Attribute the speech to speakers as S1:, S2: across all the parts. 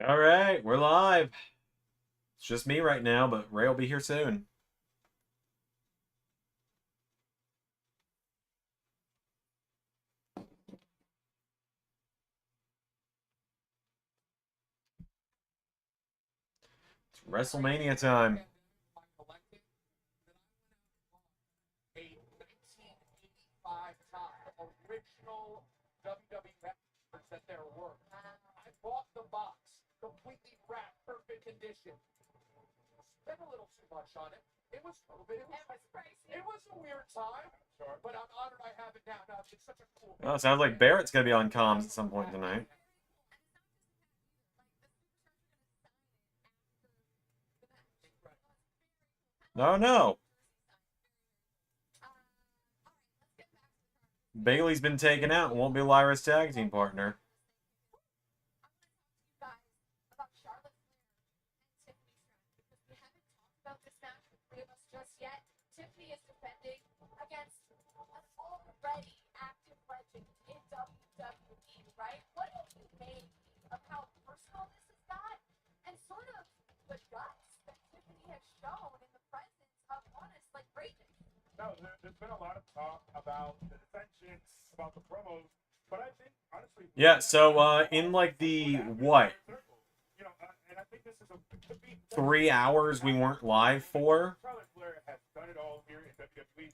S1: All right, we're live. It's just me right now, but Ray will be here soon. It's Wrestlemania time.
S2: Original WWE that there were. I bought the box, completely wrapped, perfect condition. Spent a little too much on it. It was COVID. It was crazy. It was a weird time, but I'm honored I have it now. Now it's such a cool.
S1: Oh, sounds like Barrett's gonna be on comms at some point tonight. No, no. Bailey's been taken out and won't be Lyra's tag team partner.
S3: Tiffany is defending against an already active legend in WWE, right? What have you made of how personal this has got and sort of the guts that Tiffany has shown in the presence of honest like greatness?
S2: No, there's been a lot of talk about the dissensions, about the promos, but I think honestly.
S1: Yeah, so in like the what?
S2: You know, and I think this is a
S1: 3 hours we weren't live for.
S2: Charlotte Flair has done it all here in WWE.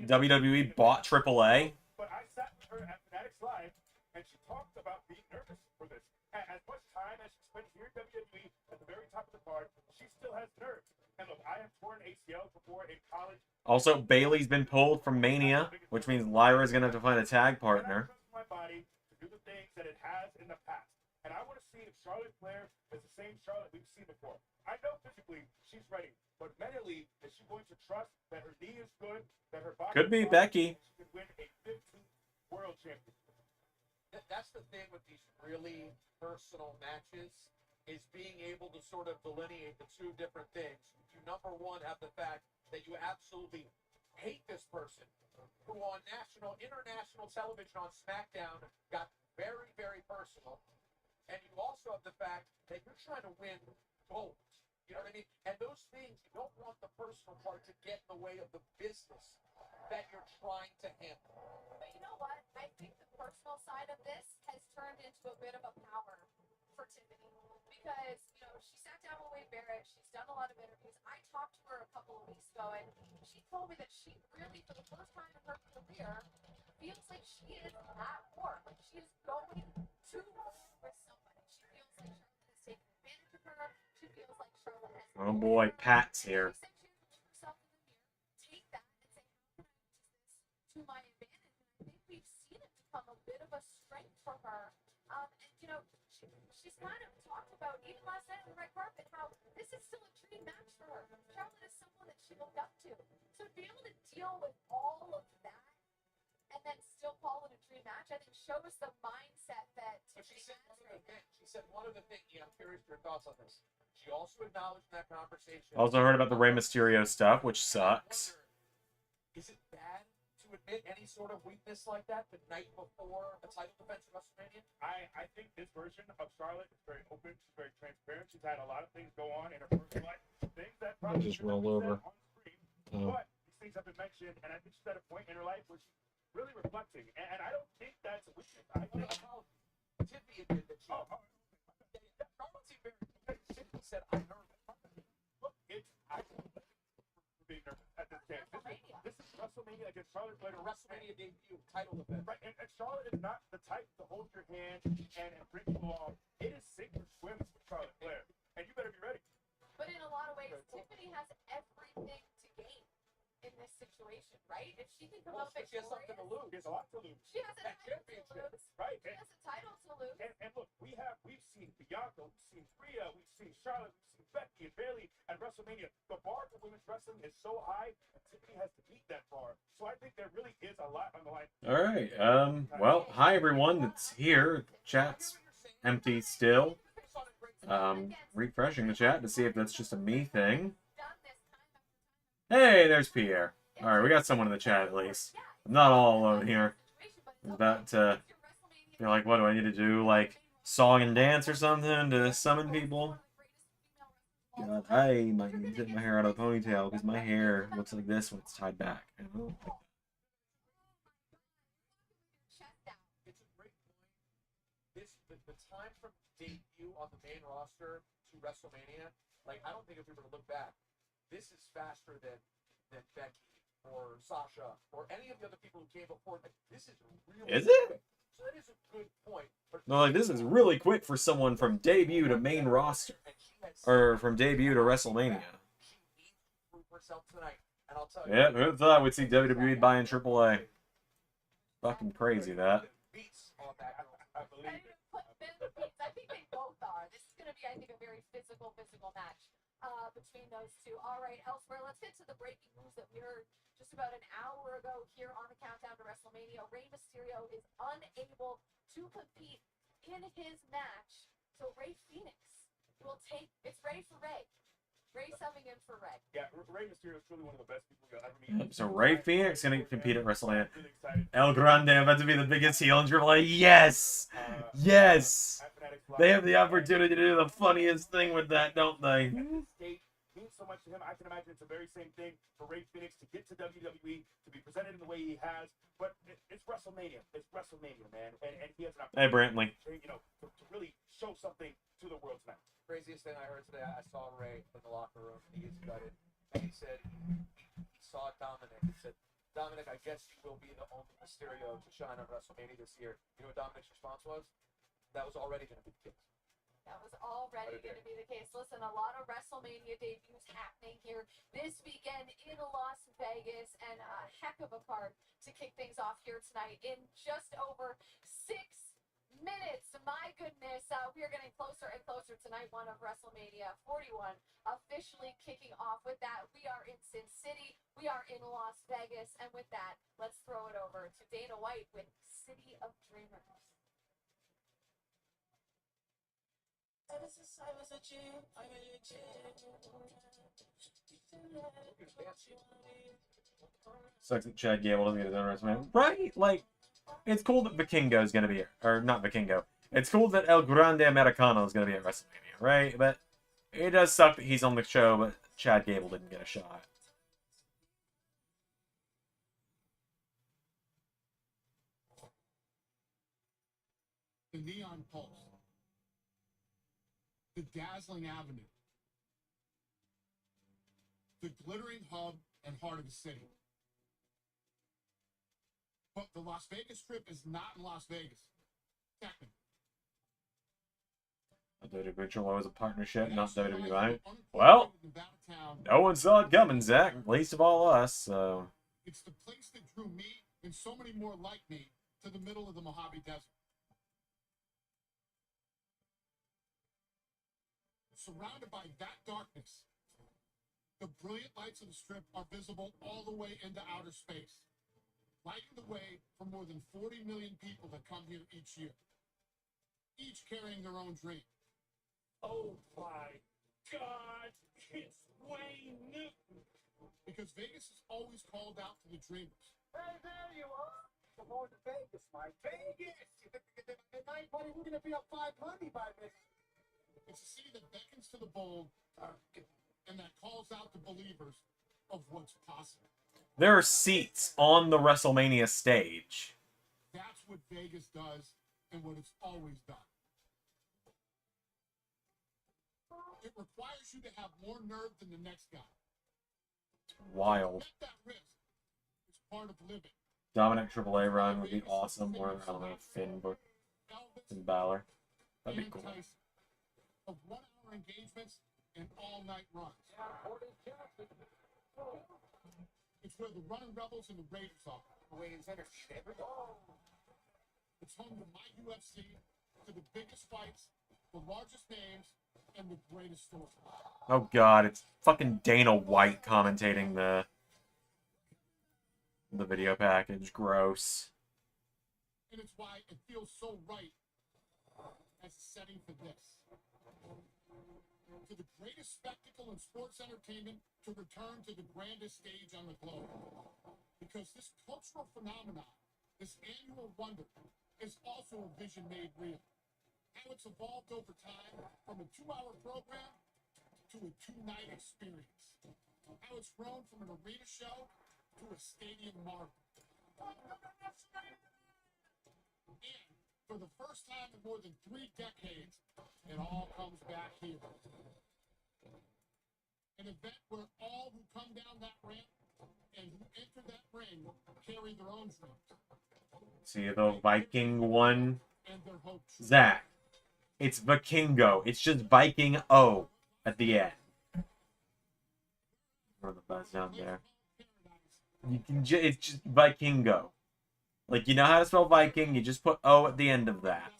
S1: WWE bought AAA.
S2: But I sat with her at Fanatics Live, and she talked about being nervous for this. As much time as she spent here in WWE at the very top of the card, she still has nerves. And look, I have torn ACL before in college.
S1: Also, Bailey's been pulled from Mania, which means Lyra's gonna have to find a tag partner.
S2: My body to do the things that it has in the past. And I want to see if Charlotte Flair is the same Charlotte we've seen before. I know physically she's ready, but mentally, is she going to trust that her knee is good, that her body
S1: Could be Becky.
S2: She could win a 15th world championship. That's the thing with these really personal matches, is being able to sort of delineate the two different things. You, number one, have the fact that you absolutely hate this person, who on international television on SmackDown got very, very personal. And you also have the fact that you're trying to win gold. You know what I mean? And those things, you don't want the personal part to get in the way of the business that you're trying to handle.
S3: But you know what? I think the personal side of this has turned into a bit of a power for Tiffany. Because, you know, she sat down with Wade Barrett. She's done a lot of interviews. I talked to her a couple of weeks ago, and she told me that she really, for the first time in her career, feels like she is at war. Like she is going to war with somebody. She feels like Charlotte has taken advantage of her. She feels like Charlotte has.
S1: Oh boy, Pat's here.
S3: She said she has to look herself in the mirror, take that, and say, how can I use this to my advantage? And I think we've seen it become a bit of a strength for her. And you know, she's kind of talked about even last night on the red carpet how this is still a dream match for her. Charlotte is someone that she looked up to. So to be able to deal with all of that and then still call it a dream match, I think shows the mindset that Tiffany has right now.
S2: She said one of the things, I'm curious your thoughts on this. She also acknowledged in that conversation.
S1: Also heard about the Rey Mysterio stuff, which sucks.
S2: Is it bad to admit any sort of weakness like that the night before a title defense at WrestleMania? I think this version of Charlotte is very open. She's very transparent. She's had a lot of things go on in her personal life. Things that probably
S1: just roll over.
S2: On screen, but these things have been mentioned, and I think she's at a point in her life where she's really reflecting. And I don't think that's a weakness. I think Tiffany admitted that she. Charlotte seemed very. Tiffany said, "I'm nervous." Look, I'm being nervous at this game. This is WrestleMania against Charlotte Flair. WrestleMania debut title event. Right, and Charlotte is not the type to hold your hand and bring you along. It is sink or swim with Charlotte Flair, and you better be ready.
S3: But in a lot of ways, Tiffany has everything to gain in this situation, right? If she can come up
S2: She has something to lose. She has a lot to lose.
S3: She has a title to lose.
S2: Right.
S3: She has a title to lose.
S2: And look, we've seen Bianca, we've seen Rhea, we've seen Charlotte, we've seen Becky and Bayley at WrestleMania. The bar for women's wrestling is so high, and Tiffany has to meet that bar. So I think there really is a lot on the line.
S1: All right. Well, hi everyone that's here. Chat's empty still. Refreshing the chat to see if that's just a me thing. Hey, there's Pierre. All right, we got someone in the chat at least. I'm not all alone here. I'm about to feel like, what do I need to do? Like song and dance or something to summon people. God, I might need to take my hair out of a ponytail because my hair looks like this when it's tied back. I don't like that.
S2: It's a great point. The time from debut on the main roster to WrestleMania, like I don't think if we were to look back, this is faster than Becky or Sasha or any of the other people who came before. Like this is really
S1: Is it?
S2: quick. So that is a good point. But
S1: No, like this is really quick for someone from debut to main roster, or from debut to WrestleMania.
S2: she needs to prove herself tonight, and I'll tell you.
S1: Yeah, who thought we'd see WWE buying AAA? Fucking crazy that.
S2: Beats on that, I believe it.
S3: I think they both are. This is going to be, I think, a very physical match between those two. All right, elsewhere, let's get to the breaking news that we heard just about an hour ago here on the Countdown to WrestleMania. Rey Mysterio is unable to compete in his match, so Rey Fenix will take. It's Rey for Rey. Rey subbing in for Rey.
S2: Yeah, Rey Mysterio is truly one of the best people you'll ever meet.
S1: So Rey Fenix gonna compete at WrestleMania.
S2: Really excited.
S1: El Grande about to be the biggest heel in AAA. Yes, yes. They have the opportunity to do the funniest thing with that, don't they?
S2: State means so much to him. I can imagine it's the very same thing for Rey Fenix to get to WWE, to be presented in the way he has. But it's WrestleMania. It's WrestleMania, man. And he has an
S1: Hey,
S2: opportunity,
S1: Brantley.
S2: you know, to really show something to the world tonight. Craziest thing I heard today, I saw Rey in the locker room. He gets gutted. And he said he saw Dominic. He said, Dominic, I guess you will be the only Mysterio to shine on WrestleMania this year. You know what Dominic's response was? That was already going to be the case.
S3: That was already going to be the case. Listen, a lot of WrestleMania debuts happening here this weekend in Las Vegas, and a heck of a card to kick things off here tonight in just over 6 minutes. My goodness, we are getting closer and closer to night one of WrestleMania 41, officially kicking off. With that, we are in Sin City, we are in Las Vegas, and with that, let's throw it over to Dana White with City of Dreamers.
S4: Ever since I was a Jew, I really
S1: Sucks that Chad Gable doesn't get his own WrestleMania. Right? Like, it's cool that Vikingo is going to be here. Or, not Vikingo. It's cool that El Grande Americano is going to be at WrestleMania, right? But it does suck that he's on the show, but Chad Gable didn't get a shot.
S5: The Neon Pulse. The dazzling avenue. The glittering hub and heart of the city. But the Las Vegas Strip is not in Las Vegas. Technically.
S1: WWE was a partnership, not WWE. Well, no one saw it coming, Zach. Least of all us, so...
S5: It's the place that drew me and so many more like me to the middle of the Mojave Desert. Surrounded by that darkness, the brilliant lights of the Strip are visible all the way into outer space, lighting the way for more than 40 million people that come here each year, each carrying their own dream.
S2: Oh my God, it's Wayne Newton.
S5: Because Vegas is always called out to the dreamers.
S2: Hey, there you are. We're going to Vegas, Mike. Vegas! You think we can get midnight, buddy? We're going to be up 5 money by midnight.
S5: It's a city that beckons to the bold and that calls out the believers of what's possible.
S1: There are seats on the WrestleMania stage.
S5: That's what Vegas does and what it's always done. It requires you to have more nerve than the next guy.
S1: It's wild.
S5: Take that risk. It's part of living.
S1: Dominic AAA run would be awesome. Or, I don't know, Finn Balor. That'd be cool.
S5: Tyson, of 1-hour engagements and all-night runs. It's where the Running Rebels and the Raiders are. It's home to my UFC, to the biggest fights, the largest names, and the greatest stories.
S1: Oh god, it's fucking Dana White commentating the video package. Gross.
S5: And it's why it feels so right as a setting for this. For the greatest spectacle in sports entertainment to return to the grandest stage on the globe. Because this cultural phenomenon, this annual wonder, is also a vision made real. How it's evolved over time from a 2-hour program to a 2-night experience. How it's grown from an arena show to a stadium marvel. And for the first time in more than 3 decades, it all comes back here. An event where all who come down that ramp and who enter that ring carry their own dreams.
S1: See the Viking one?
S5: And their hopes.
S1: Zach, it's Vikingo. It's just Viking O at the end. Or the buzz down there. You can it's just Vikingo. Like, you know how to spell Viking, you just put O at the end of that.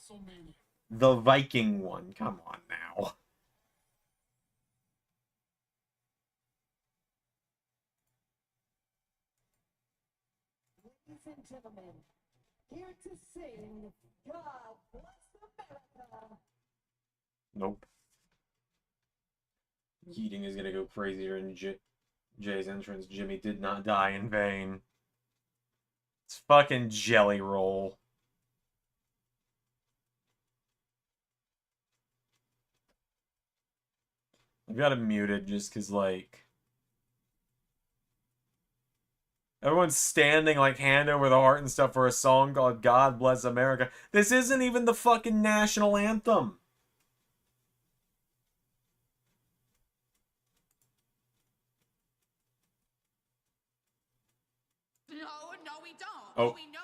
S1: The Viking one. Come on now.
S4: Ladies and gentlemen, here to sing God Bless America.
S1: Nope. Keating is gonna go crazier in Jay's entrance. Jimmy did not die in vain. It's fucking Jelly Roll. I've got him muted just because, like, everyone's standing, like, hand over the heart and stuff for a song called God Bless America. This isn't even the fucking national anthem.
S6: No, we don't.
S1: Oh.
S6: We know.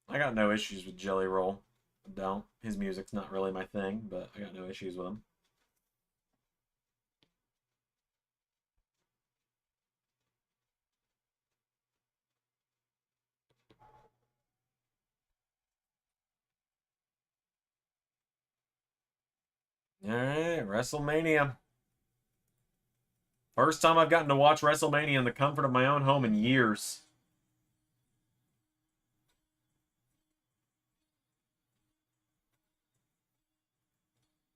S1: I got no issues with Jelly Roll. I don't. His music's not really my thing, but I got no issues with him. Alright, WrestleMania. First time I've gotten to watch WrestleMania in the comfort of my own home in years.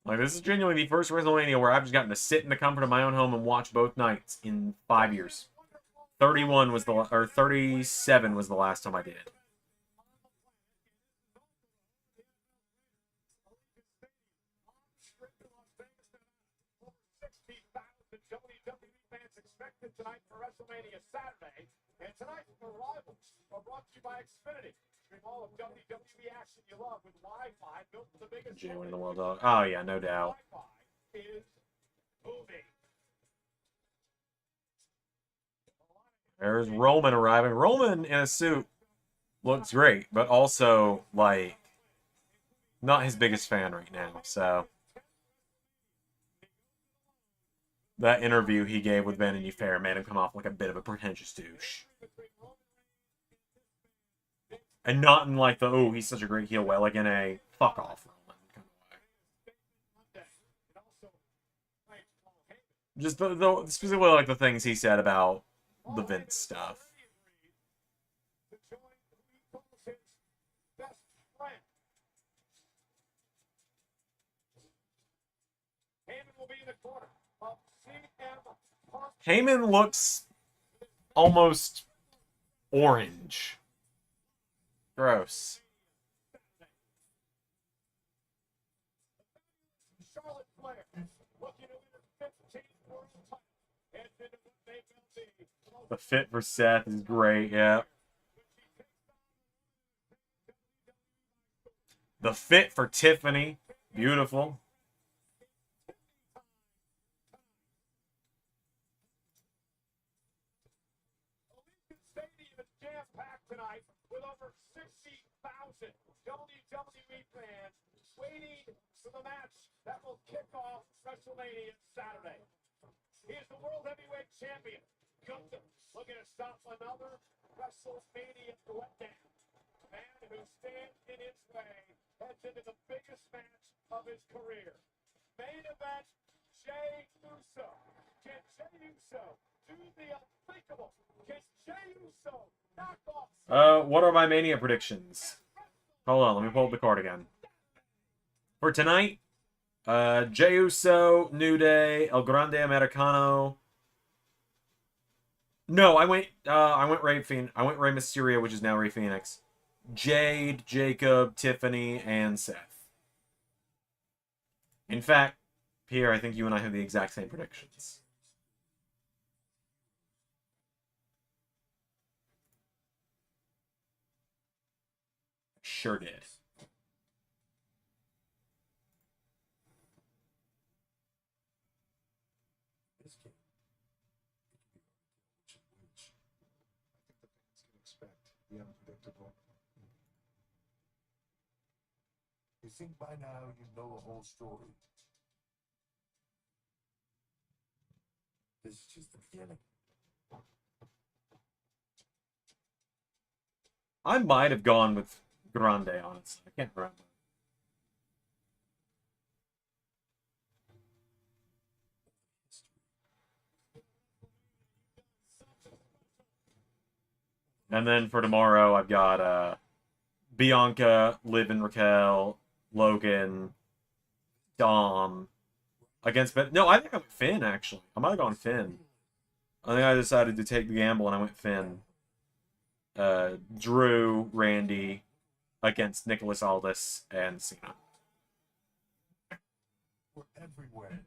S1: Like, this is genuinely the first WrestleMania where I've just gotten to sit in the comfort of my own home and watch both nights in 5 years. 31 was the, or 37 was the last time I did.
S2: Tonight for WrestleMania Saturday, and tonight's arrivals are brought to you by Xfinity. Stream all of WWE action you love with Wi-Fi built for the biggest.
S1: Jay winning the world dog. Oh yeah, no doubt.
S2: Wi-Fi is moving.
S1: There's Roman arriving. Roman in a suit looks great, but also, like, not his biggest fan right now, so. That interview he gave with Vanity Fair made him come off like a bit of a pretentious douche. And not in like the, oh, he's such a great heel way, like in a fuck off Roman kind of way. Just the specifically like the things he said about the Vince stuff. Heyman looks almost orange. Gross. The fit for Seth is great, yeah. The fit for Tiffany, beautiful.
S2: Tonight with over 60,000 WWE fans waiting for the match that will kick off WrestleMania Saturday. He is the World Heavyweight Champion. Gunther looking to stop another WrestleMania letdown. The man who stands in his way heads into the biggest match of his career. Main event, Jey Uso. Can Jey Uso do the unthinkable? Can Jey Uso knock off?
S1: What are my Mania predictions? Hold on, let me pull up the card again. For tonight, Jey Uso, New Day, El Grande Americano. No, I went Rey Mysterio, which is now Rey Phoenix. Jade, Jacob, Tiffany, and Seth. In fact, Pierre, I think you and I have the exact same predictions. Sure did.
S5: This game, which is which. I think the fans can expect the unpredictable. You think by now you know the whole story. This is just the beginning.
S1: I might have gone with Grande, honestly. I can't remember. And then for tomorrow, I've got Bianca, Liv and Raquel, Logan, Dom against Ben. No, I think I went Finn, actually. I might have gone Finn. I think I decided to take the gamble and I went Finn. Drew, Randy against Nicholas Aldis and Cena.
S5: We're everywhere.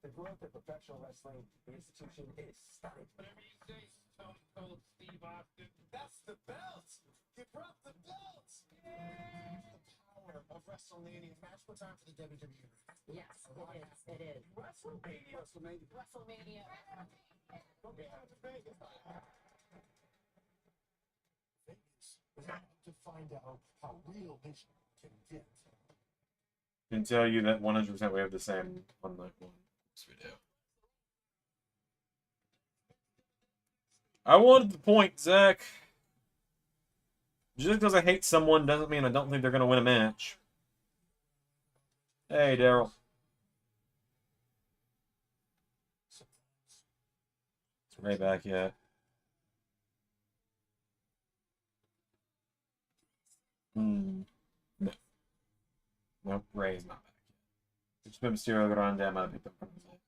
S5: The growth of professional wrestling institution is stunning.
S2: Whatever you say, Stone Cold Steve Austin.
S5: That's the belt! You brought the belt! The power of WrestleMania. Match for time for the WWE.
S4: Yes, it is.
S5: WrestleMania.
S4: WrestleMania.
S5: Okay, out to Vegas. Vegas is about to find out how real this can get.
S1: I can tell you that 100% we have the same on that one. Yes, we do. I wanted the point, Zach. Just because I hate someone doesn't mean I don't think they're going to win a match. Hey, Daryl. Is Ray back yet? No. Nope, Ray's not back yet. It's been Mysterio Grande. I might have picked up from his head.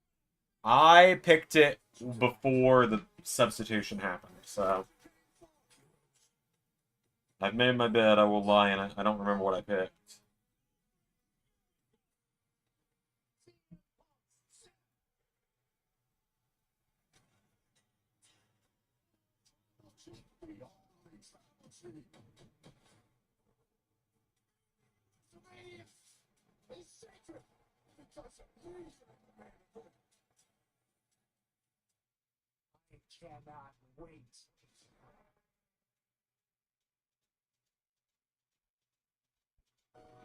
S1: I picked it before the substitution happened, so I've made my bed. I will lie, and I don't remember what I picked.
S5: I cannot wait.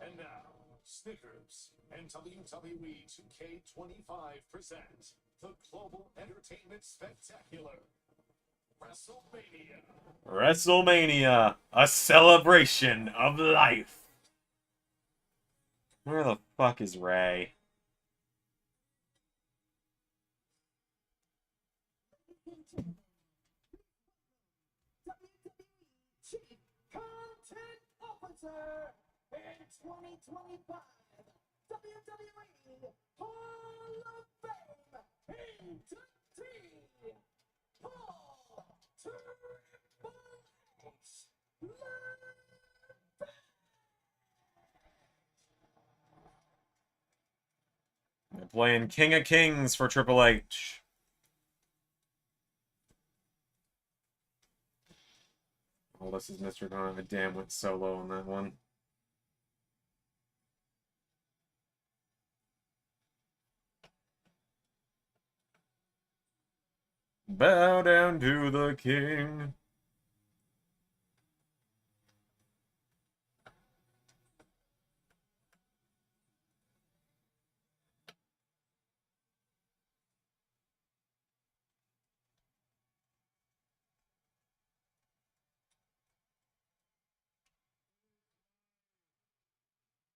S5: And now, Snickers and WWE 2K25 present the Global Entertainment Spectacular, WrestleMania.
S1: WrestleMania, a celebration of life. Where the fuck is Ray?
S4: Chief Content Officer in 2025 WWE Hall of Fame inductee Paul Triple H.
S1: They're playing King of Kings for Triple H. Oh, this is Mr. Don. The damn went solo on that one. Bow down to the king.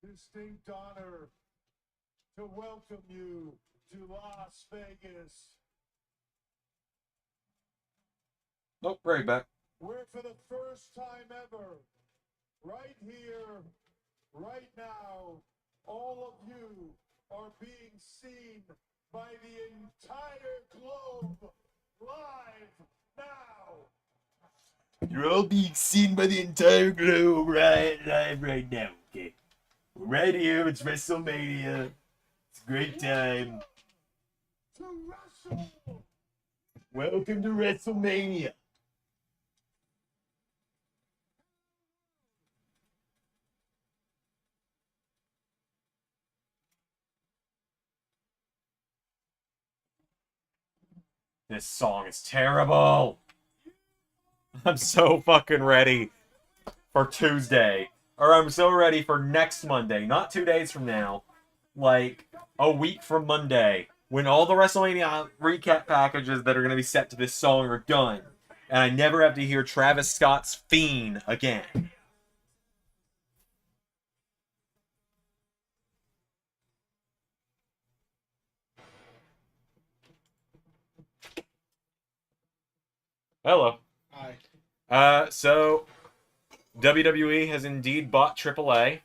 S5: Distinct honor to welcome you to Las Vegas,
S1: Oh, Ray back.
S5: where for the first time ever, right here, right now, all of you are being seen by the entire globe live now.
S1: You're all being seen by the entire globe live right now, okay? We're right here, it's WrestleMania. It's a great time.
S5: To wrestle.
S1: Welcome to WrestleMania. This song is terrible. I'm so fucking ready for Tuesday. Or I'm so ready for next Monday. Not 2 days from now. Like, a week from Monday. When all the WrestleMania recap packages that are going to be set to this song are done. And I never have to hear Travis Scott's Fiend again. Hello.
S5: Hi.
S1: So WWE has indeed bought AAA.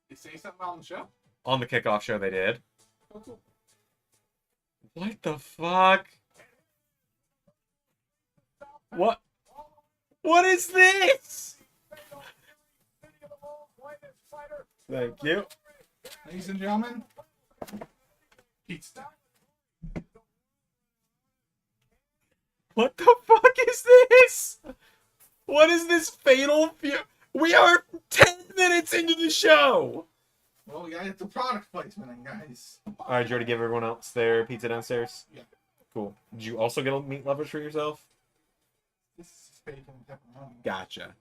S5: You say something on the show?
S1: On the kickoff show they did.
S5: Oh, cool.
S1: What the fuck? What? What is this? Thank you.
S5: Ladies and gentlemen, pizza time.
S1: What the fuck is this? What is this fatal fear? We are 10 minutes into the show.
S5: Well, we gotta get the product placement in, guys.
S1: All right, did you already give everyone else their pizza downstairs?
S5: Yeah.
S1: Cool. Did you also get a meat lovers for yourself?
S5: This is bacon and pepperoni.
S1: Gotcha.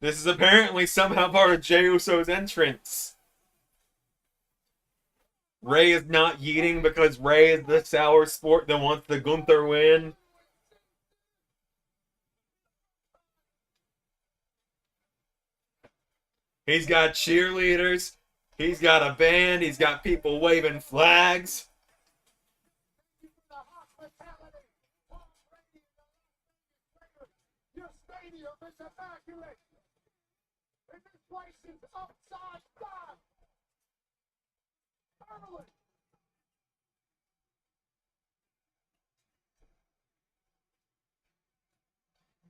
S1: This is apparently somehow part of Jey Uso's entrance. Ray is not yeeting because Ray is the sour sport that wants the Gunther win. He's got cheerleaders. He's got a band. He's got people waving flags.
S5: Your stadium is immaculate. And this place is upside down. Maryland.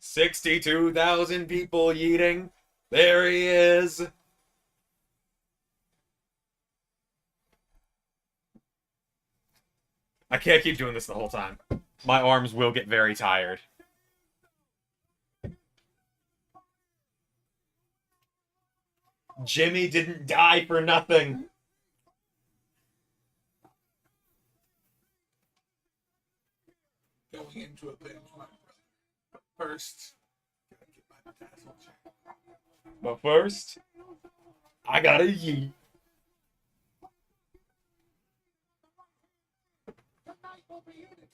S1: $62,000 people yeeting. There he is. I can't keep doing this the whole time. My arms will get very tired. Jimmy didn't die for nothing.
S5: Going into a binge, my brother. But first, gotta get my tassel check.
S1: But first, I gotta yeet.
S5: Tonight will be it.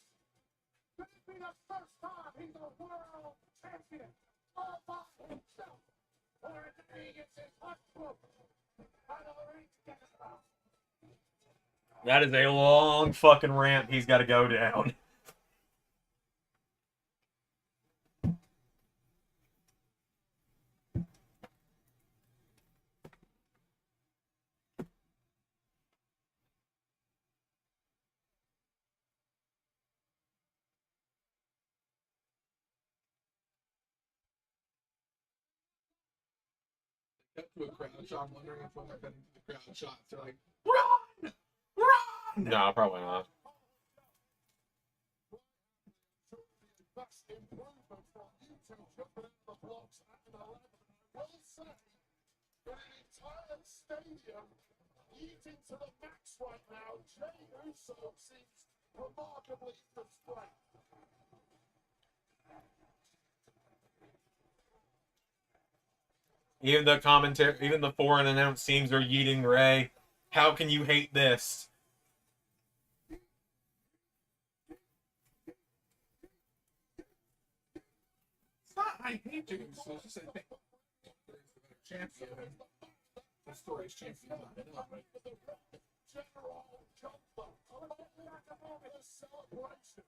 S5: Could it be the first time he's a world champion all by himself? Or is it gets his heart broken by the ring together?
S1: That is a long fucking ramp he's got to go down.
S5: Cut to a crowd shot. I'm wondering if when they're cutting to the crowd shots, they're like, run! Run!
S1: No, probably not.
S5: Best improvement from you two jumping in the blocks at 11. I will say, in an entire stadium, eating to the max right now, Jey Uso seems remarkably frustrated.
S1: Even the commentary, even the foreign announced teams are yeeting Ray. How can you hate this?
S5: It's not I hate Jey Uso, it's just I think there's a better champion. The story's champion not done, right? General Jumbo. Celebrations.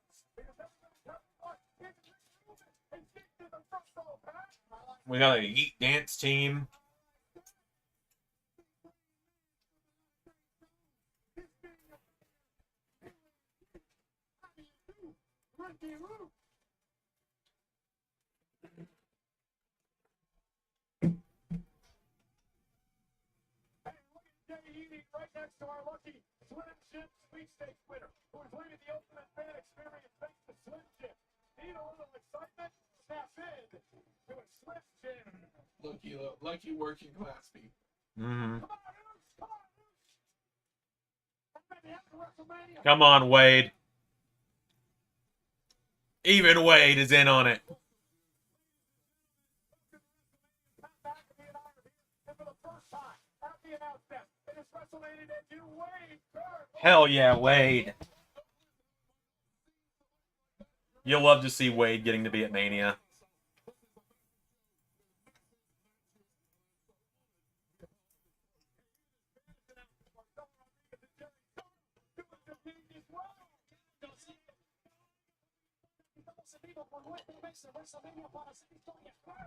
S1: We got a Yeet Dance team.
S2: Right next to our lucky Slim Jim sweepstakes winner, who is leading the ultimate fan experience thanks to Slim Jim. Need a little excitement? Snap in to a Slim Jim.
S7: Lucky working class people.
S1: Mm-hmm.
S2: Come on, Oos! Come on, Oos! I'm ready after WrestleMania.
S1: Come on, Wade. Even Wade is in on it. Hell yeah, Wade. You'll love to see Wade getting to be at Mania.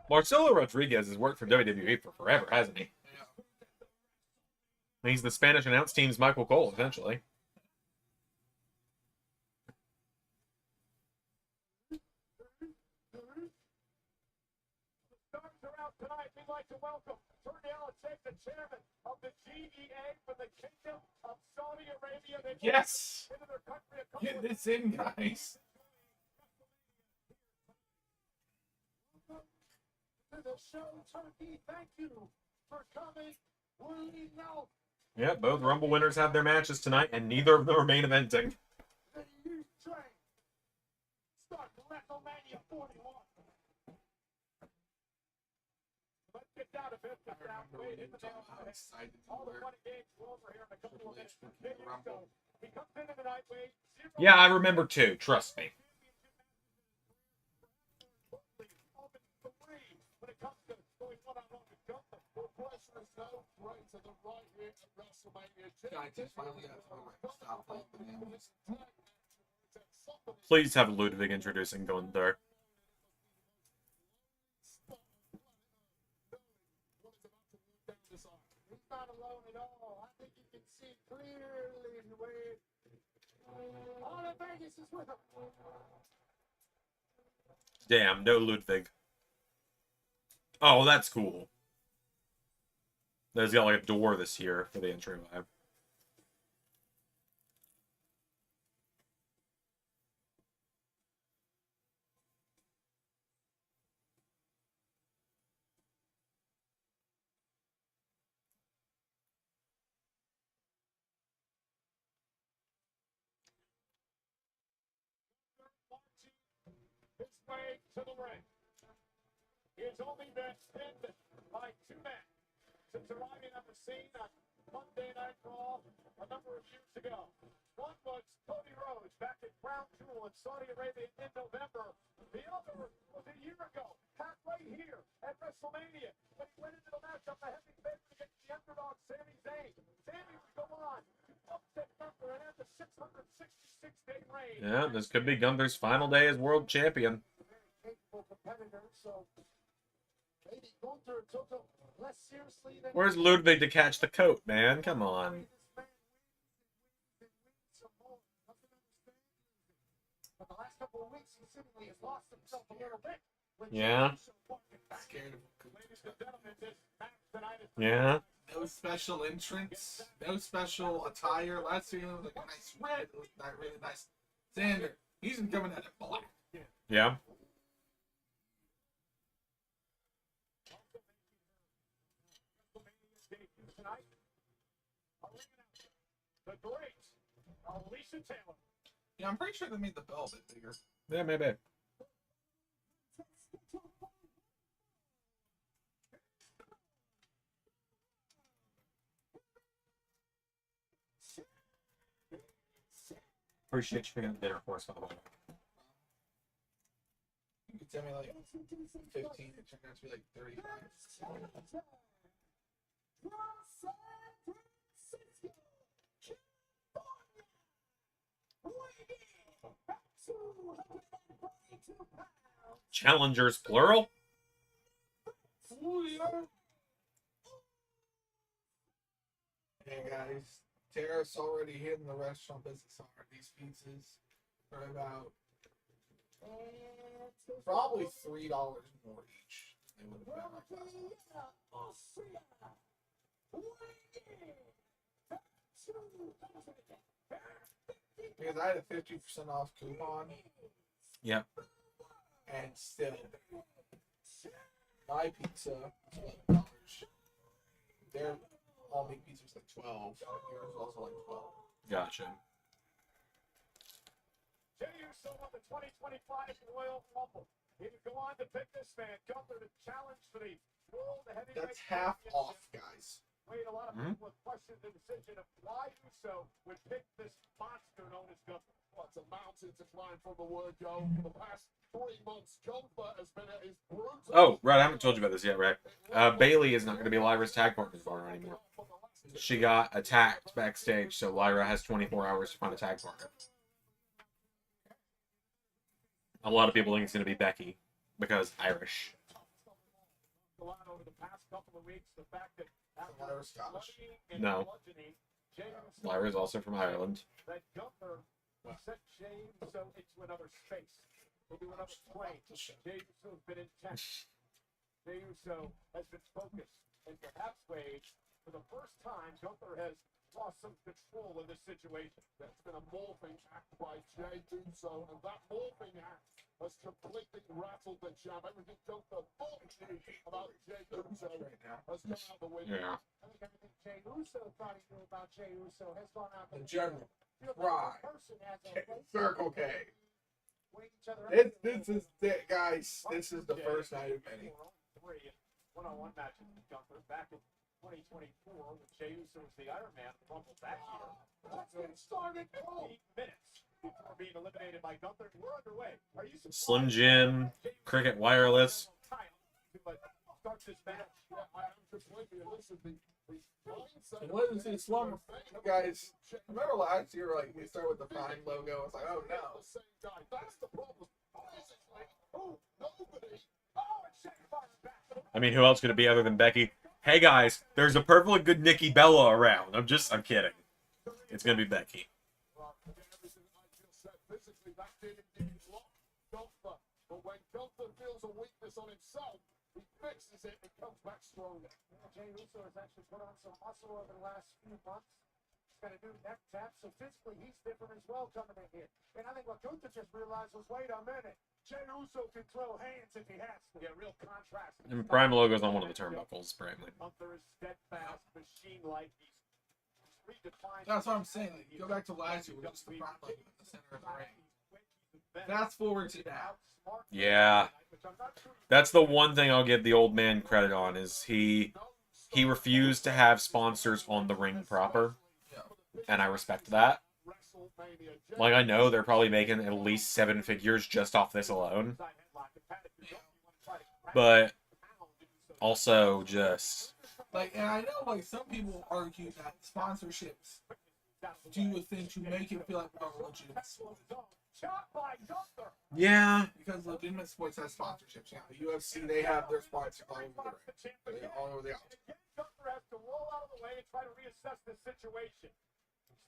S1: Marcelo Rodriguez has worked for WWE for forever, hasn't he? He's the Spanish announce team's Michael Cole, essentially.
S2: Stars are out tonight. We'd like to welcome Turnell Sheikh, the chairman of the GEA for the Kingdom of Saudi Arabia. They
S7: Yes!
S2: into their country a couple
S7: Get
S2: of
S7: this in, guys.
S2: to the show, Turkey. Thank you for coming. We're leading out
S1: Yeah, both Rumble winners have their matches tonight, and neither of them are main eventing.
S2: the youth train. Start WrestleMania 41. Let's get down to business now. Wade hit the nail on the head. All the funny games will over here in a couple of minutes. Here you go. He comes into the night, Wade.
S1: Yeah, I remember too. Trust me.
S2: When it comes to going one-on-one with Gunther, the pressure is no right to the right here at WrestleMania.
S7: I just finally got to stop playing the games.
S1: Please have Ludwig introducing Gunther.
S2: He's not alone at all. I think you can see clearly the way all of Vegas is with him.
S1: Damn, no Ludwig. Oh, that's cool. There's got like a door this year for the entryway.
S2: His way to the ring. He has only been pinned by two men since arriving on the scene on Monday Night Raw a number of years ago. One was Cody Rhodes back at Crown Jewel in Saudi Arabia in November. The other was a year ago, halfway here at WrestleMania, when he went into the matchup a heavy favorite against the underdog Sami Zayn. Sami would go on to upset Gunther and end the 666-day reign.
S1: Yeah, this could be Gunther's final day as world champion.
S2: Capable competitor, so maybe Gunther took him less seriously than
S1: Where's Ludwig to catch the coat, man? Come on.
S2: But the last couple of weeks, he seemingly has lost himself a little bit.
S1: Yeah.
S7: Scared of
S2: Ladies and gentlemen, this match tonight is
S1: Yeah.
S7: no special entrance, no special attire. Last year it was like a nice red, it was not really nice. Xander, he's coming out in black.
S1: Yeah.
S2: tonight. The great Alicia Taylor.
S7: Yeah, I'm pretty sure they made the bell a bit bigger.
S1: Yeah, maybe. Appreciate you picking up the dinner for us, by the way.
S7: You could tell me like 15, it turned out to be like 35.
S1: Challengers, plural?
S7: Hey guys, tariffs already hitting the restaurant business hard. These pizzas are about probably $3 more each. They would have been like last month. Because I had a 50% off coupon.
S1: Yep.
S7: And still, my pizza was $11. Their all-meat pizza was like 12. Yours was also like 12.
S1: Gotcha.
S2: Jey Uso won the 2025 Royal Rumble. He would go on to pick this man, Gunther, to challenge for the World Heavyweight
S7: That's half
S2: Championship.
S7: off, guys.
S2: Wait, a lot of people have questioned the decision of why Uso would pick this monster known as Gunther.
S5: Well, it's a mountain to climb from the word go. For the past 3 months, Gunther has been at his brutal.
S1: Oh, right. I haven't told you about this yet, Rick. Bailey is not going to be Lyra's tag partner anymore. She got attacked backstage, so Lyra has 24 hours to find a tag partner. A lot of people think it's going to be Becky because Irish.
S2: A lot over the past couple of weeks, the fact that
S7: Lyra's Scottish.
S1: No. Lyra is also from Ireland.
S2: That Gunther sent Jey Uso into another space, into another plane. Jey Uso has been intense. Jey Uso has been focused, and perhaps Wade, for the first time, Gunther has lost some control in this situation.
S5: That's been a morphing act by Jey Uso, and that morphing act has completely rattled the champ. Everything Gunther thought about Jey Uso has come out the window.
S1: Yeah.
S4: I think everything Jey Uso thought he knew about Jey Uso has gone out the
S7: In general,
S4: window.
S7: right.
S4: Person has a
S7: Circle K.
S4: weighing each other up.
S7: This is it, guys. This is the first night of many.
S2: Three one-on-one matches with Gunther back in 2024 when Jey Uso was the Iron Man Rumble back here.
S5: Let's get started.
S2: 8 minutes before being eliminated by Gunther. We're underway. Are you
S1: Slim Jim, Cricket Wireless.
S2: Start this match.
S5: Yeah, I am completely listen. The mindset.
S7: And what is this slumber? You guys, remember last year, like, we started with the Fine logo. It's like, oh no.
S5: The same guy. That's the problem. Basically, nobody.
S1: I mean, who else could it be other than Becky? Hey guys, there's a perfectly good Nikki Bella around. I'm kidding. It's gonna be Becky.
S5: Physically, that did indeed lock Gunther. But when Gunther feels a weakness on himself, he fixes it and comes back stronger.
S4: Jey Uso has actually put on some muscle over the last few months. He's got to do neck taps, so physically he's different as well coming in here. And I think what Gunther just realized was, wait a minute, Jey Uso can throw hands if he has to.
S2: Yeah, real contrast.
S1: And Prime logo's on one of the turnbuckles, apparently.
S2: Gunther is steadfast, machine-like. He's redefined.
S7: That's what I'm saying. Go back to last year. We just the front leg in the center of the ring. Fast forward to now.
S1: Yeah. That's the one thing I'll give the old man credit on is he refused to have sponsors on the ring proper. And I respect that. Like, I know they're probably making at least 7 figures just off this alone. But also just...
S7: Like, and I know, like, some people argue that sponsorships do a thing to make it feel like more legitimate sport.
S1: Yeah.
S7: Because legitimate sports has sponsorships. You know, the UFC, they have their sponsors all over the ring. All over the outside.
S2: Gunther has to roll out of the way and try to reassess the situation.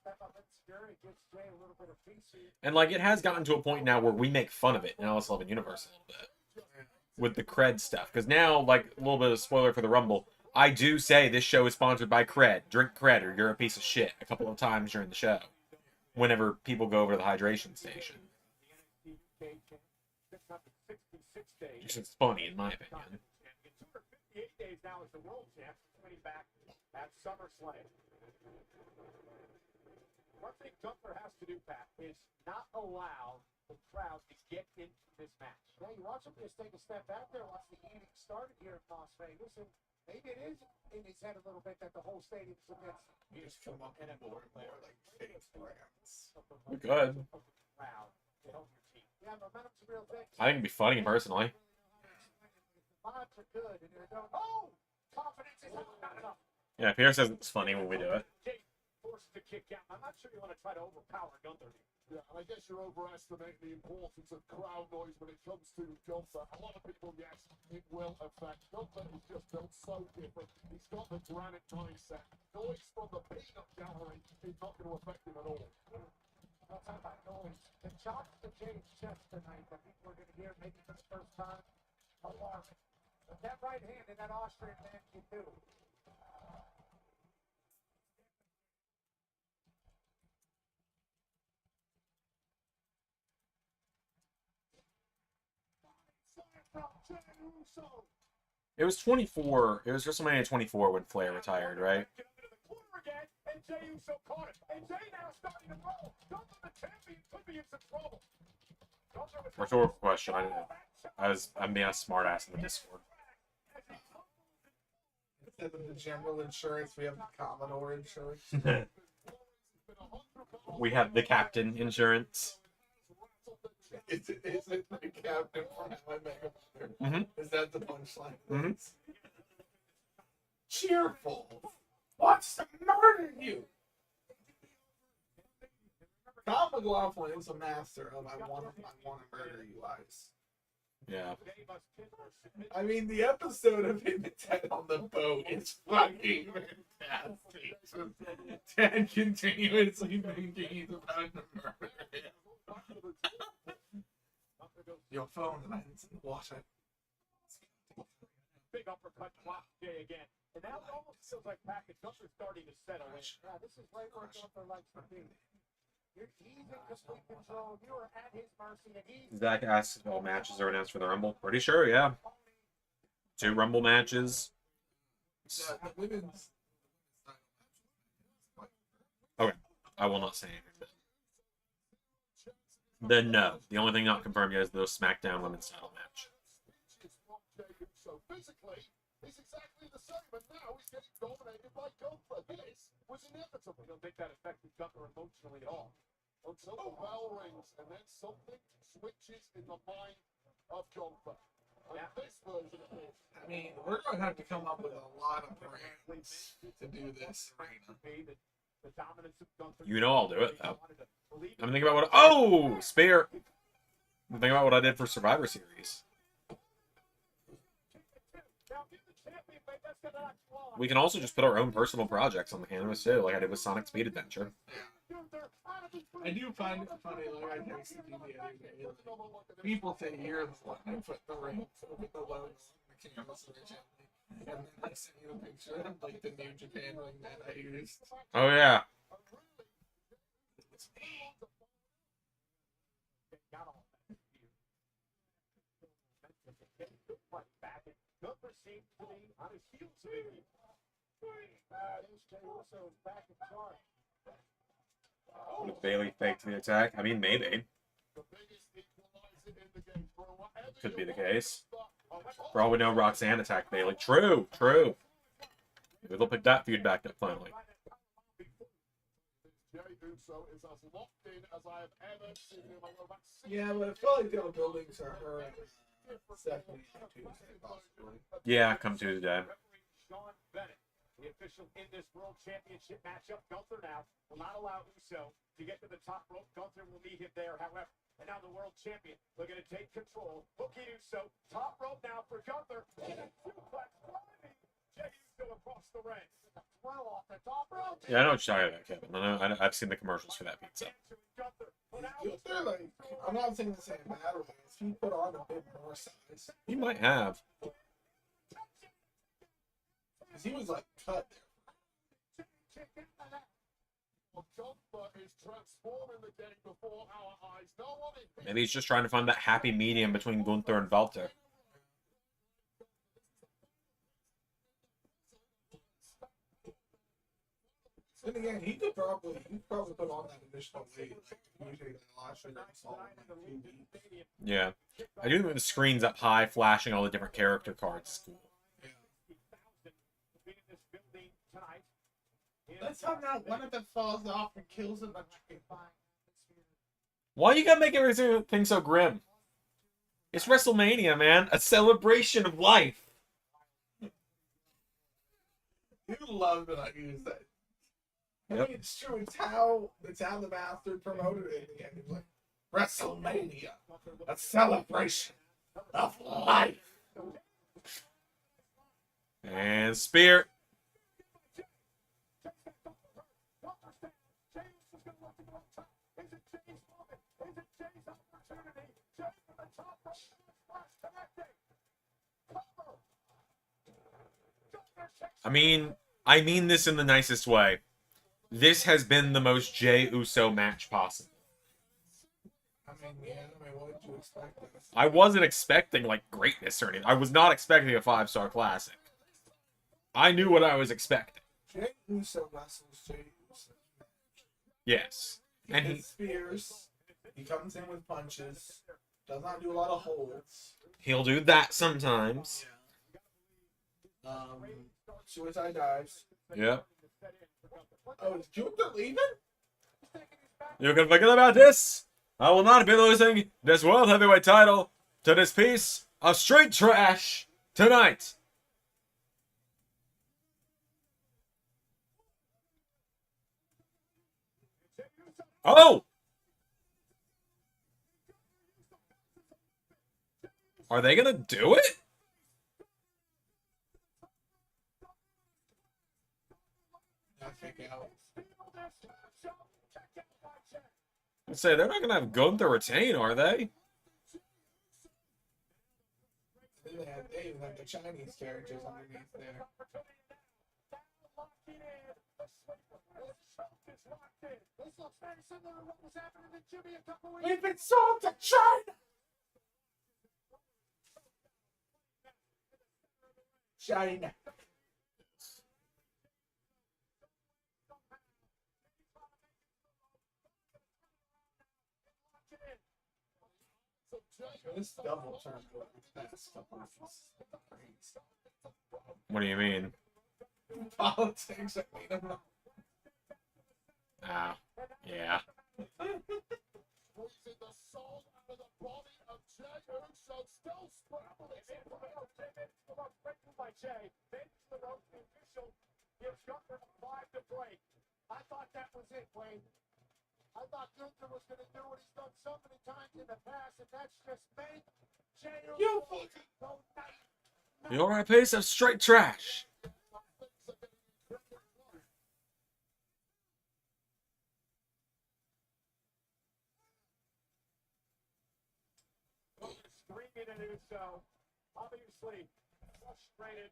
S4: Step up in security, gives Jey a little bit of peace.
S1: And, like, it has gotten to a point now where we make fun of it in LS11 Universe a little bit. With the Cred stuff. Because now, like, a little bit of spoiler for the Rumble, I do say this show is sponsored by Cred. Drink Cred or you're a piece of shit a couple of times during the show. Whenever people go over to the hydration station. Which is funny, in my opinion.
S2: 258 days now as the world champ, coming back at SummerSlam. One thing Gunther has to do, Pat, is not allow the crowd to get into this match.
S4: Yeah, you watch him just take a step back there once the evening started here in Las Vegas, and maybe it is in his head a little bit that the whole stadium's against him.
S7: You just come up and more and more like fake brands.
S1: We could.
S2: Crowd to help your team.
S4: Yeah, momentum's a real thing.
S1: I think it'd be funny, personally.
S4: The odds are good, and they're going, oh, confidence is not enough.
S1: Yeah, Pierre says it's funny when we do it.
S2: Jey forced to kick out. I'm not sure you want to try to overpower Gunther.
S5: Yeah, and I guess you're overestimating the importance of crowd noise when it comes to Gunther. A lot of people, yes, it will affect. Gunther is just built so different. He's got the granite mindset. Noise from the peanut gallery is not going to affect him at all.
S4: I'll talk about noise. The chops to Jay's chest tonight that people are going to hear maybe for the first time, alarming. But that right hand and that Austrian man can do.
S1: It was 24. It was WrestleMania 24 when Flair retired, right?
S4: And Jey Uso caught it. And Jey now starting to roll. Gunther, the champion, could be in some trouble.
S1: Rhetorical question. I'm being a smartass in the Discord.
S7: Instead of the general insurance, we have the Commodore insurance.
S1: We have the Captain insurance.
S7: Is it the captain from How I Met Your Mother?
S1: Mm-hmm.
S7: Is that the punchline?
S1: Mm-hmm.
S7: Cheerful wants to murder you. Tom McLaughlin is a master of I want to murder you eyes.
S1: Yeah.
S7: I mean, the episode of him and Ted on the boat is fucking fantastic. Ted continuously thinking he's about to murder him. Your phone lands in the water.
S4: Big uppercut block Jey again. And now it almost feels like package. Gunther's starting to settle in. Yeah, this is right where Gunther likes to be. He's in complete control. You are at his mercy, and he's...
S1: Zach asks if all matches are announced for the Rumble. Pretty sure, yeah. 2 Rumble matches.
S7: Yeah, the women's.
S1: Okay, I will not say anything. Then no. The only thing not confirmed yet is the SmackDown Women's Title match.
S5: So physically, he's exactly the same, but now he's getting dominated by Gunther. This was inevitable. I don't think that affected Gunther emotionally at all. Until the bell rings, and then something switches in the mind of Gunther. And this version of it.
S7: I mean, we're going to have to come up with a lot of brands to do this arena.
S1: You know I'll do it, though. I'm thinking about what... Oh! Spear! I'm thinking about what I did for Survivor Series. We can also just put our own personal projects on the canvas, too, like I did with Sonic Speed Adventure.
S7: I do find it funny, like I texted you the other day. Like, people think you're the one who put the ring, with the logo on the canvas originally. And then I sent you a picture of like the New Japan ring that I used.
S1: Oh, yeah. Would Bailey fake the attack? I mean, maybe. Could be the case. For all we know, Roxanne attacked Bailey. True, true. Maybe they'll pick that feud back up finally.
S7: Yeah, but I feel like the buildings are her and Stephanie Tuesday, possibly.
S1: Yeah, come Tuesday.
S4: The official in this World Championship matchup, Gunther now will not allow Uso to get to the top rope. Gunther will meet him there, however. And now the World Champion looking to take control. Hooking Uso, top rope now for Gunther. And a suplex climbing Jey Uso across the ring. Throw off the top rope.
S1: Yeah, I know what you're talking about, Kevin. I've seen the commercials for that pizza.
S7: Gunther, like, I'm not saying this in a bad way. He put on a bit more size.
S1: He might have.
S7: Because he was like cut there.
S1: Maybe he's just trying to find that happy medium between Gunther and Walter.
S7: Then again, he could probably put on that additional weight, like usually
S1: Yeah. I do think the screen's up high, flashing all the different character cards. It's cool.
S7: Let's hope not one of them falls off and kills him.
S1: Why you gotta make everything so grim? It's WrestleMania, man. A celebration of life.
S7: You love that I use that. I mean, it's true. It's how the bastard promoted it in the end. It was like WrestleMania, a celebration of life.
S1: And spear. I mean this in the nicest way. This has been the most Jey Uso match possible.
S7: I mean, what did you expect?
S1: I wasn't expecting, like, greatness or anything. I was not expecting a 5-star classic. I knew what I was expecting.
S7: Jey Uso wrestles Jey Uso.
S1: Yes.
S7: And he spears. He comes in with punches. Does not do a lot of holds.
S1: He'll do that sometimes.
S7: Suicide dives.
S1: Yep.
S7: Oh, is Junior leaving?
S1: You can forget about this. I will not be losing this World Heavyweight title to this piece of straight trash tonight. Oh! Are they gonna do it? I'd say they're not gonna have Gunther retain, are they?
S7: They even have the Chinese characters underneath there. We've been sold to China! China. This double turn that's crazy.
S1: What do you mean?
S7: Politics, I mean, I'm not.
S1: Ah, yeah.
S4: I thought that was it, Wayne. I thought Gunther was going to do what he's done so many times in the past, and that's just make Jey
S7: You
S4: Uso
S7: fucking
S4: go night.
S1: You're a piece of straight trash.
S4: Screaming at Uso, obviously frustrated,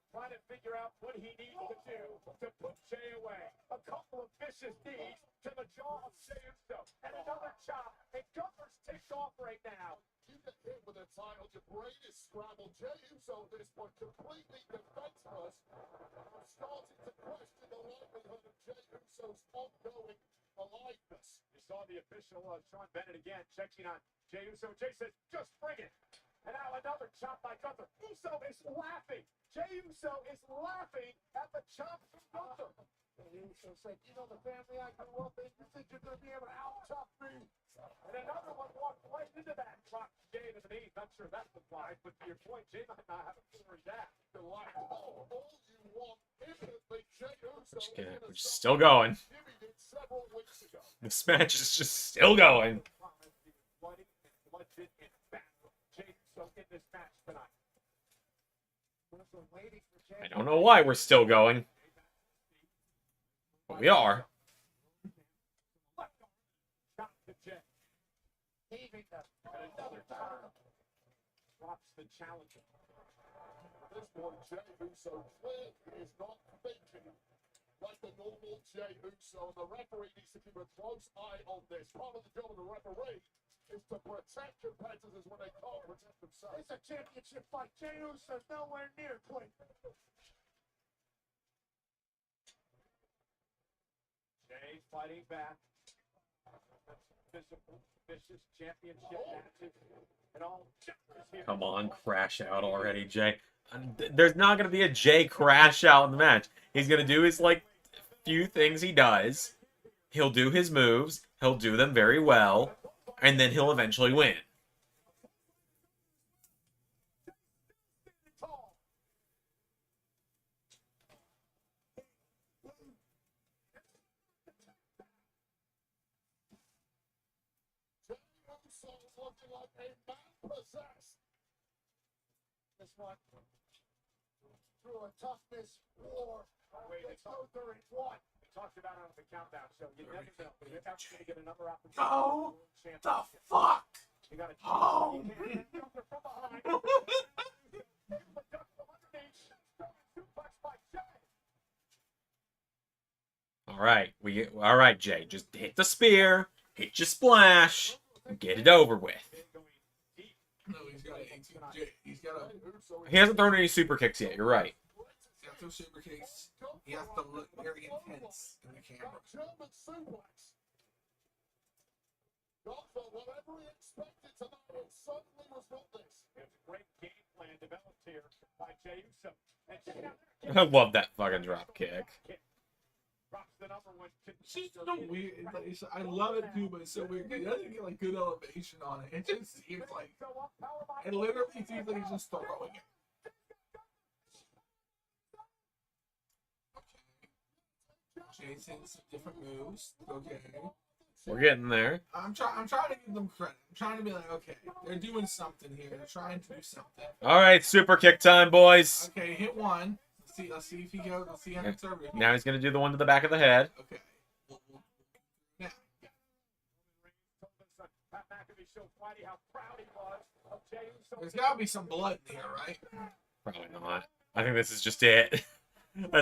S4: trying to figure out what he needs to do to put Jey away. A couple of vicious knees to the jaw of Jey Uso, and another chop. And Gunther's ticked off right now.
S5: You get hit with a title, your brain is scrambled. Jey Uso at this point completely defenseless. I'm starting to question the likelihood of Jey Uso's ongoing aliveness.
S4: You saw the official, Sean Bennett again, checking on Jey Uso. Jey says, just bring it. And now another chop by Gunther. Uso is laughing. Jey Uso is laughing at the chop from Gunther. Jey Uso said, you know the family I grew up in, you think you're going to be able to out-chop me? And another one walked right into that chop. Jey to the knee. Not sure that's the fly, but to your point, Jey might not have a clue that.
S5: The like, all you want infinitely Jey Uso.
S1: We're still going.
S5: Jimmy did several weeks ago.
S1: This match is just still going. I don't know why we're still going. But we are.
S4: Drops the challenger.
S5: This one, Jey Uso clearly is not thinking like the normal Jey Uso. The referee needs to keep a close eye on this. Part of the job of the referee is to protect competitors when they can't protect themselves.
S4: It's a championship fight. Jey Uso's nowhere near quick. Jey fighting back. Vicious championship matches. And all
S1: Come on, crash out already, Jey. There's not going to be a Jey crash out in the match. He's going to do his, like, few things he does. He'll do his moves. He'll do them very well. And then he'll eventually win.
S5: Uso's looking like a man possessed.
S4: This one through a toughness war. They go 3 and 1. We talked about it on the countdown show. You never know. You're going to get another opportunity.
S7: Go the fuck
S4: You got to
S7: home.
S4: from behind.
S1: All right, Jay. Just hit the spear, hit your splash, and get it over with.
S7: No, he's got a.
S1: He hasn't thrown any super kicks yet. You're right.
S7: He has to super kicks. He has to look very intense in the camera.
S5: German suplex. Gunther, whatever he expected tonight, it certainly was not this.
S4: It's a great game plan developed here by Jey Uso. And check it out.
S1: I love that fucking drop kick.
S4: Drops the number one.
S7: It's just so weird. I love it too, but it's so weird. It doesn't get like good elevation on it. It just seems like it literally seems like he's just throwing it. Okay. Jason's different moves. Okay.
S1: We're getting there.
S7: I'm trying to give them credit. I'm trying to be like, okay, they're doing something here. They're trying to do something.
S1: All right, super kick time, boys.
S7: Okay, hit one. Let's see if he goes. Let's see how conservative.
S1: Now he's gonna do the one to the back of the head.
S7: Okay. Now. There's gotta be some blood in here, right?
S1: Probably not. I think this is just it. I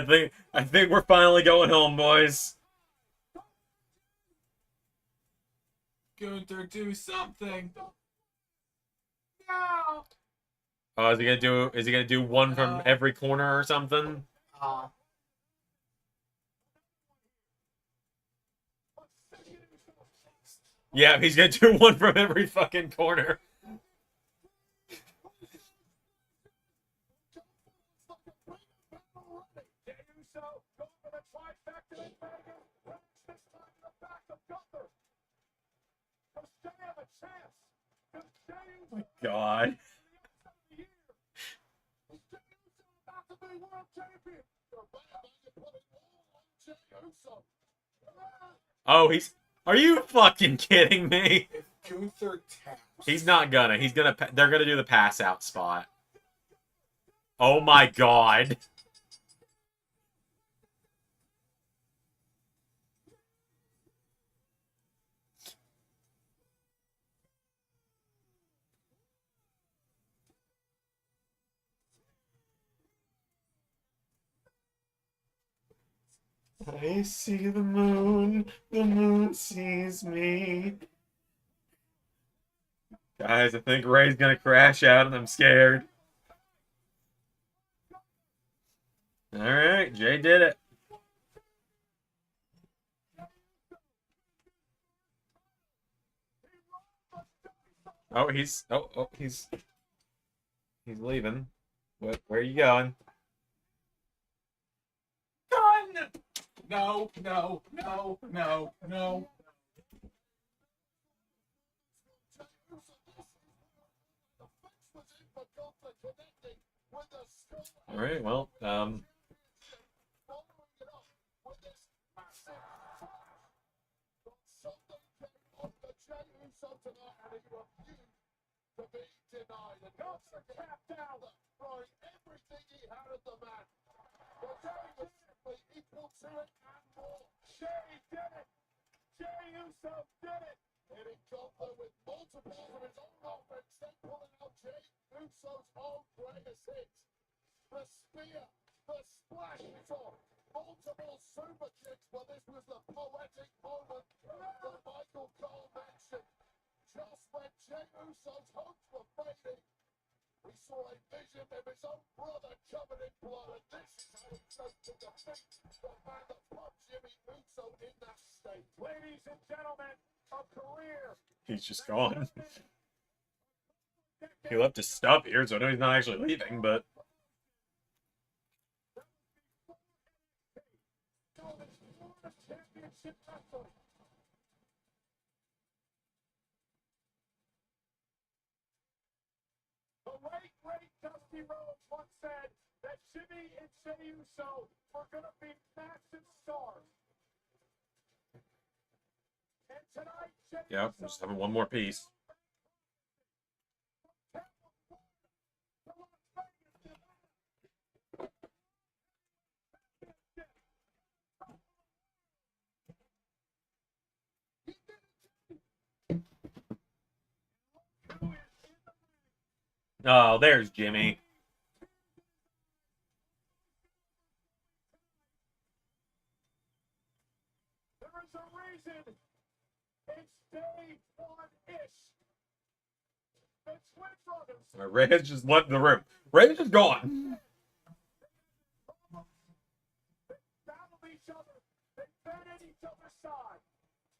S1: think we're finally going home, boys.
S7: Gunther, do something. No.
S1: Oh, is he gonna do one from every corner or something? Yeah, he's gonna do one from every fucking corner. Oh my God. Oh, are you fucking kidding me?
S7: If Gunther taps.
S1: He's not gonna. They're gonna do the pass out spot. Oh my God. I see the moon sees me. Guys, I think Ray's gonna crash out and I'm scared. Alright, Jay did it. Oh, he's leaving. Where are you going?
S7: Done! No, no, no, no, no.
S1: All right, well,
S5: Jey Uso did it! Hitting Gunther with multiples of his own offense, then pulling out Jey Uso's own greatest hits. The spear, the splash, we saw multiple super kicks, but this was the poetic moment that Michael Cole mentioned. Just when Jey Uso's hopes were fading, we saw a vision of his own brother covered in blood, and this is how he chose to defeat the man that put Jimmy Uso in that state.
S4: Ladies and gentlemen, a career.
S1: he's just gone. He left his stuff here, so I know he's not actually leaving, but...
S4: Championship wrestling. The late, great Dusty Rhodes once said that Jimmy and Jey Uso were going to be massive stars. And tonight, Jey
S1: Yep,
S4: Uso
S1: just having one more piece. Oh, there's Jimmy.
S4: There is a reason. It's day one-ish. The Twin Brothers.
S1: Ray has just left the room. Ray's just gone.
S4: Battle each other. They've been at each other's side.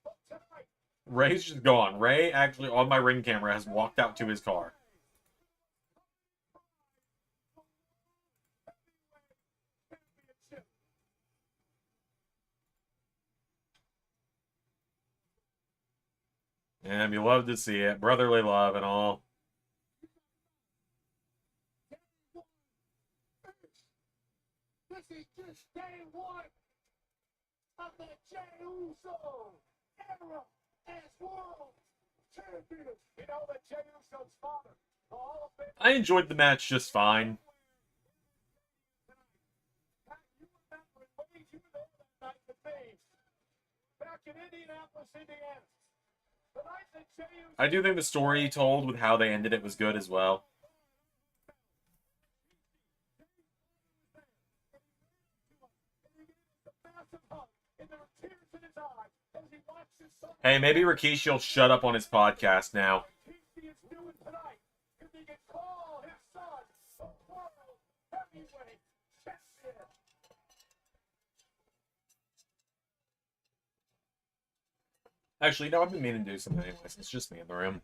S4: But tonight,
S1: Ray's just gone. Ray actually, on my ring camera, has walked out to his car.
S4: championship.
S1: And you love to see it. Brotherly love and all.
S4: This is just day one of the Jey Uso era as world champion. You know that Jey Uso's father, the Hall of Fame.
S1: I enjoyed the match just fine.
S4: Pat, you remember it, Wade, you were there that night with me. Back in Indianapolis, Indiana. The night that Jey Uso
S1: I do think the story he told with how they ended it was good as well. Hey, maybe Rikishi will shut up on his podcast now. Actually, no, I've been meaning to do something anyways. It's just me in the room.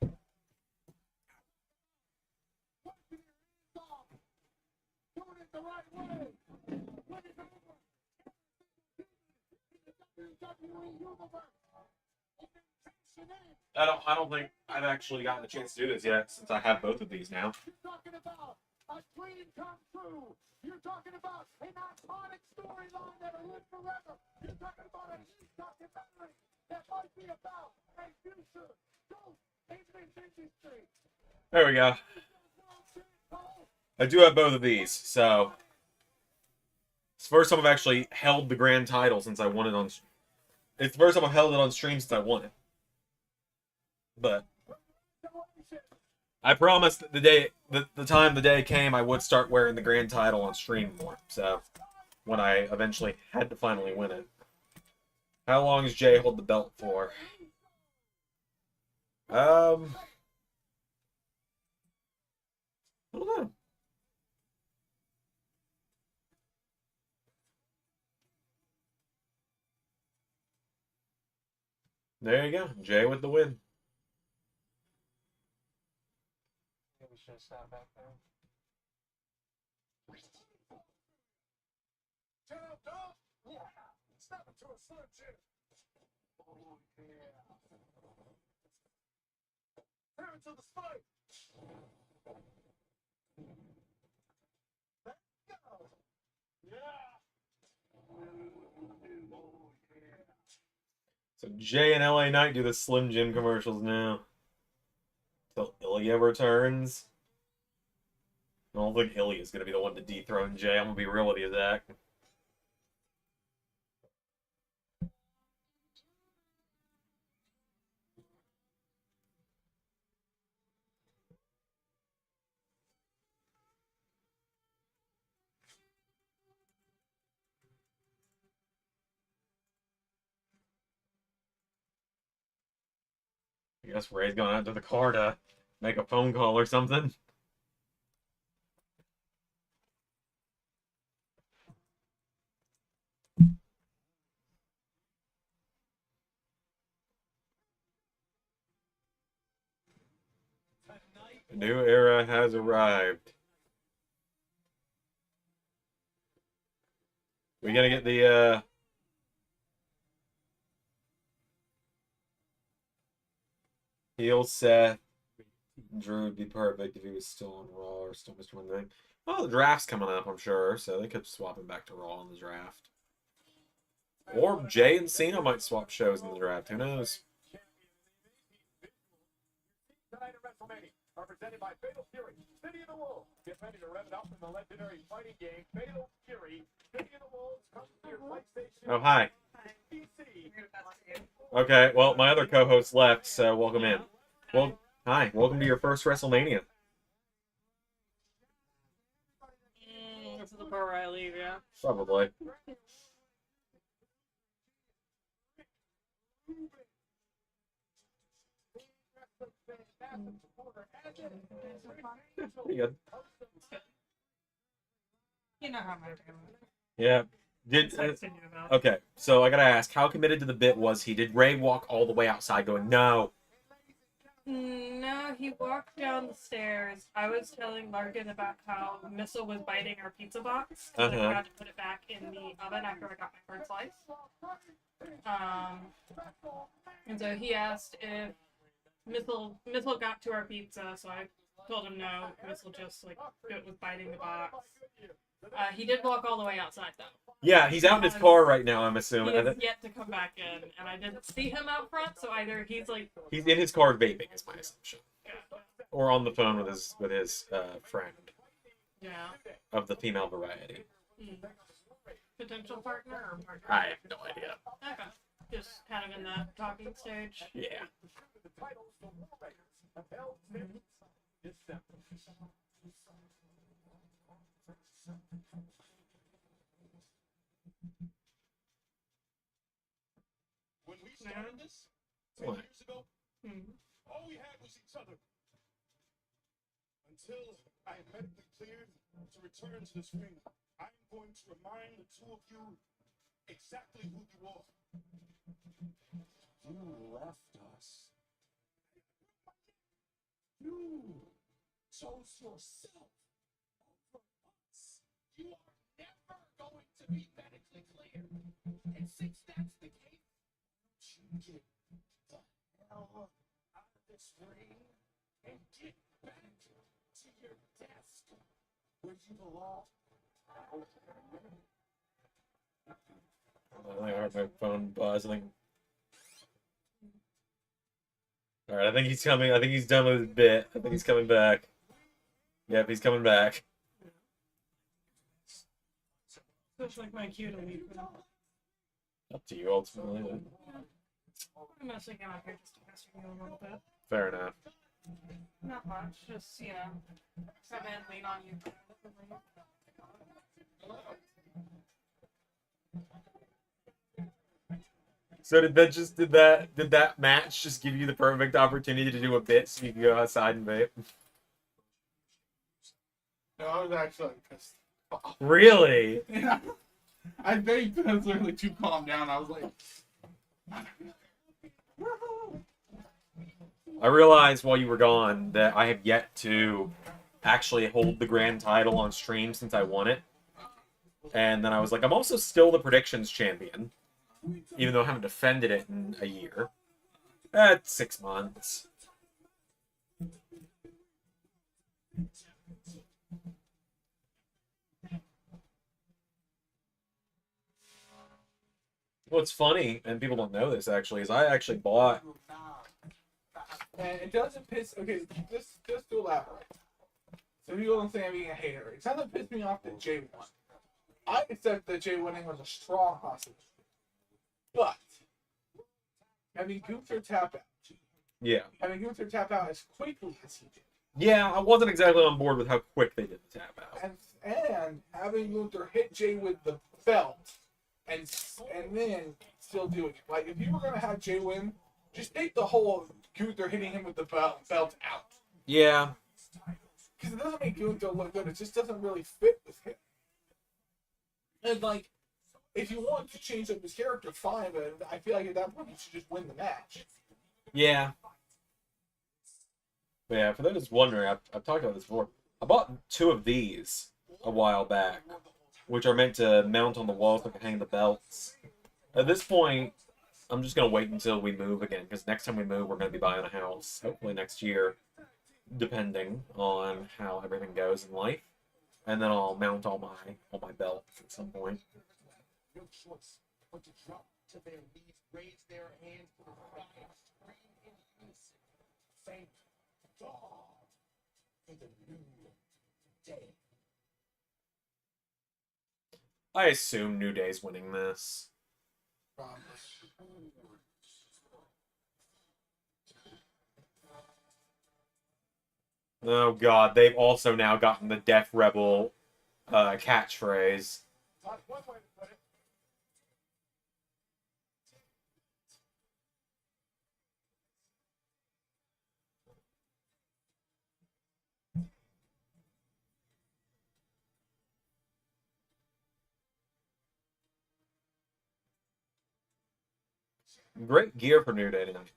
S1: I don't think I've actually gotten a chance to do this yet, since I have both of these now.
S4: You're talking about a dream come true. You're talking about an iconic storyline that'll live forever. You're talking about a new documentary that might be about a future growth in this industry.
S1: There we go. I do have both of these, so it's the first time I've actually held the grand title since I won it on. It's the first time I've held it on stream since I won it. But I promised that the time the day came, I would start wearing the grand title on stream more. So when I eventually had to finally win it. How long does Jay hold the belt for? I don't know. There you go. Jay with the win.
S7: We should have stopped back there.
S4: Yeah. Step into a Slim Jim. Oh, yeah. Parents of the spike. Let's go. Yeah. Oh, yeah.
S1: So Jay and LA Knight do the Slim Jim commercials now. Till Ilya returns. I don't think Ilya's going to be the one to dethrone Jay. I'm going to be real with you, Zach. I guess Ray's going out to the car to make a phone call or something. A new era has arrived. We gotta get the heel Seth. Drew would be perfect if he was still on Raw or still Mr. One Thing. Well, the draft's coming up, I'm sure, so they could swap him back to Raw in the draft. Or Jay and Cena might swap shows in the draft. Who knows?
S4: Tonight at Wrestlemania, represented by Fatal Fury, City of the Wolves. Get ready to rev it up in the legendary fighting game, Fatal Fury. City of the Wolves comes to your PlayStation.
S1: Oh, hi.
S4: PC.
S1: Okay, well, my other co-host left, so welcome in. Well, hi. Welcome to your first WrestleMania.
S8: before I leave, yeah.
S1: Probably. Pretty good.
S8: You know how my family.
S1: Yeah. Okay, so I gotta ask, how committed to the bit was he? Did Ray walk all the way outside going, no?
S8: No, he walked down the stairs. I was telling Larkin about how Missile was biting our pizza box because I forgot to put it back in the oven after I got my first slice. And so he asked if Missile got to our pizza, so I told him no. Missile just it was biting the box. He did walk all the way outside though.
S1: Yeah, he's out in his car right now, I'm assuming.
S8: He has yet to come back in, and I didn't see him out front, so either he's
S1: in his car vaping, is my assumption.
S8: Yeah.
S1: Or on the phone with his friend.
S8: Yeah.
S1: Of the female variety.
S8: Potential partner or partner?
S1: I have no idea.
S8: Okay. Just kind of in that talking stage.
S1: Yeah.
S2: When we started this 10
S1: What?
S2: years ago, all we had was each other. Until I am medically cleared to return to this ring, I am going to remind the two of you exactly who you are. You left us. You chose yourself over us. You are never going to be medically cleared. And since that's the case, you get the hell out of this ring and get back to your desk where you belong.
S1: I heard my phone buzz. Alright, I think he's coming. I think he's done with his bit. I think he's coming back. Yep, he's coming back.
S8: Looks like my cue to leave now.
S1: Up to you, ultimately.
S8: I'm mostly came out here just to pester you a little bit.
S1: Fair enough.
S8: Not much, just, come in, lean on you.
S1: So did that match just give you the perfect opportunity to do a bit so you can go outside and vape?
S7: No, I was actually pissed off.
S1: Really?
S7: Yeah. I think I was literally too calm down. I was like,
S1: I realized while you were gone that I have yet to actually hold the grand title on stream since I won it. And then I was like, I'm also still the predictions champion, even though I haven't defended it in a year. 6 months. What's funny, and people don't know this actually, is I actually bought.
S7: and it doesn't piss. Okay, just to elaborate. So people don't say I'm being a hater. It doesn't piss me off that Jay won. I accept that Jay winning was a strong possibility. But having Gunther tap out.
S1: Yeah.
S7: Having Gunther tap out as quickly as he did.
S1: Yeah, I wasn't exactly on board with how quick they did the tap out.
S7: And having Gunther hit Jay with the belt and then still doing it. Like, if you were going to have Jay win, just take the whole Gunther hitting him with the belt out.
S1: Yeah.
S7: Because it doesn't make Gunther look good. It just doesn't really fit with him. And, like, if you want to change up his character, fine, but I feel like at that point you should just win the match.
S1: Yeah. But yeah, for those wondering, I've talked about this before. I bought 2 of these a while back, which are meant to mount on the walls so I can hang the belts. At this point, I'm just going to wait until we move again, because next time we move, we're going to be buying a house, hopefully next year, depending on how everything goes in life. And then I'll mount all my belts at some point.
S2: No choice but to drop to their knees, raise their hands to the sky, and scream in unison. Thank God for the new day.
S1: I assume New Day's winning this. Oh god, they've also now gotten the Death Rebel catchphrase.
S4: That's one way to put it.
S1: Great gear for New Day tonight.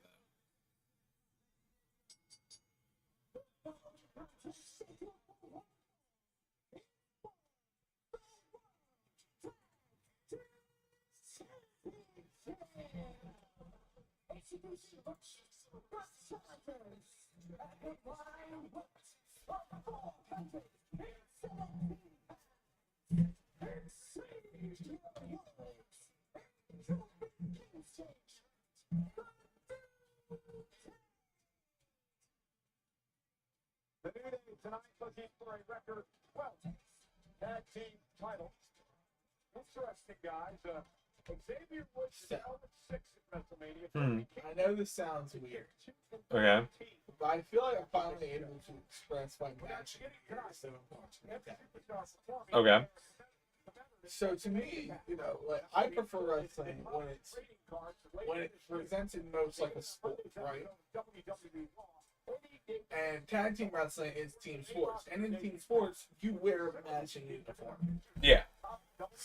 S4: The New Day tonight looking for a record 12 tag team title. Interesting, guys. Xavier Woods is 0-6 at WrestleMania.
S7: I know this sounds weird,
S1: Okay.
S7: but I feel like I'm finally able to express my passion instead of watching it.
S1: Okay.
S7: So to me, you know, like I prefer wrestling when it's presented most like a sport, right? And tag team wrestling is team sports, and in team sports, you wear a matching uniform.
S1: Yeah.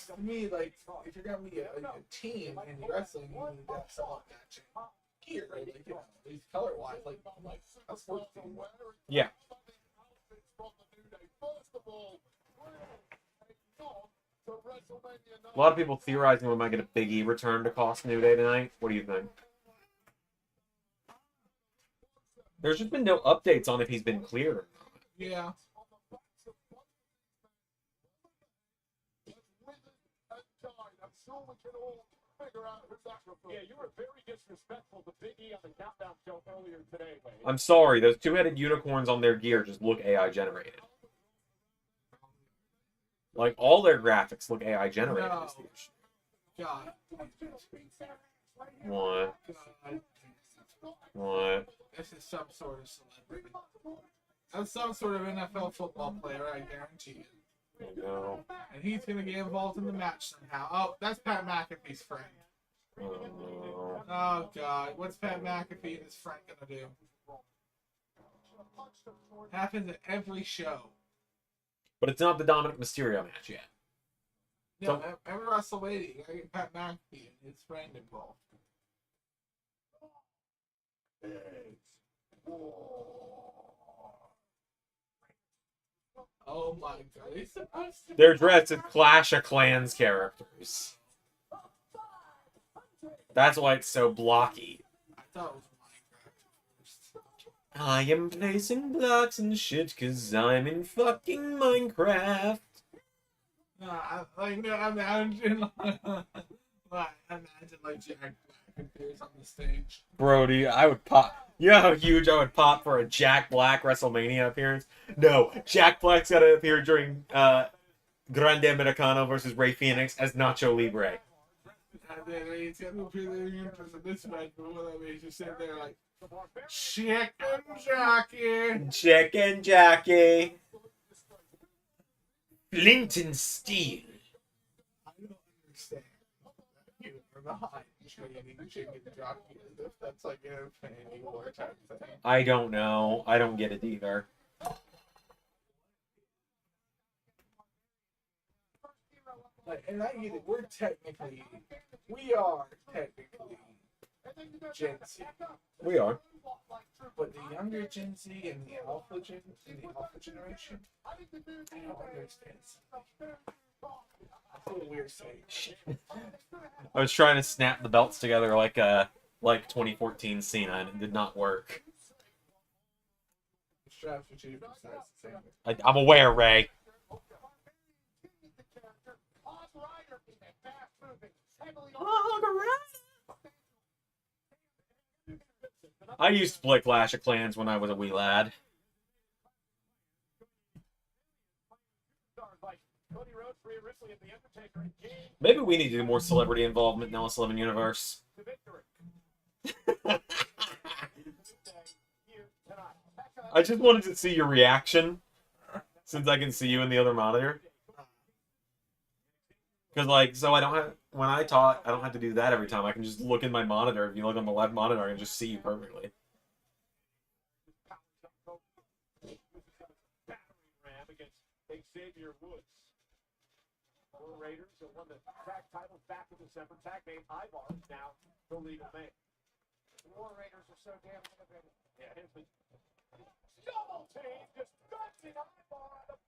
S7: To me, like if you're gonna be a team in wrestling, you need to have some matching gear, like you know, at least color-wise, like a sports team.
S1: Yeah. A lot of people theorizing we might get a Big E return to cost New Day tonight. What do you think? There's just been no updates on if he's been cleared.
S7: Yeah.
S4: Yeah, you were very disrespectful to Big E on the Countdown show earlier today, Wade.
S1: I'm sorry, those two-headed unicorns on their gear just look AI generated. Like, all their graphics look AI generated.
S7: No. God.
S1: What?
S7: God.
S1: What?
S7: This is some sort of celebrity. That's some sort of NFL football player, I guarantee you.
S1: No.
S7: And he's going to get involved in the match somehow. Oh, that's Pat McAfee's friend.
S1: Oh,
S7: Oh, God. What's Pat McAfee and his friend going to do? Happens at every show.
S1: but it's not the Dominic Mysterio match yet.
S7: No, every Wrestlemania, you gotta get Pat McAfee and his friend involved. Oh my God! He's supposed to.
S1: They're dressed as Clash of Clans characters. That's why it's so blocky.
S7: I thought it was Minecraft.
S1: I am placing blocks and shit because I'm in fucking Minecraft.
S7: I imagine like Jack Black appears on the stage.
S1: Brody, I would pop. You know how huge I would pop for a Jack Black WrestleMania appearance? No, Jack Black's got to appear during Grande Americano versus Rey Fenix as Nacho Libre.
S7: And then he's got to appear there in this match, but what I mean, just sit there like, Chicken Jackie!
S1: Chicken Jackie. Flint and Steel.
S7: I don't understand. You are behind training Chicken Jockey as if that's like an Infinity War type thing.
S1: I don't know. I don't get it either.
S7: Like, and I get it. We are technically Gen Z.
S1: We are.
S7: But the younger Gen Z and the Alpha generation, I don't understand. I feel weird saying shit.
S1: I was trying to snap the belts together like 2014 Cena, and it did not work.
S7: The straps are cheap, it's nice the same.
S1: I'm aware, Ray. I used to play Clash of Clans when I was a wee lad. Maybe we need to do more celebrity involvement in LS11 universe. I just wanted to see your reaction, since I can see you in the other monitor. Because, like, so I don't have, when I talk, I don't have to do that every time. I can just look in my monitor. If you look on the left monitor, I can just see you perfectly.
S2: Ram against Xavier Woods. Four Raiders have won the tag titles back in December. Tag name Ivar is now the legal name.
S4: The War Raiders are so damn innovative.
S2: Yeah, here's the double team just dunking Ivar on the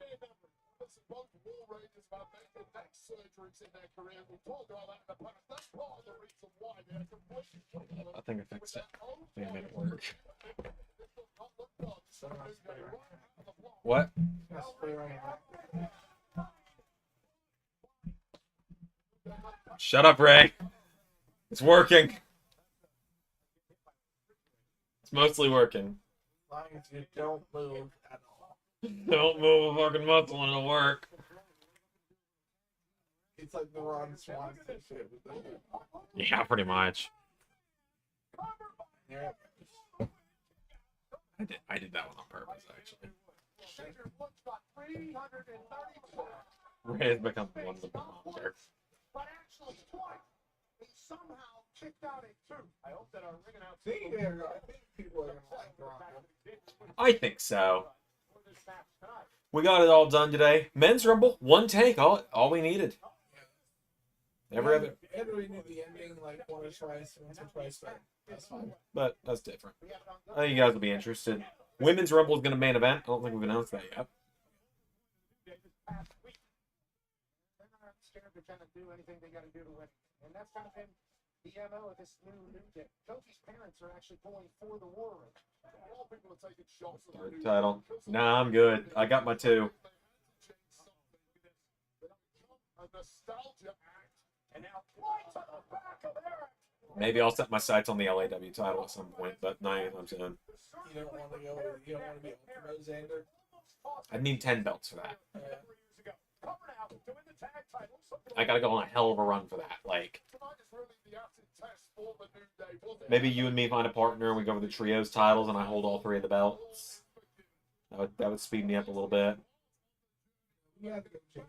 S2: name member.
S5: Listen, both War Raiders have had neck surgeries in their career. We talked about that in the past. That's part of the reason why they're completely.
S1: I think I fixed it. I think I made it work. What? Shut up, Ray. It's working. It's mostly working.
S7: As long as you don't move at all.
S1: Don't move a fucking muscle and it'll work.
S7: It's like the Ron Swanson shit with the
S1: Yeah, pretty much.
S7: yeah.
S1: I did that one on purpose, actually.
S2: Xavier Woods got 334.
S1: Ray has become one of the monster.
S4: But actually, twice, he somehow kicked out a two.
S2: I hope that our ring announcer
S7: See, there, I think people are gonna like the Ron.
S1: I think so.
S2: for this match tonight.
S1: We got it all done today. Men's Rumble, one take, all we needed. Never ever,
S7: And we knew the ending like once or twice, but that's fine.
S1: but that's different. I think you guys will be interested. Women's Rumble is going to main event. I don't think we've announced that yet.
S4: They're not scared to kind of do anything they got to do to win. And that's kind of been the MO of this new day. Kofi's parents are actually going for the War Room.
S5: All people are taking shots at the
S1: Third
S5: new
S1: title. Nah, I'm good. I got my two.
S5: A nostalgia act.
S2: And now right to the back of Eric.
S1: Maybe I'll set my sights on the LAW title at some point, but not anytime soon.
S7: You don't want to go. You don't want to be Ultimo Xander.
S1: I need 10 belts for that.
S7: Yeah.
S2: Years ago. Coming out, doing the tag titles.
S1: I gotta go on a hell of a run for that. Like,
S5: Tonight is really the acid test for the new day. wasn't it?
S1: maybe you and me find a partner and we go for the trios titles and I hold all three of the belts. That would speed me up a little bit.
S7: You have to go change.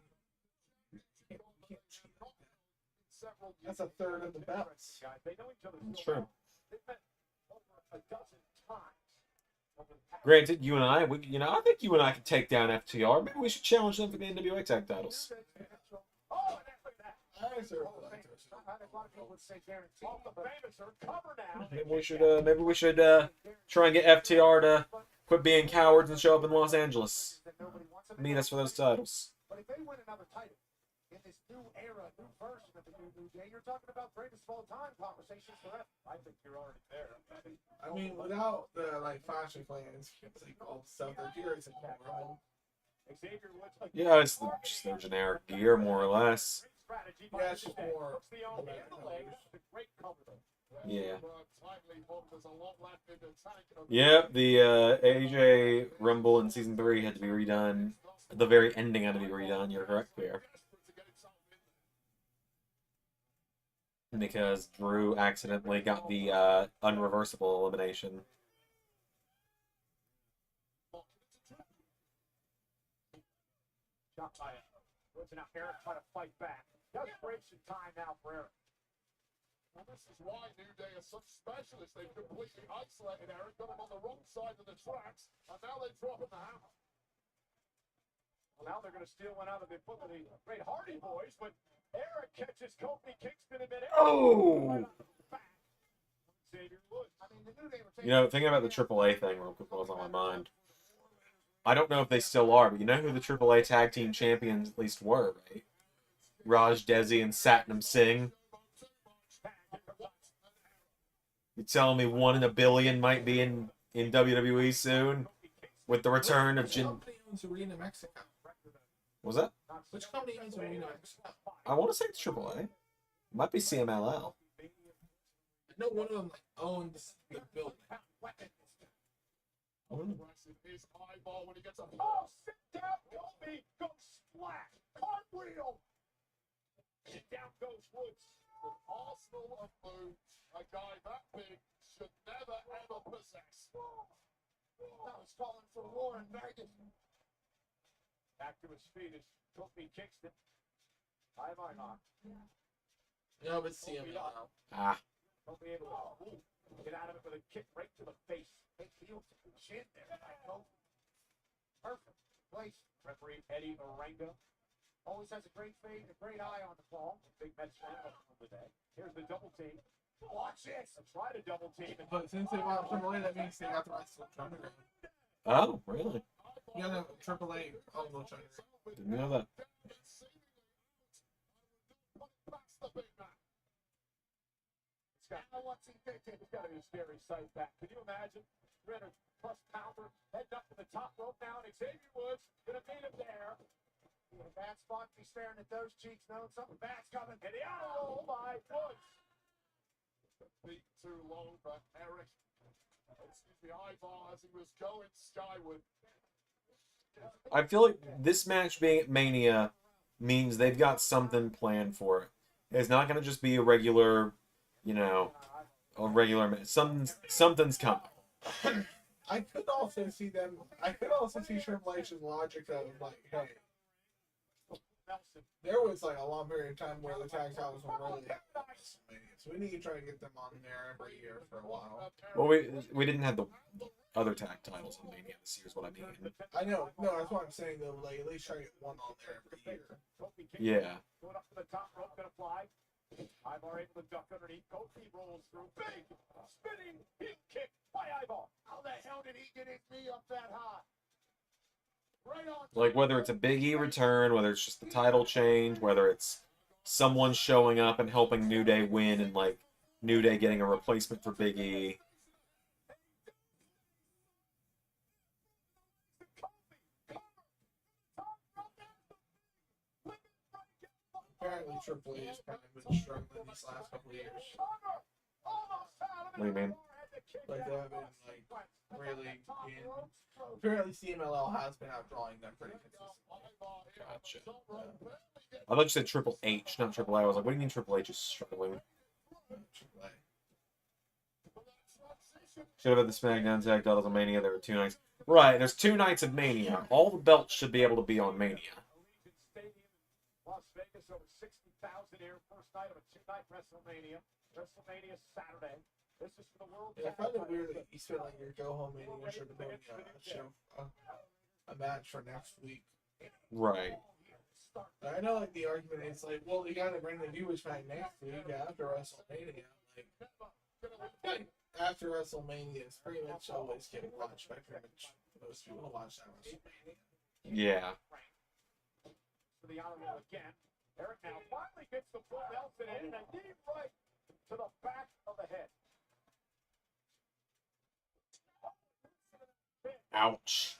S7: That's a third of the belts.
S2: Guys, they know each other
S1: That's
S2: so
S1: true.
S2: well. They've met over a dozen times. Over the past
S1: Granted, you and I, I think you and I could take down FTR. Maybe we should challenge them for the NWA tag titles.
S2: Oh, and look at that.
S7: I certainly like those.
S4: I think a lot of people would say guaranteed.
S2: Hall of Famous are cover now.
S1: Maybe we should try and get FTR to quit being cowards and show up in Los Angeles.
S4: That nobody wants them.
S1: Meet us for those titles.
S4: But if they win another title in this new era, new version of the new day, you're talking about greatest of all time conversations forever.
S2: I think you're already there.
S7: I mean, without the like fashion plans, it's like all the stuff they're doing. It's like, oh,
S2: Xavier Woods.
S1: Yeah, it's just their generic gear, more or less.
S2: Strategy
S7: yeah, it's just more.
S2: the on the leg. The great cover though.
S1: Yeah.
S5: Timely hook. There's a lot left in the tank.
S1: Yep, the AJ Rumble in Season 3 had to be redone. The very ending had to be redone, you're correct there. Because Drew accidentally got the unreversible elimination.
S2: Shot by it. Woods and now Eric trying to fight back. Desperation time now for Eric.
S5: Well, this is why New Day are such specialists. They've completely isolated Eric, got him on the wrong side of the tracks, and now they're dropping the hammer.
S2: Well, now they're going to steal one out of the foot of the Great Hardy Boys, but Eric catches Kofi Kingston in midair.
S1: Oh!
S2: Right on the back. Xavier Woods.
S4: I mean, the new day were
S1: You know, thinking about the AAA thing real quick was on my mind. I don't know if they still are, but you know who the AAA Tag Team Champions at least were, right? Raj Desi and Satnam Singh. You telling me 1 in a billion might be in WWE soon? With the return of
S7: Which
S1: Jin...
S7: company owns Arena Mexico?
S1: Was that?
S7: Which company owns Arena Mexico?
S1: I want to say it's AAA. Might be CMLL.
S7: I know one of them like owns the building.
S5: Aggressive is eyeball when he gets a
S2: Oh, sit down, Kofi. Go splat. Cartwheel. And down goes Woods.
S5: arsenal of moves. A guy that big should never ever possess.
S4: That was calling for war in Vegas.
S2: Back to his feet is Kofi Kingston. Ivar knocked.
S7: No, but see him now.
S1: Ah.
S2: He'll be able to get out of it with a kick right to the face. Hey, heel to the chin there. Perfect place. Referee Eddie Orenga always has a great fade and a great eye on the ball. Big Mets fan of the day. Here's the double team. Watch this. Try to double team.
S7: But since they bought Triple A, that means they got the rights to China.
S1: Oh, really?
S7: Yeah, no, Triple A owned China.
S1: Didn't know that.
S2: What's he thinking? It's got to be a scary sight back. Can you imagine? 300+ pounder heading up to the top rope now, and Xavier Woods gonna meet him there.
S4: In a bad spot, be staring at those cheeks, knowing something bad's coming. And the auto by Woods.
S5: Beat too low, but Eric, Ivar, as he was going skyward.
S1: I feel like this match being at Mania means they've got something planned for it. It's not going to just be a regular, you know, something's coming.
S7: I could also see Triple H's logic of like, hey, there was like a long period of time where the tag titles were really WrestleMania, so we need to try to get them on there every year for a while.
S1: Well, we didn't have the other tag titles in Mania this year, is what I mean.
S7: I know, no, that's what I'm saying though. Like at least try to get one on there every year.
S1: Yeah.
S2: Going up to the top rope, gonna fly. Ivar able to duck underneath. Kofi rolls through. Big spinning heel kick by Ivar.
S4: How the hell did he get his knee up that high? Right on.
S1: Like whether it's a Big E return, whether it's just the title change, whether it's someone showing up and helping New Day win, and like New Day getting a replacement for Big E.
S7: Apparently, Triple H has kind of been struggling these last couple of years.
S1: What do you mean?
S7: Like they haven't like really been. Apparently, CMLL has been outdrawing them pretty consistently.
S1: Gotcha. I thought you said Triple H, not Triple A. I was like, what do you mean Triple H is struggling?
S7: Triple A.
S1: Should have had the SmackDown Tag Titles on Mania. There were 2 nights. Right, there's 2 nights of Mania. All the belts should be able to be on Mania.
S2: Las Vegas, over 60,000 here. First night of a 2-night WrestleMania. WrestleMania Saturday. This is for the world.
S7: Yeah, I find it weird that you spent like your go home meeting and should have been a match for next week.
S1: Right.
S7: I know like the argument is like, well, you gotta bring the viewers back next week after WrestleMania. Like after WrestleMania, it's pretty much always getting watched by pretty much most people who watch that WrestleMania.
S1: Yeah.
S2: For the honor roll again. Eric now finally gets the full Nelson in, and a knee right to the back of the head.
S1: Ouch.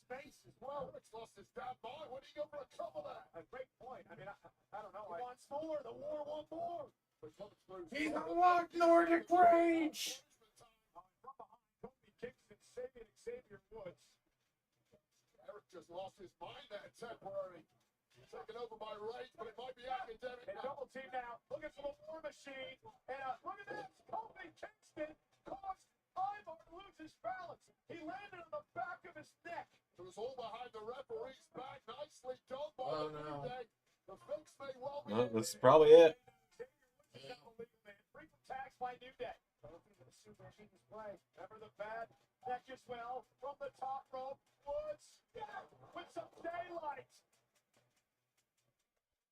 S2: Space as well.
S5: Eric's lost his damn mind. What do you go for a couple of that?
S2: A great point. I mean, I don't know. He wants more. The war wants more.
S7: He's unlocked Nordic Rage!
S2: From behind, Kofi kicks and saving Xavier Woods.
S5: Eric just lost his mind there temporarily. Taken over by Rage, but it might be academic.
S2: They double team now. Looking for the War Machine. And look at this. Kofi Kingston caused Ivar to lose his balance. He landed on the back of his neck.
S5: It was all behind the referee's back. Nicely done by
S7: Oh,
S5: the New
S7: no.
S5: Day. The fix may well be.
S1: Well, this is probably it.
S2: Frequent tags by New Day. Kofi with a super genius play. Remember the bad neck as well. From the top rope. Woods. Yeah, with some daylight.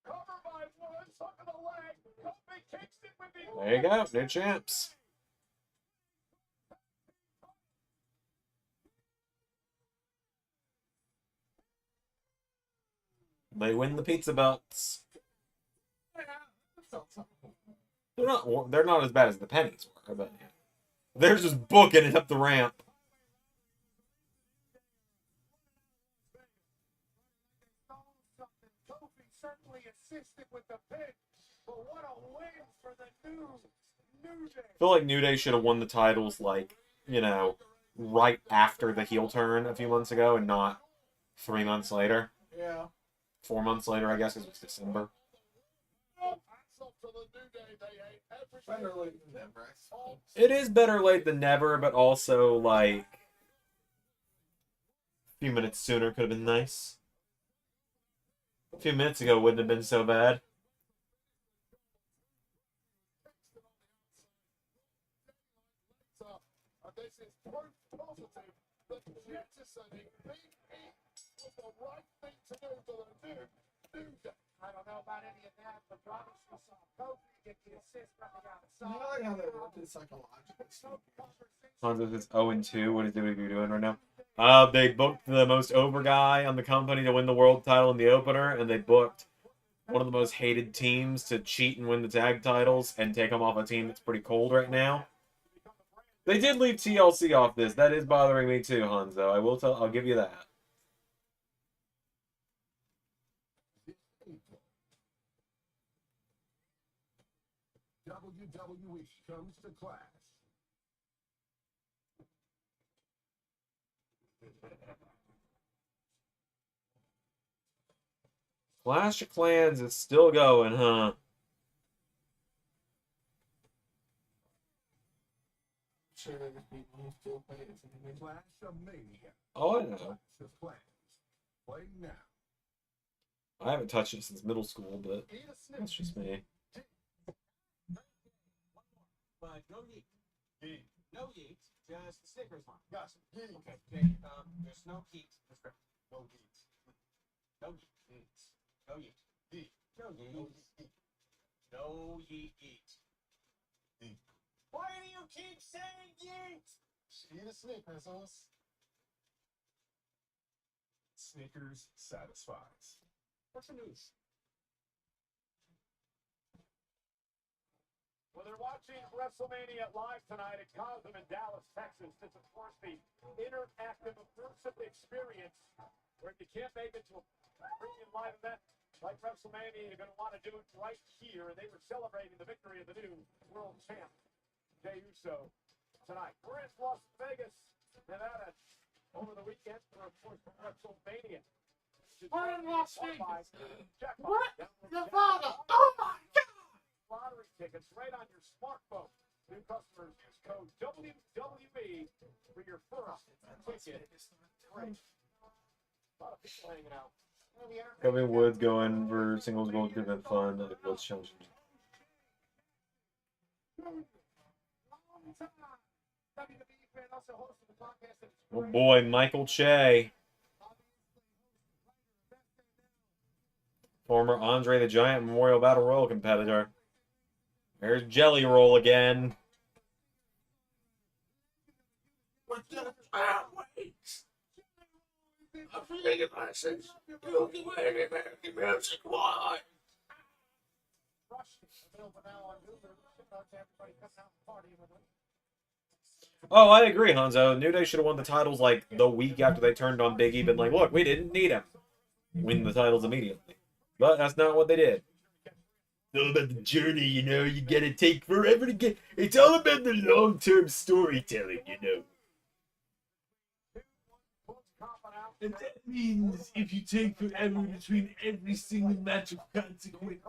S2: Cover by Woods. Hook of the leg. Kofi Kingston with the.
S1: There you go. New champs. They win the pizza belts. They're not as bad as the pennies were, but yeah. They're just booking it up the ramp.
S4: Kofi certainly assisted with the pin, but what a win for the New Day.
S1: I feel like New Day should have won the titles, like, you know, right after the heel turn a few months ago and not 3 months later.
S7: Yeah.
S1: 4 months later, I guess, because it was December.
S7: Better late than never, I suppose.
S1: It is better late than never, but also, like, a few minutes sooner could have been nice. A few minutes ago wouldn't have been so bad.
S5: This is proof positive that jettisoning BP was the right thing to do to the new Day.
S4: I don't know about any of that, but obviously saw Kofi get the assist from the
S7: I
S4: outside.
S7: like how they want this psychological.
S1: Hanzo is 0-2. What is WWE doing right now? They booked the most over guy on the company to win the world title in the opener, and they booked one of the most hated teams to cheat and win the tag titles and take them off a team that's pretty cold right now. They did leave TLC off this. That is bothering me too, Hanzo. I'll give you that.
S5: WWE comes to Clash.
S1: Clash of Clans is still going, huh?
S7: Sure, there's people who still play it.
S5: Clash of Mania.
S1: Oh, I know.
S5: Clash. Play now.
S1: I haven't touched it since middle school, but that's just me.
S2: But no yeet. No yeet. Just the Snickers one.
S5: Yes.
S2: Okay. There's no heat. That's correct. No heat. No yeet. No yeet. Yeet. No yeet. No yeet. Yeet. Why do you keep saying yeet?
S5: Eat a Snickers. Snickers satisfies.
S2: What's the news?
S4: Well, they're watching WrestleMania live tonight at Cosm in Dallas, Texas. This is, of course, the interactive, immersive experience where if you can't make it to a premium live event like WrestleMania, you're going to want to do it right here. And they were celebrating the victory of the new world champ, Jey Uso, tonight. We're in Las Vegas, Nevada, over the weekend for, of course, WrestleMania.
S7: We're in Las Vegas.
S4: What?
S7: Nevada. Oh my God.
S4: Lottery tickets right on your smartphone. New customers use code WWE for your first ticket. Great. A lot of people hanging out.
S1: Kevin Woods going for singles gold could have been fun. It was challenging. Oh boy, Michael Che. Former Andre the Giant Memorial Battle Royal competitor. There's Jelly Roll again.
S7: What's that? Wait. I'm forgetting my sense. You can wait American music. Why?
S1: Oh, I agree, Hanzo. New Day should have won the titles like the week after they turned on Big E, been like, look, we didn't need him. Win the titles immediately. But that's not what they did. It's all about the journey, you know. You gotta take forever to get. It's all about the long-term storytelling, you know.
S7: And that means if you take forever between every single match of consequence,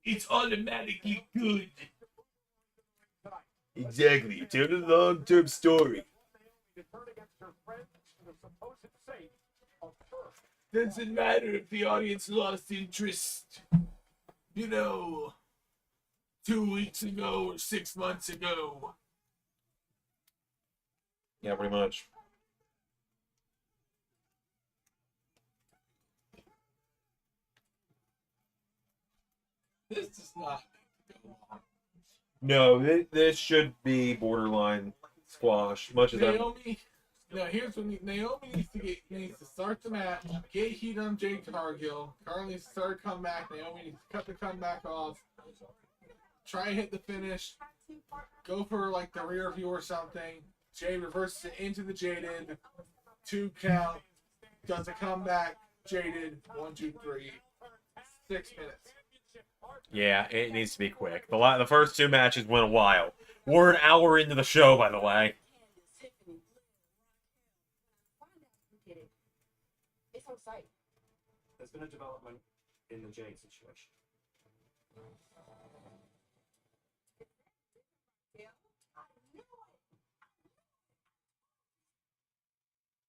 S7: it's automatically good.
S1: Exactly. You tell the long-term story.
S7: Doesn't matter if the audience lost interest, you know, 2 weeks ago or 6 months ago.
S1: Yeah, pretty much.
S7: This does not need to go on.
S1: No, this should be borderline squash. Much as that.
S7: Naomi, now here's what Naomi needs to start the match, get heat on Jade Cargill. Carl needs to start a comeback. Naomi needs to cut the comeback off. Try and hit the finish. Go for like the rear view or something. Jade reverses it into the Jaded. 2 count. Does a comeback. Jaded. 1, 2, 3. 6 minutes.
S1: Yeah, it needs to be quick. The first 2 matches went a while. We're an hour into the show, by the way.
S9: It's on site. There's been a development in the Jade situation.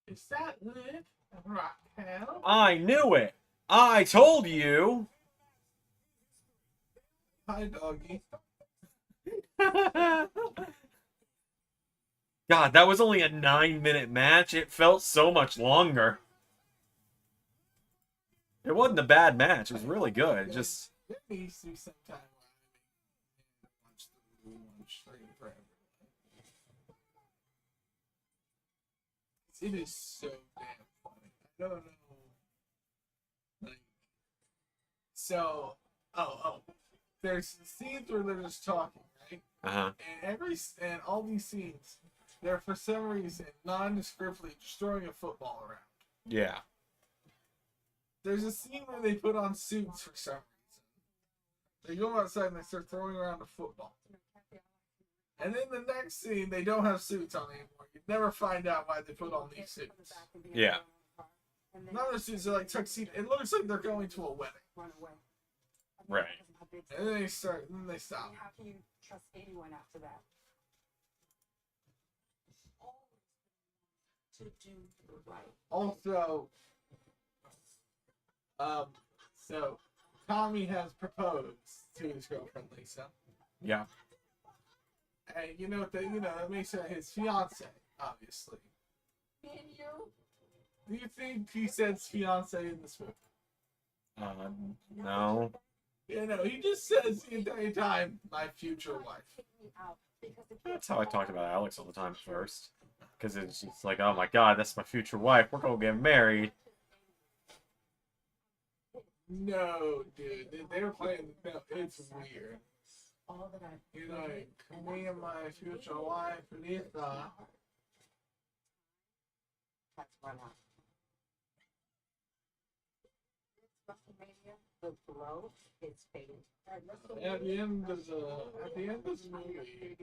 S7: Is that lit? Raquel?
S1: I knew it. I told you.
S7: Hi, doggy.
S1: God, that was only a 9-minute match. It felt so much longer. It wasn't a bad match. It was really good. Just
S7: There needs to be some time where I watch the movie on stream forever. It is so damn funny. I don't know. Like, so, there's scenes where they're just talking, right?
S1: uh-huh.
S7: And all these scenes, they're for some reason nondescriptly just throwing a football around.
S1: Yeah.
S7: There's a scene where they put on suits for some reason. They go outside and they start throwing around a football. And then the next scene, they don't have suits on anymore. You never find out why they put on these suits.
S1: Yeah.
S7: None of the suits are like tuxedo. It looks like they're going to a wedding.
S1: Right.
S7: And then they start. And then they stop.
S10: How can you trust anyone after that? To do right.
S7: Also, so Tommy has proposed to his girlfriend Lisa,
S1: Yeah.
S7: and that makes her his fiance, obviously. Do you think he says fiance in this movie?
S1: No.
S7: He just says the entire time, my future wife.
S1: That's how I talked about Alex all the time first. Because it's just like, oh my god, that's my future wife. We're gonna get married.
S7: No, dude. They were playing. No, it's weird. Me and my future wife, Lisa.
S10: That's run out. Wrestlemania, the blow is fading.
S7: At the end of the movie,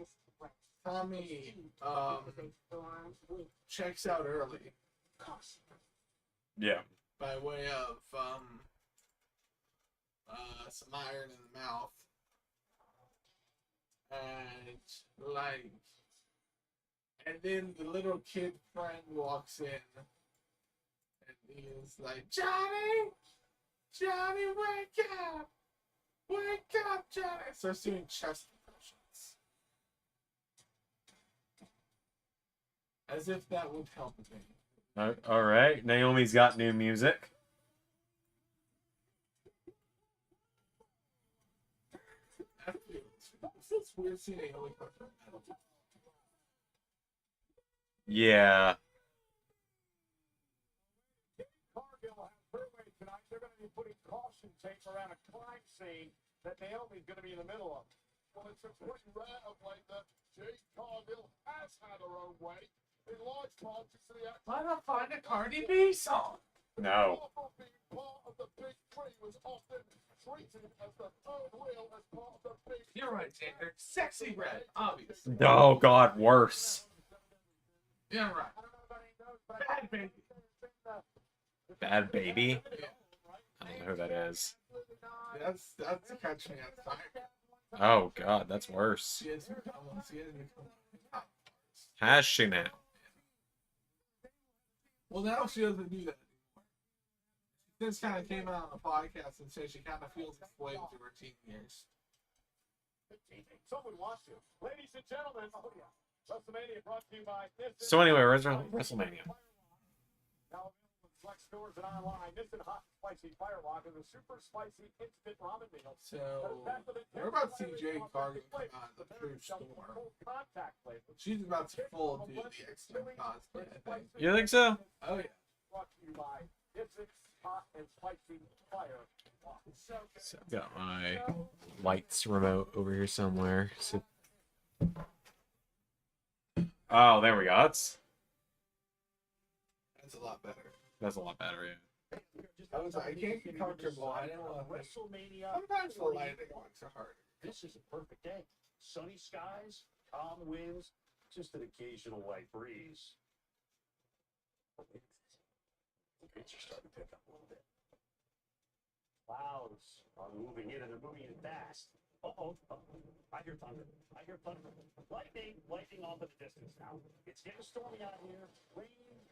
S7: Tommy checks out early.
S1: Yeah.
S7: By way of some iron in the mouth. And then the little kid friend walks in and he's like, Johnny, wake up! Wake up, Johnny! Starts doing chest compressions. As if that would help me.
S1: All right. Naomi's got new music.
S7: It's weird seeing Naomi come from metal.
S1: Yeah.
S4: Cargill has her way tonight. They're going to be putting caution tape around a crime scene that Naomi's going to be in the middle of.
S5: Well, it's a pretty rare of late that Jade Cargill has had her own way, in large part due to the act.
S7: Why not find a Cardi B song?
S1: No.
S5: Being part of the big three was often treated as the third wheel as part of the big.
S7: You're right, Xander. Sexy red, obviously.
S1: Oh god, worse.
S7: Yeah, right. Bad baby.
S1: Bad Baby? I don't know who that is.
S7: That's Catch Me Outside.
S1: Oh god, that's worse.
S7: She has become
S1: Has she now?
S7: Well, now she doesn't do that anymore. This kind of came out on the podcast and said she kind of feels its way to her teen years.
S4: Someone wants to. Ladies and gentlemen, WrestleMania brought to you by Nizzle.
S1: So anyway, WrestleMania.
S4: Now available in select stores and online. Nizzle Hot and Spicy Firewalk is a super spicy instant ramen meal.
S7: So, we're about to see Jade Cargill come out of the true store.
S4: Contact flavor.
S7: She's about to full do the X-Men cosplay, I think.
S1: You think so?
S7: Oh, yeah.
S4: Brought to you by Nizzle Hot and Spicy Firewalk.
S1: So I've got my lights remote over here somewhere. So... Oh, there we go. That's
S7: a lot better.
S1: That's a lot better, yeah.
S7: I can't be comfortable. I don't know.
S2: WrestleMania.
S7: Sometimes the lighting works are hard.
S2: This is a perfect day. Sunny skies, calm winds, just an occasional light breeze. It's starting to pick up a little bit. Clouds are moving in and they're moving in fast. Uh-oh. I hear thunder. I hear thunder. Lightning off in the distance now. It's getting stormy out here. Rain.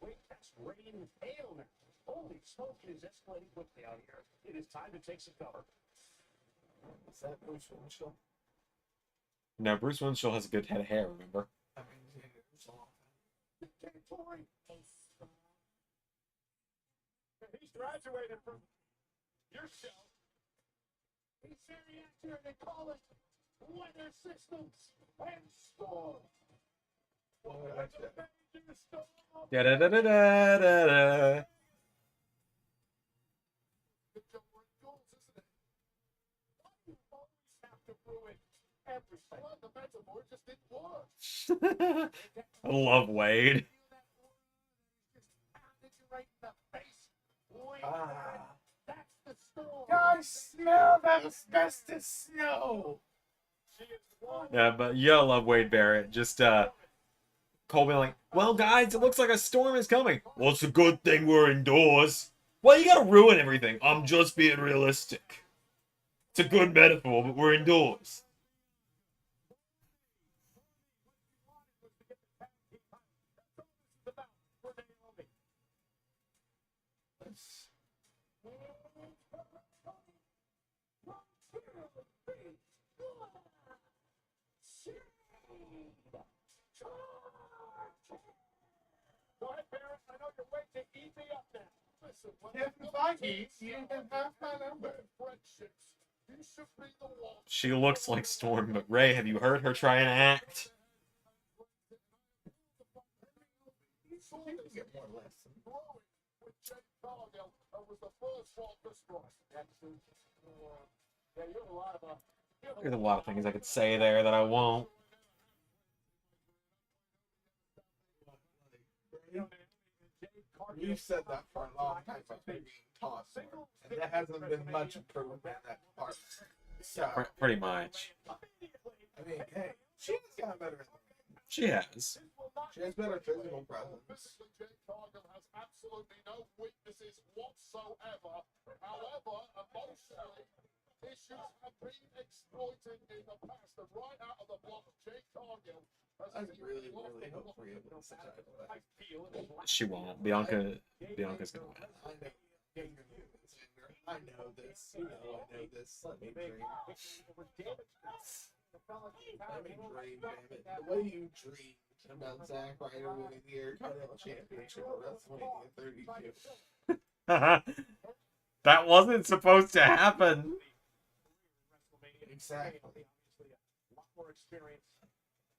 S2: Wait, that's rain and hail now. Oh,
S4: Holy smoke, it is escalating quickly out here. It is time to take some cover.
S7: Is that Bruce Winchell?
S1: No, Bruce Winchell has a good head of hair, remember?
S7: I mean, it's a long time.
S4: Territory. He's graduated from your show. He's very accurate. They call it weather systems and storms.
S1: Da da da da da da. I love Wade.
S7: Guys, smell that asbestos snow.
S1: Yeah, but you love Wade Barrett. Just Colby like, well, guys, it looks like a storm is coming. Well, it's a good thing we're indoors. Well, you gotta ruin everything. I'm just being realistic. It's a good metaphor, but we're indoors. She looks like Storm, but Ray, have you heard her try and act? There's a lot of things I could say there that I won't.
S7: We've said that for a long time, but they're being taught more, and there hasn't been much improvement in that part. So,
S1: Pretty much.
S7: I mean, hey, she's got better.
S1: She has.
S7: She has better physical presence.
S2: Jade Cargill has absolutely no weaknesses whatsoever. However, emotionally, issues have been exploited in the past. And right out of the block, Jade Cargill
S7: I really hope for you.
S1: She won't. Bianca's gonna win.
S7: I know this. You know I know this. Let me dream. Let me dream, damn it. The way you dreamed about Zack Ryder winning the Intercontinental Championship at WrestleMania 32.
S1: That wasn't supposed to happen.
S7: Exactly.
S4: A lot more experience.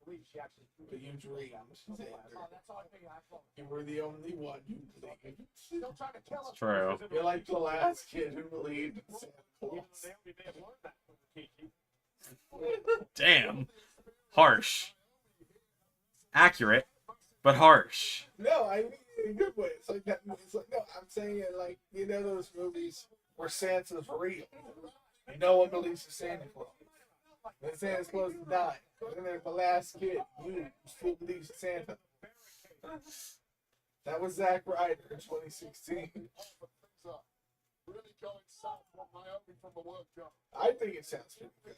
S7: But you dreamed, Xander. You were the only one who believed.
S1: It's true.
S7: You're like the last kid who believed in Santa Claus.
S1: Damn. Harsh. Accurate, but harsh.
S7: No, I mean in a good way. It's like that. It's like, no, I'm saying it like, you know those movies where Santa's real. No one believes in Santa Claus. Then Santa's close to die. And then there's the last kid. You still believes in Santa. That was Zack Ryder in 2016. I think it sounds pretty good.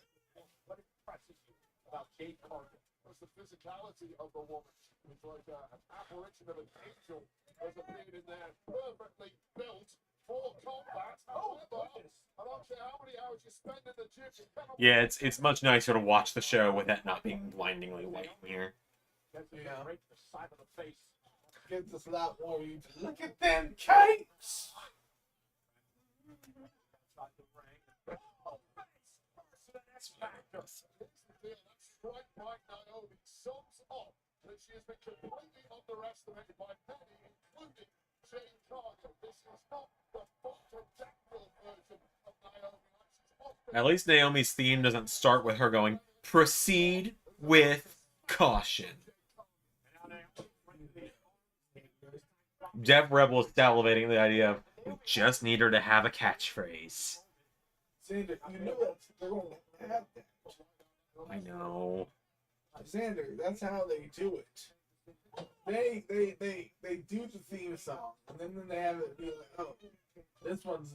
S2: What impresses you about Jade Cargill? Was the physicality of the woman. It's like an apparition of an angel has appeared in there, perfectly built for combat. However, I don't care how many hours you spend in the gym, you cannot...
S1: Yeah, it's much nicer to watch the show with that not being blindingly white in here.
S7: Yeah. Right to the side of the face. Gives us a lot more. You look at them cakes.
S2: Right by Naomi sums up that she has been completely underestimated by many, including Jade Cargill. This is not the pterodactyl version of Naomi.
S1: At least Naomi's theme doesn't start with her going, proceed with caution. Dev Rebel is salivating at the idea of, we just need her to have a catchphrase.
S7: Xander, you know that's they're going to have that.
S1: I know.
S7: Xander, that's how they do it. They do the theme song, and then they have it be like, oh, this one's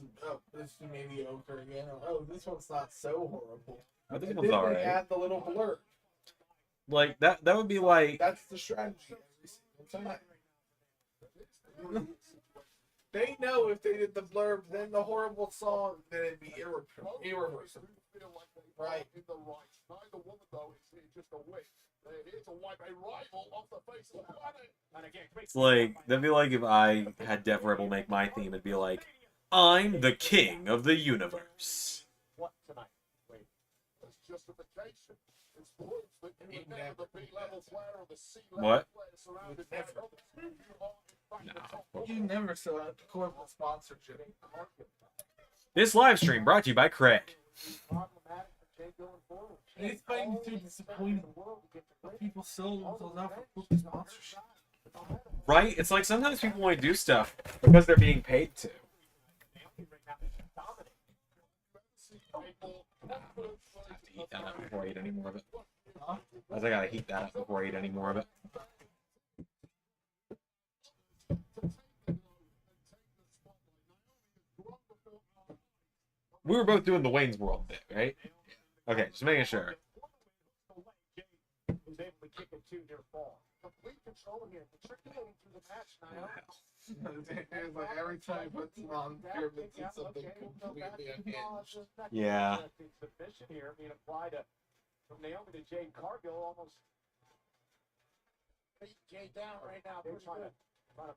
S7: mediocre again, or oh, this one's not so horrible.
S1: I think
S7: and
S1: it was
S7: then
S1: alright.
S7: they add the little blurb.
S1: Like that would be like
S7: That's the strategy every single time. They know if they did the blurb, then the horrible song, then it'd be irreversible. Right.
S2: In the right. Neither woman, though, is here just a wish. They're here to wipe a rival off the face of the planet. And again,
S1: It's like, that'd be like if I had Def Rebel make my theme, it'd be like, I'm the king of the universe.
S2: What tonight? Wait. It's justification. It's proof that you were never the B-level player or the C-level
S1: What?
S2: player surrounded by others. You are, in fact, the top
S1: No.
S7: You never saw a corporate sponsorship.
S1: This live stream brought to you by Craig.
S2: problematic for Jay going forward.
S7: And it's fighting through disappointing. People sell themselves out for corporate sponsorship.
S1: Right? It's like sometimes people want to do stuff because they're being paid to. I have to heat that up before I eat any more of it. I gotta heat that up before I eat any more of it. We were both doing the Wayne's World bit, right? Okay, just making sure.
S2: Was able to kick it to near fall. Complete control here, matriculating through the match now.
S7: It's like every time he puts it on pyramid, it's something completely unhinged.
S1: Yeah.
S2: Submission here being applied from Naomi to Jade Cargill, almost beat Jade down right now. They're trying to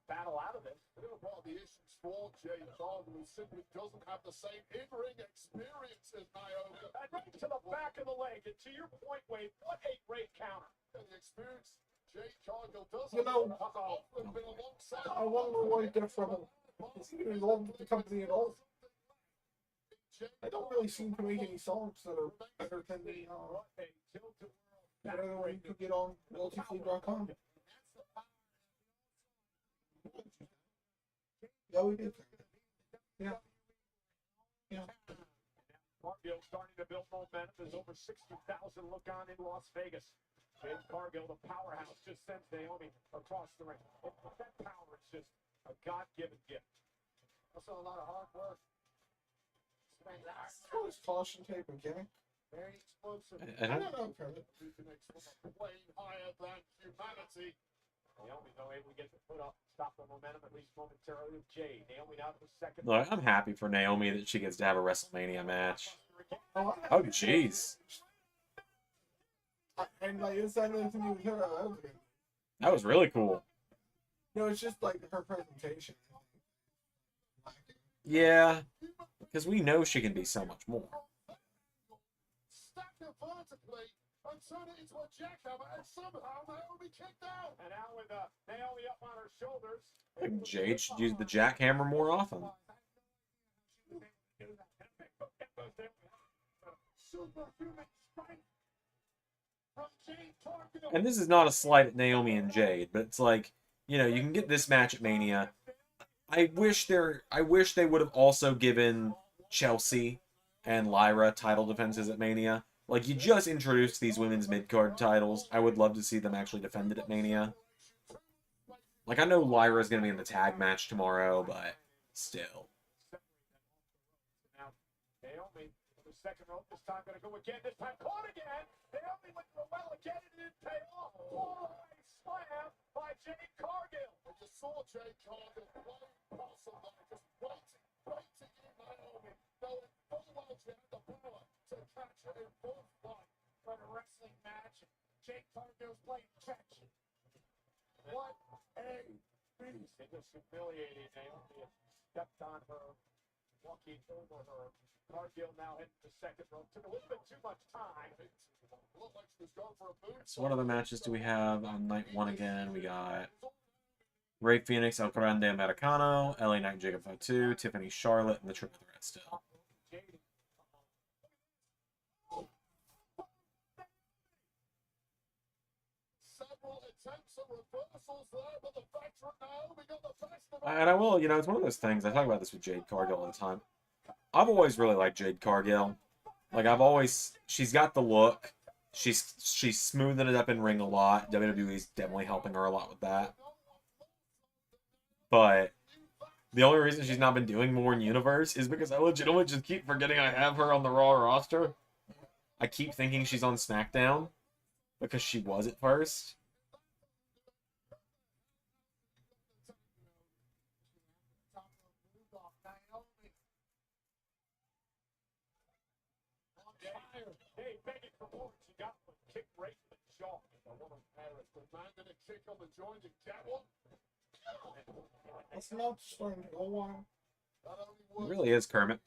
S2: battle out of this. The issues for Jade Cargill who simply doesn't have the same in-ring experience as Naomi. And right to the back of the leg. And to your point, Wade, what a great counter. And the experience Jade Cargill does.
S7: You know, I wonder why Def Rebel is even involved with the company at all. I don't really seem to make any songs that are better than the better than what you could get on multifleet.com. Yeah, we did. Yeah. Yeah.
S2: Cargill starting to build momentum. There's over 60,000 look on in Las Vegas. Jade Cargill, the powerhouse, just sends Naomi across the ring. That power is just a God-given gift. Also a lot of hard work.
S7: It's caution tape, okay?
S2: Very explosive.
S1: I don't-
S2: Way higher than humanity. Naomi, though, able to get the foot up, stop the momentum at least momentarily with Jade. Naomi now to the second.
S1: Look, I'm happy for Naomi that she gets to have a WrestleMania match. Oh, jeez.
S7: And like, it's not nothing to do with her.
S1: That was really cool.
S7: No, it's just like her presentation.
S1: Yeah, because we know she can be so much more.
S2: Stacked her vertically and turned it into a jackhammer, and somehow Naomi kicked out. And now with Naomi up on her shoulders.
S1: I think Jade should use the jackhammer more often.
S2: Superhuman strength from Jade Cargill.
S1: And this is not a slight at Naomi and Jade, but it's like, you know, you can get this match at Mania. I wish they would have also given Chelsea and Lyra title defenses at Mania. Like, you just introduced these women's mid-card titles. I would love to see them actually defended at Mania. Like, I know Lyra's going to be in the tag match tomorrow, but still.
S2: Now, Naomi, the second rope, this time going to go again. This time caught again. Naomi went for a well again. It didn't pay off. All-right slam by Jade Cargill. I just saw Jade Cargill play possible. Just waiting in Naomi. Knowing full well she had the power to catch her in full fight for a wrestling match. Jade Cargill's playing catch. What a beast. It just humiliated Naomi. Stepped on her, walking over her. Cargill now heading to the second rope. Took a little bit too much time. Looked like she was going for a move.
S1: So what other matches do we have on night one again? We got Ray Phoenix, El Grande Americano, LA Knight, Jacob 2, Tiffany Charlotte, and the Triple Threat still.
S2: Several attempts at reversals there, but the veteran Naomi got the best of it.
S1: And I will, you know, it's one of those things, I talk about this with Jade Cargill all the time. I've always really liked Jade Cargill. Like, she's got the look. She's smoothing it up in ring a lot. WWE's definitely helping her a lot with that. But the only reason she's not been doing more in Universe is because I legitimately just keep forgetting I have her on the Raw roster. I keep thinking she's on SmackDown because she was at first.
S2: Hey, begging for more. She got one kick right in the jaw. I want to Harris. The man that kick on the joint and get one.
S7: That's not starting to go on.
S1: It really is Kermit.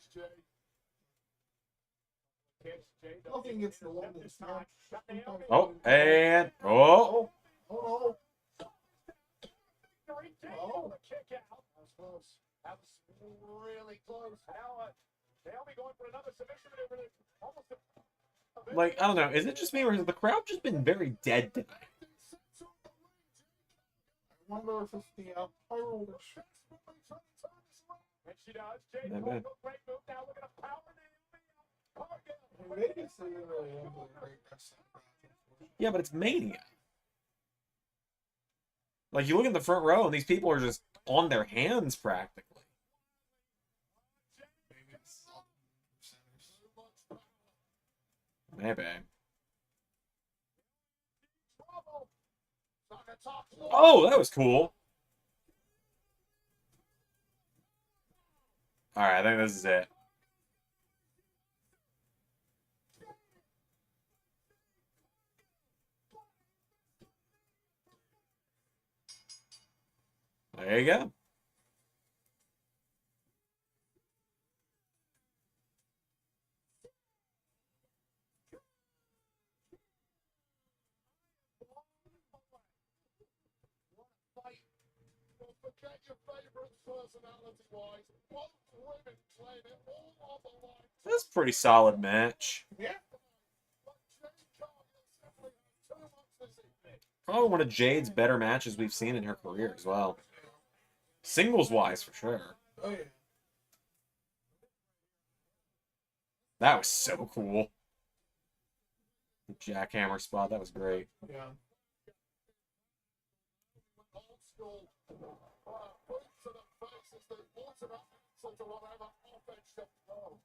S7: Nothing gets the longest time.
S1: Oh, and oh,
S7: Oh,
S2: Oh, kick out. That was close. That was really close. Now, Naomi going for another submission maneuver. Almost a
S1: like I don't know. Is it just me or has the crowd just been very dead tonight?
S7: I wonder if it's the high rollers.
S2: And she does. Jade
S1: Not
S2: Cole,
S1: bad.
S2: great move. Now look at a power Naomi.
S7: Vegas isn't really into great wrestling.
S1: Yeah, but it's Mania. Like you look in the front row and these people are just on their hands practically.
S7: Maybe it's all
S1: Maybe. Oh, that was cool. All right, I think this is it. There you go.
S5: Forget your favorite personality-wise. Both women played it all on the line.
S1: That's a pretty solid match.
S7: Yeah.
S5: But Jade Cargill simply had too much this evening.
S1: Probably one of Jade's better matches we've seen in her career as well. Singles-wise, for sure.
S7: Oh, yeah.
S1: That was so cool. The jackhammer spot, that was great.
S7: Yeah.
S5: Old school. Boots to the face as they ultimate answer to whatever offense you throw.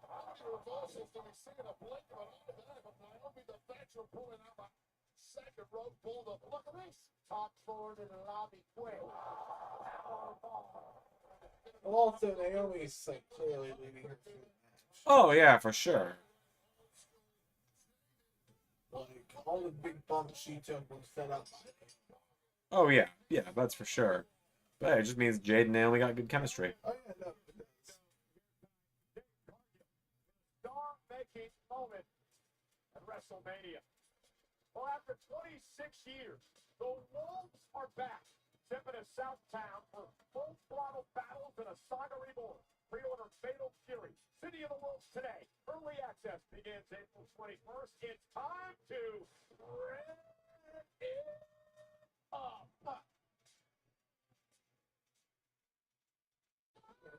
S5: How many reversals do we see in a blink of an eye there? But Naomi, the veteran, pulling out that second rope bulldog. Look at this.
S4: Top forward in the lobby quick.
S7: Well, also, Naomi's like clearly leading her through the match.
S1: Oh, yeah, for sure.
S7: Like, all the big bumps she took was set up by him.
S1: Oh, yeah. Yeah, that's for sure. But hey, it just means Jade and Naomi got good chemistry.
S7: Oh, yeah, no, it does.
S2: Star-making moment at WrestleMania. Well, after 26 years, the Wolves are back, tipping to Southtown for full-throttle battles and a saga reborn. Pre-order Fatal Fury, City of the Wolves today. Early access begins April 21st. It's time to rip it up.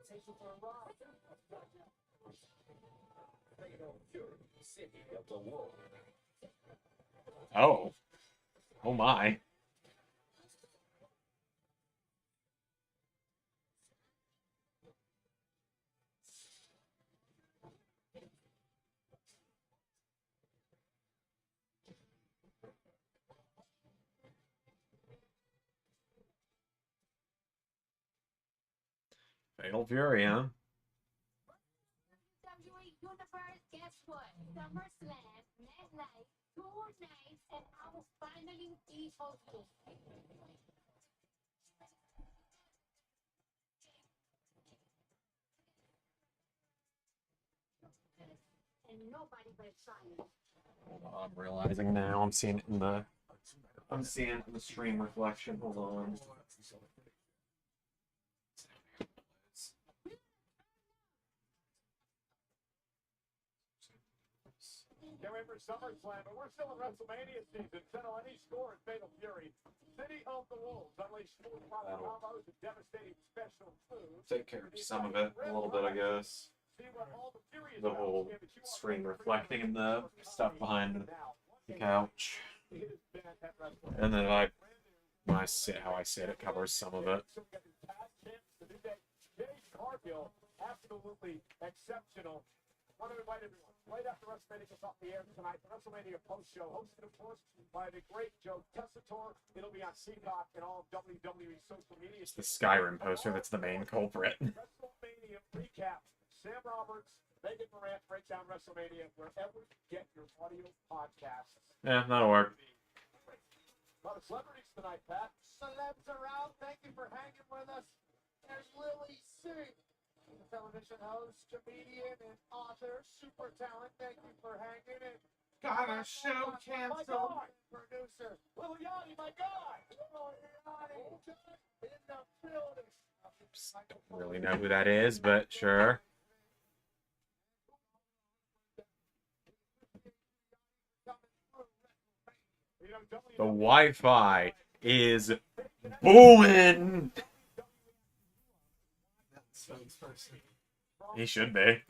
S9: Take you for a ride. Fatal Fury, City of the Wolves.
S1: Oh. Oh, my. Fatal Fury, huh?
S3: WWE Universe, guess what? SummerSlam, next night, 2 nights, and I will finally be hosting. And nobody but China.
S1: Hold on, I'm realizing now. I'm seeing it in the stream reflection. Hold on.
S2: Can't wait for SummerSlam, but we're still in WrestleMania season. Settle any score in Fatal Fury. City of the Wolves unleash full-throttle combos and devastating special moves.
S1: Take care of some of it, a little bit, I guess.
S2: See what all the Fury is
S1: The
S2: about.
S1: whole
S2: Yeah, but you are
S1: screen
S2: ready for
S1: reflecting in the stuff behind
S2: now.
S1: the couch.
S2: It is been at WrestleMania.
S1: And then when I sit how I sit, it covers some of it.
S2: So we got these past champs, the new day. Jade Cargill, absolutely exceptional. Want to invite everyone. Right after WrestleMania goes off the air tonight, the WrestleMania post show, hosted, of course, by the great Joe Tessitore. It'll be on Peacock and all WWE social media.
S1: It's the Skyrim poster that's the main culprit.
S2: WrestleMania recap. Sam Roberts,
S4: Megan Morant, Breakdown WrestleMania, wherever you get your audio podcasts.
S1: Yeah, that'll work.
S4: A lot of celebrities tonight, Pat. Celebs are out. Thank you for hanging with us. There's Lily Singh, the television host, comedian, and author, super talent. Thank you for hanging in.
S7: Got a show
S4: My
S7: canceled.
S4: guy, producer, Liliani, my guy. Liliani, in the building.
S1: Don't really know who that is, but sure. The Wi-Fi is booming.
S7: Spokesperson.
S1: He should be.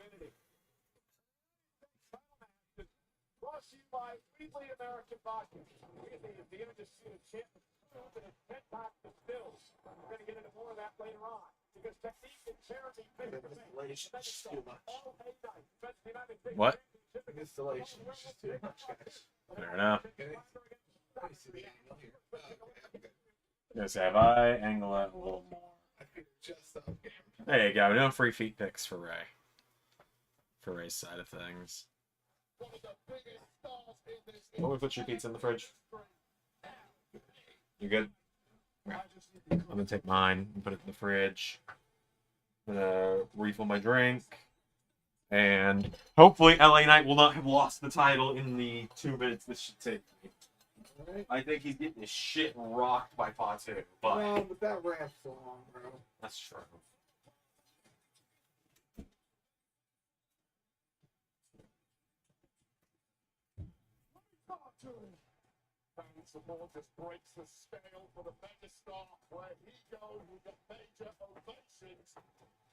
S4: Brought to you by Wheatley American Vodka. Wheatley is the undisputed champion. Proven at 10 times the stills. We're going to get into more of that later on. Because technique and charity face to face. All day night. Best United States
S1: What?
S7: Installation is just too much, guys.
S1: Fair enough.
S7: Okay. Let me see the angle here. Okay.
S1: Yes, have I angle it a little more?
S7: I figured just up game.
S1: There you go. No free feet picks for Ray. For Ray's side of things. Let me put your pizza in the fridge. You good? Okay. I'm gonna take mine and put it in the fridge. Refill my drink. And hopefully LA Knight will not have lost the title in the 2 minutes this should take me. I think he's getting his shit rocked by Fatu, but
S7: Well, but that ran so long, bro.
S1: that's true.
S4: The ball just breaks the scale for the megastar. Where he goes, we get major ovations.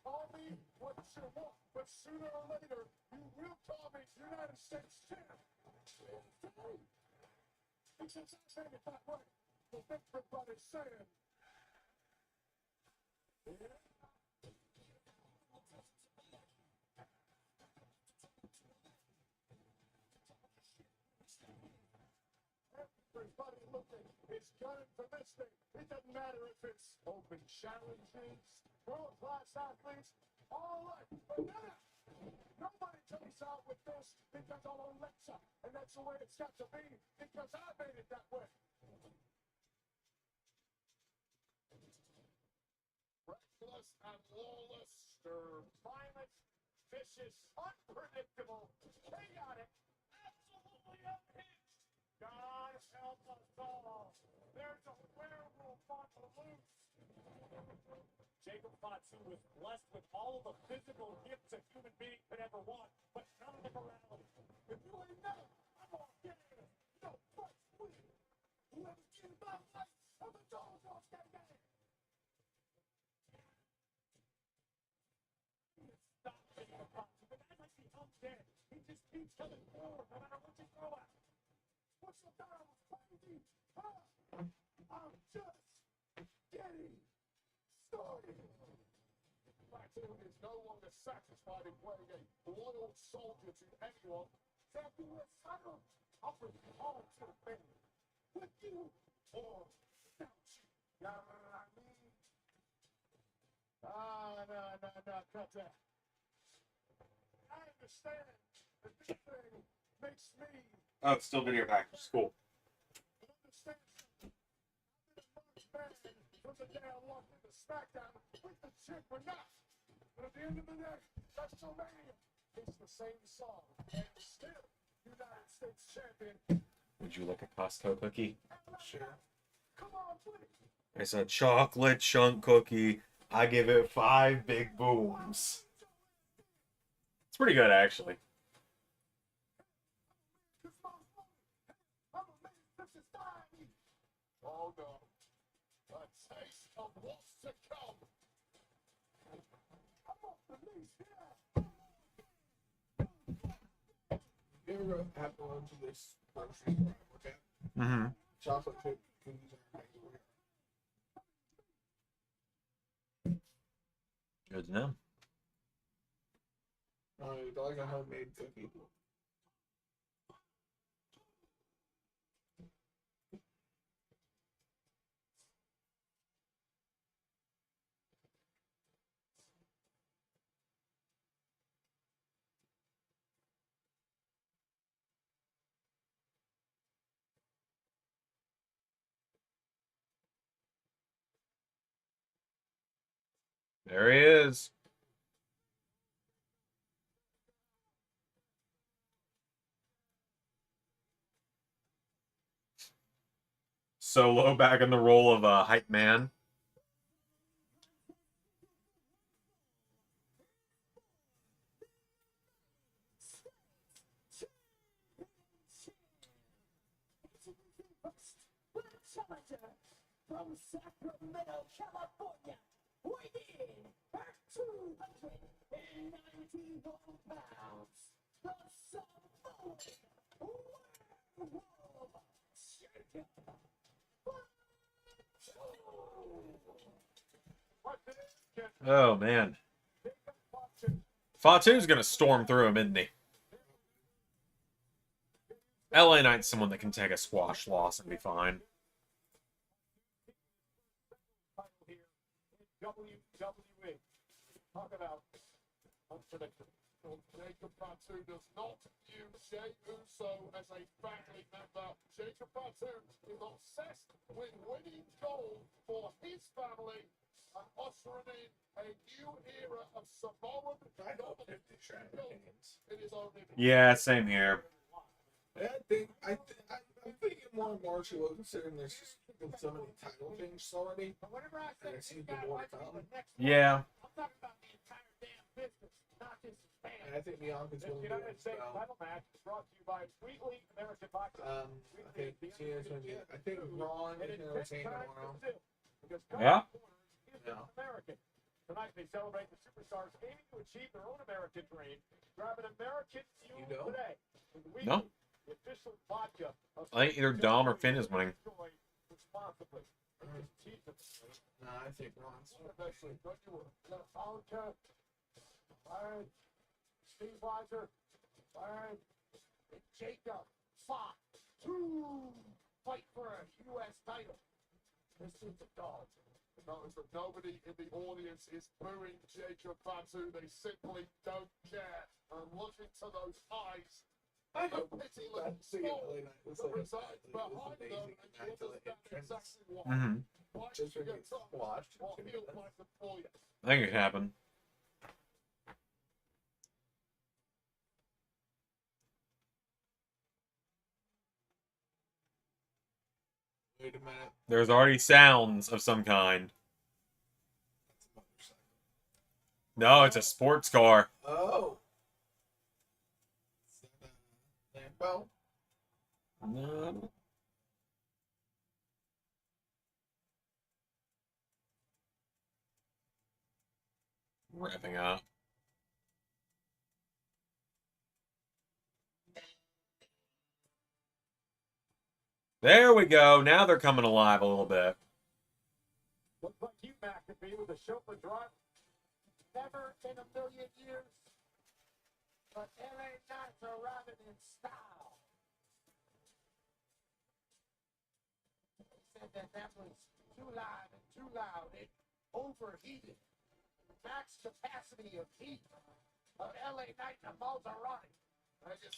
S4: Call me what you want, but sooner or later, you will call me United States champ. Because I made it that way. So everybody's saying. Yeah. Everybody looking is gunning for this thing. It doesn't matter if it's open challenges, world-class athletes, all right. But now, nobody takes out with this because of Alexa. And that's the way it's got to be because I made it that way. Reckless and lawless, violent, vicious, unpredictable, chaotic, absolutely unhinged. God help us all. There's a werewolf on the loose. Jacob Fatu was blessed with all of the physical gifts a human being could ever want, but none of the morality. If you ain't know, I'm all getting it. No, but we. Whoever's getting by life, I'm a dog off that game. Stop Jacob Fatu, but that's like he comes dead. He just keeps coming forward no matter what you throw at him. What's the matter with crazy? Huh? I'm just getting started. Fatu is no longer satisfied in playing a loyal soldier to anyone. After this title, I'll bring you all to the family. With you or without you. You know what I mean? No, cut that. I understand that this thing makes me.
S1: Oh, it's still video package. Cool.
S4: Understand something. I've been a marked man from the day I walked into SmackDown with the chip or not. But at the end of the day, WrestleMania is the same song. And still, United States champion.
S1: Would you like a Costco cookie?
S7: Sure.
S4: Come on, please.
S1: It's a chocolate chunk cookie. I give it 5 big booms. It's pretty good, actually.
S4: Oh no. A taste of what's to come. I'm off the leash here.
S7: You ever have to go to this grocery store I work at?
S1: Mm-hmm.
S7: Chocolate chip cookies are amazing.
S1: Good to know.
S7: It's like a homemade cookie.
S1: There he is. Solo back in the role of a hype man.
S4: From Sacramento, California, weighing at 291 pounds, the Samoan Werewolf Champion.
S1: Oh, man. Fatu's going to storm through him, isn't he? LA Knight's someone that can take a squash loss and be fine.
S2: WWE. Talk about unpredictable. Jacob Fatu does not view Jey Uso as a family member. Jacob Fatu is obsessed with winning gold for his family and ushering in a new era of Samoan dominance in his own image.
S1: Yeah, same here.
S7: I'm thinking more and more she was considering there's just been so many title changes already.
S4: Whenever I
S7: And
S4: say
S7: it seems to be more to come.
S1: Yeah.
S4: I'm talking about the entire damn business, not just his family.
S7: And I think Bianca's
S2: This
S7: going to do
S2: United
S7: it.
S2: States
S7: So,
S2: title match is brought to you by Sweetly American Vodka.
S7: I think Cena's going to be. I think Braun is going to retain tomorrow.
S1: Yeah.
S7: Yeah.
S2: American. Tonight they celebrate the superstars aiming to achieve their own American dream. Grab an American fuel
S7: You know?
S2: today.
S1: No.
S2: The official vodka of
S1: I think either Dom or Finn is winning.
S2: responsibly.
S7: No, I think Braun's.
S2: Eventually, don't you worry. Vodka. All right. Steve Weiser. All right. And Jacob Fox. To fight for a U.S. title. This is a dog. Notice that nobody in the audience is booing Jacob Fatu. They simply don't care. And look into those eyes.
S7: I
S2: The
S7: hope
S2: pitiless
S7: that
S2: soul
S7: LA Knight was
S2: that
S7: like
S2: resides behind them.
S7: amazing
S2: And you
S7: until the
S2: understand
S7: entrance.
S2: exactly why.
S1: Mm-hmm.
S2: Why
S7: Just
S2: you
S7: when
S2: get
S7: you
S2: tough.
S7: watched.
S2: Well, he'll fight them for you.
S1: I think it could happen.
S7: Wait a minute.
S1: There's already sounds of some kind.
S7: That's a motorcycle.
S1: No, it's a sports car.
S7: Oh. Lambo.
S1: No. Wrapping up. There we go. Now they're coming alive a little bit.
S2: Looks like you, McAfee, with a chauffeur drive.
S4: Never in a million years. But LA Knights are arriving in style. They said that was too live and too loud. It overheated. Max capacity of heat of LA Knight and a Maserati.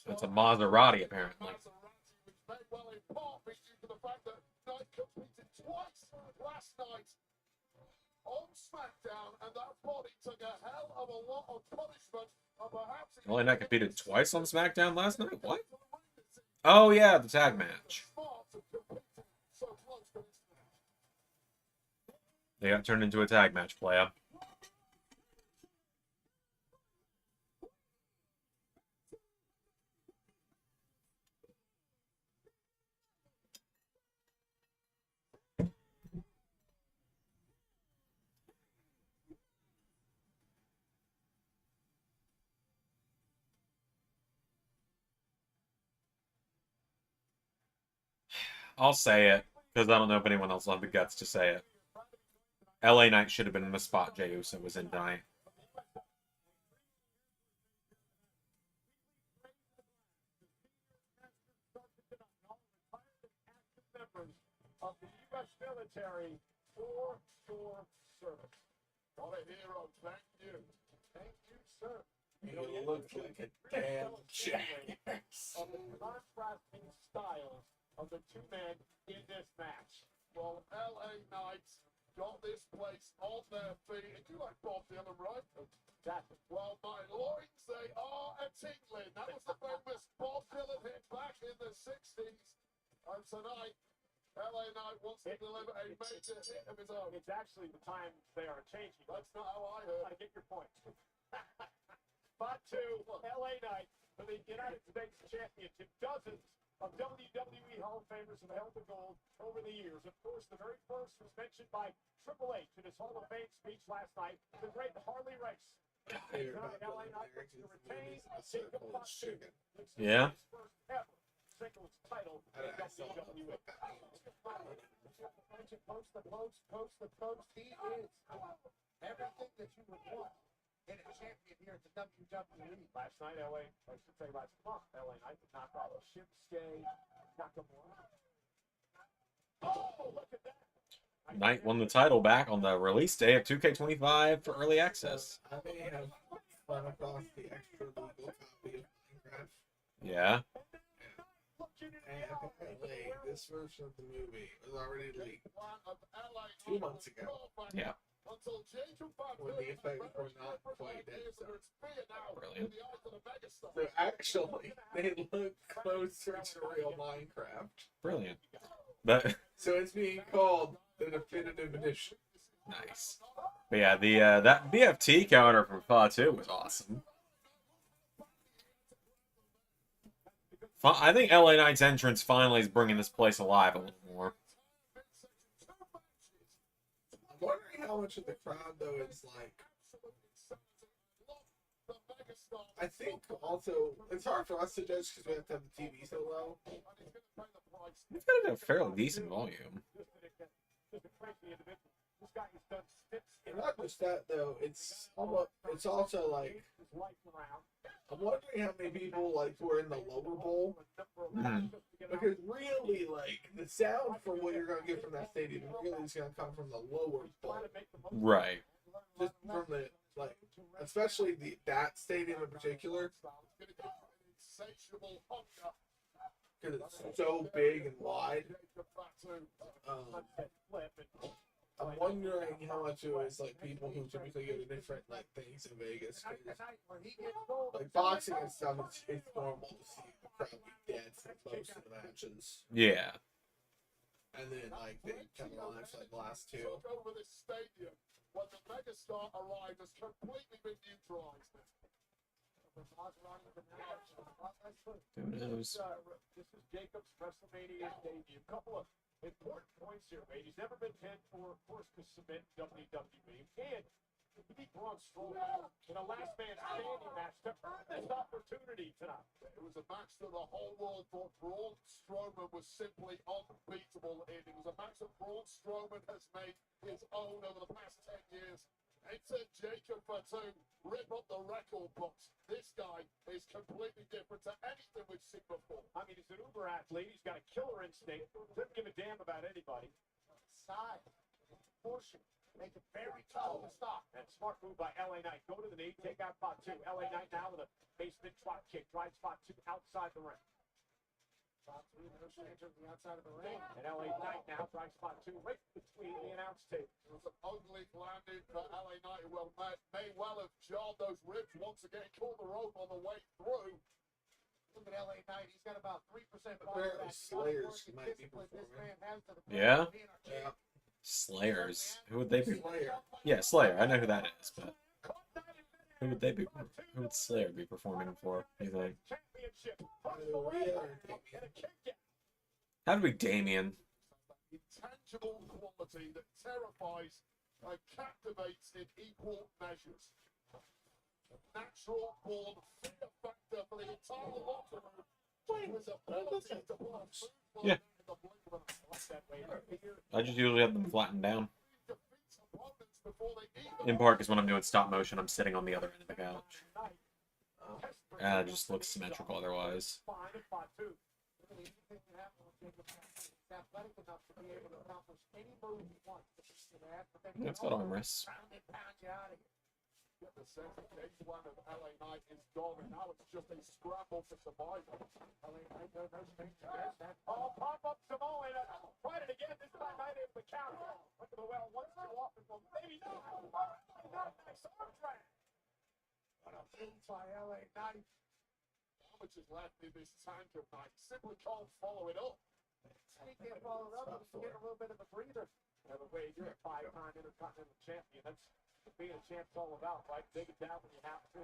S1: It's a Maserati, apparently.
S2: Maserati, which may well in part be due to the fact that Knight competed twice last night on SmackDown, and that body took a hell of a lot of punishment. Perhaps
S1: LA Knight competed twice on SmackDown last night? What? Oh, yeah, the tag match. They got turned into a tag match, playa. I'll say it, because I don't know if anyone else will have the guts to say it. LA Knight should have been in the spot Jey Uso was in tonight.
S2: Members of the U.S. military for your service. What a hero. Thank you. Thank you, sir.
S7: You look like a damn jackass.
S2: Of the contrasting styles of the two men in this match. Well, LA Knight
S5: got this place on their feet. And you like Bob Dylan, right? Exactly. Well, my loins, they are a tingling. That was the famous Bob Dylan hit back in the 60s. And tonight, LA Knight wants to deliver a major hit of his own.
S4: It's actually the times they are changing.
S5: That's not how I heard.
S4: I get your point. Spot 2, LA Knight for the United States Championship. Dozens of WWE Hall of Famers have held the gold over the years. Of course, the very first was mentioned by Triple H in his Hall of Fame speech last night, the great Harley Race. Tonight, LA Knight looks to retain Jacob Fatu.
S1: Yeah.
S4: His first ever singles title in WWE. Post the post, post the post. He is everything that you would want in a champion here at the WWE. Last night, I should say last month, LA Knight did knock off Shinsuke Nakamura. Oh, look at that.
S1: Knight won the title back on the release day of 2K25 for early access.
S7: I may have run across the extra legal copy of Minecraft.
S1: Yeah.
S7: And apparently, this version of the movie was already leaked 2 months ago.
S1: Yeah.
S7: When the effects were not quite necessary.
S1: Brilliant.
S7: So actually, they look closer to real Minecraft.
S1: Brilliant. But
S7: So it's being called the definitive edition.
S1: nice. But yeah, the that BFT counter from Fatu was awesome. I think LA Knight's entrance finally is bringing this place alive a little more.
S7: I'm wondering how much of the crowd, though, is like. I think also it's hard for us to judge because we have to have the TV so low.
S1: It's got a fairly decent volume.
S7: And not just that, though. It's also like. I'm wondering how many people like were in the lower bowl.
S1: Mm.
S7: Because really, like, the sound for what you're gonna get from that stadium really is gonna come from the lower bowl.
S1: Right.
S7: Just from the like, especially that stadium in particular, because it's so big and wide. I'm wondering how much it was like people who typically go to different like things in Vegas. 'Cause, like boxing and stuff, it's normal to see the crowd be dead for most of the matches.
S1: Yeah.
S7: And then like they come alive for like the last two.
S5: Over this stadium, when the megastar arrived, has completely been neutralized.
S1: Who knows?
S4: This is Jacob's Wrestlemania debut. A couple of important points here, mate. He's never been pinned for, of course, to submit WWE. And he beat Braun Strowman in a last man standing match to earn this opportunity tonight.
S5: It was a match that the whole world thought Braun Strowman was simply unbeatable in. It was a match that Braun Strowman has made his own over the past 10 years. Enter Jacob Fatu, rip up the record books. This guy is completely different to anything we've seen before.
S4: I mean, he's an uber athlete. He's got a killer instinct. Doesn't give a damn about anybody. Side. Push it. Make it very tall to stop. And smart move by LA Knight. Go to the knee, take out Fatu. LA Knight now with a basement drop kick. Drives Fatu outside the ring. Fatu enters the outside of the ring. And LA Knight now drives Fatu right between the announce table.
S5: It was an ugly landing for LA Knight, who may well have jarred those ribs once again, caught the rope on the way through.
S4: Look at LA Knight. He's got about 3%
S7: Apparently Slayers might be performing.
S1: Yeah?
S7: Yeah.
S1: Slayers. Who would they be?
S7: Slayer.
S1: Yeah, Slayer. I know who that is, but who would they be? Who would Slayer be performing for? You think? How do we Damien?
S5: Intangible quality that terrifies and captivates in equal measures. A natural born fear factor for the entire locker room. His ability to put a move
S1: Yeah.
S5: in the blink of an eye.
S1: I just usually have them flattened down.
S5: Defeats opponents before they even
S1: In part because when I'm doing stop motion, I'm sitting on the other end of the couch. And it just looks symmetrical otherwise. It's got armrests.
S2: get the sense that day one of LA Knight is gone, and now it's just a scramble for survival. LA Knight, no space to get that. Oh, pop up Samoa, and tried it again. This time Knight able to count. Look at the well once too often. Well, maybe not. Nice arm drag. What a move by LA Knight. How much is left in this tank of Knight? Simply can't follow it up. He can't follow it up. He's getting a little bit of a breather. By the way, you're a 5-time Intercontinental Champion. That's what being a champ's all about, right? Dig it down when you have to.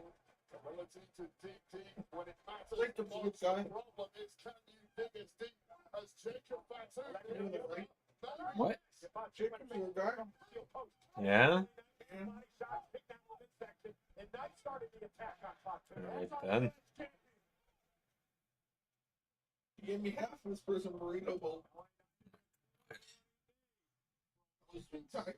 S2: Ability to dig deep when it matters. The problem is, can you dig as deep as Jacob Fatu?
S1: What?
S7: Jacob to a guy.
S1: Yeah?
S2: And Knight started the attack on Fatu.
S1: Alright then.
S7: He gave me half of this person burrito bowl. He's been tight.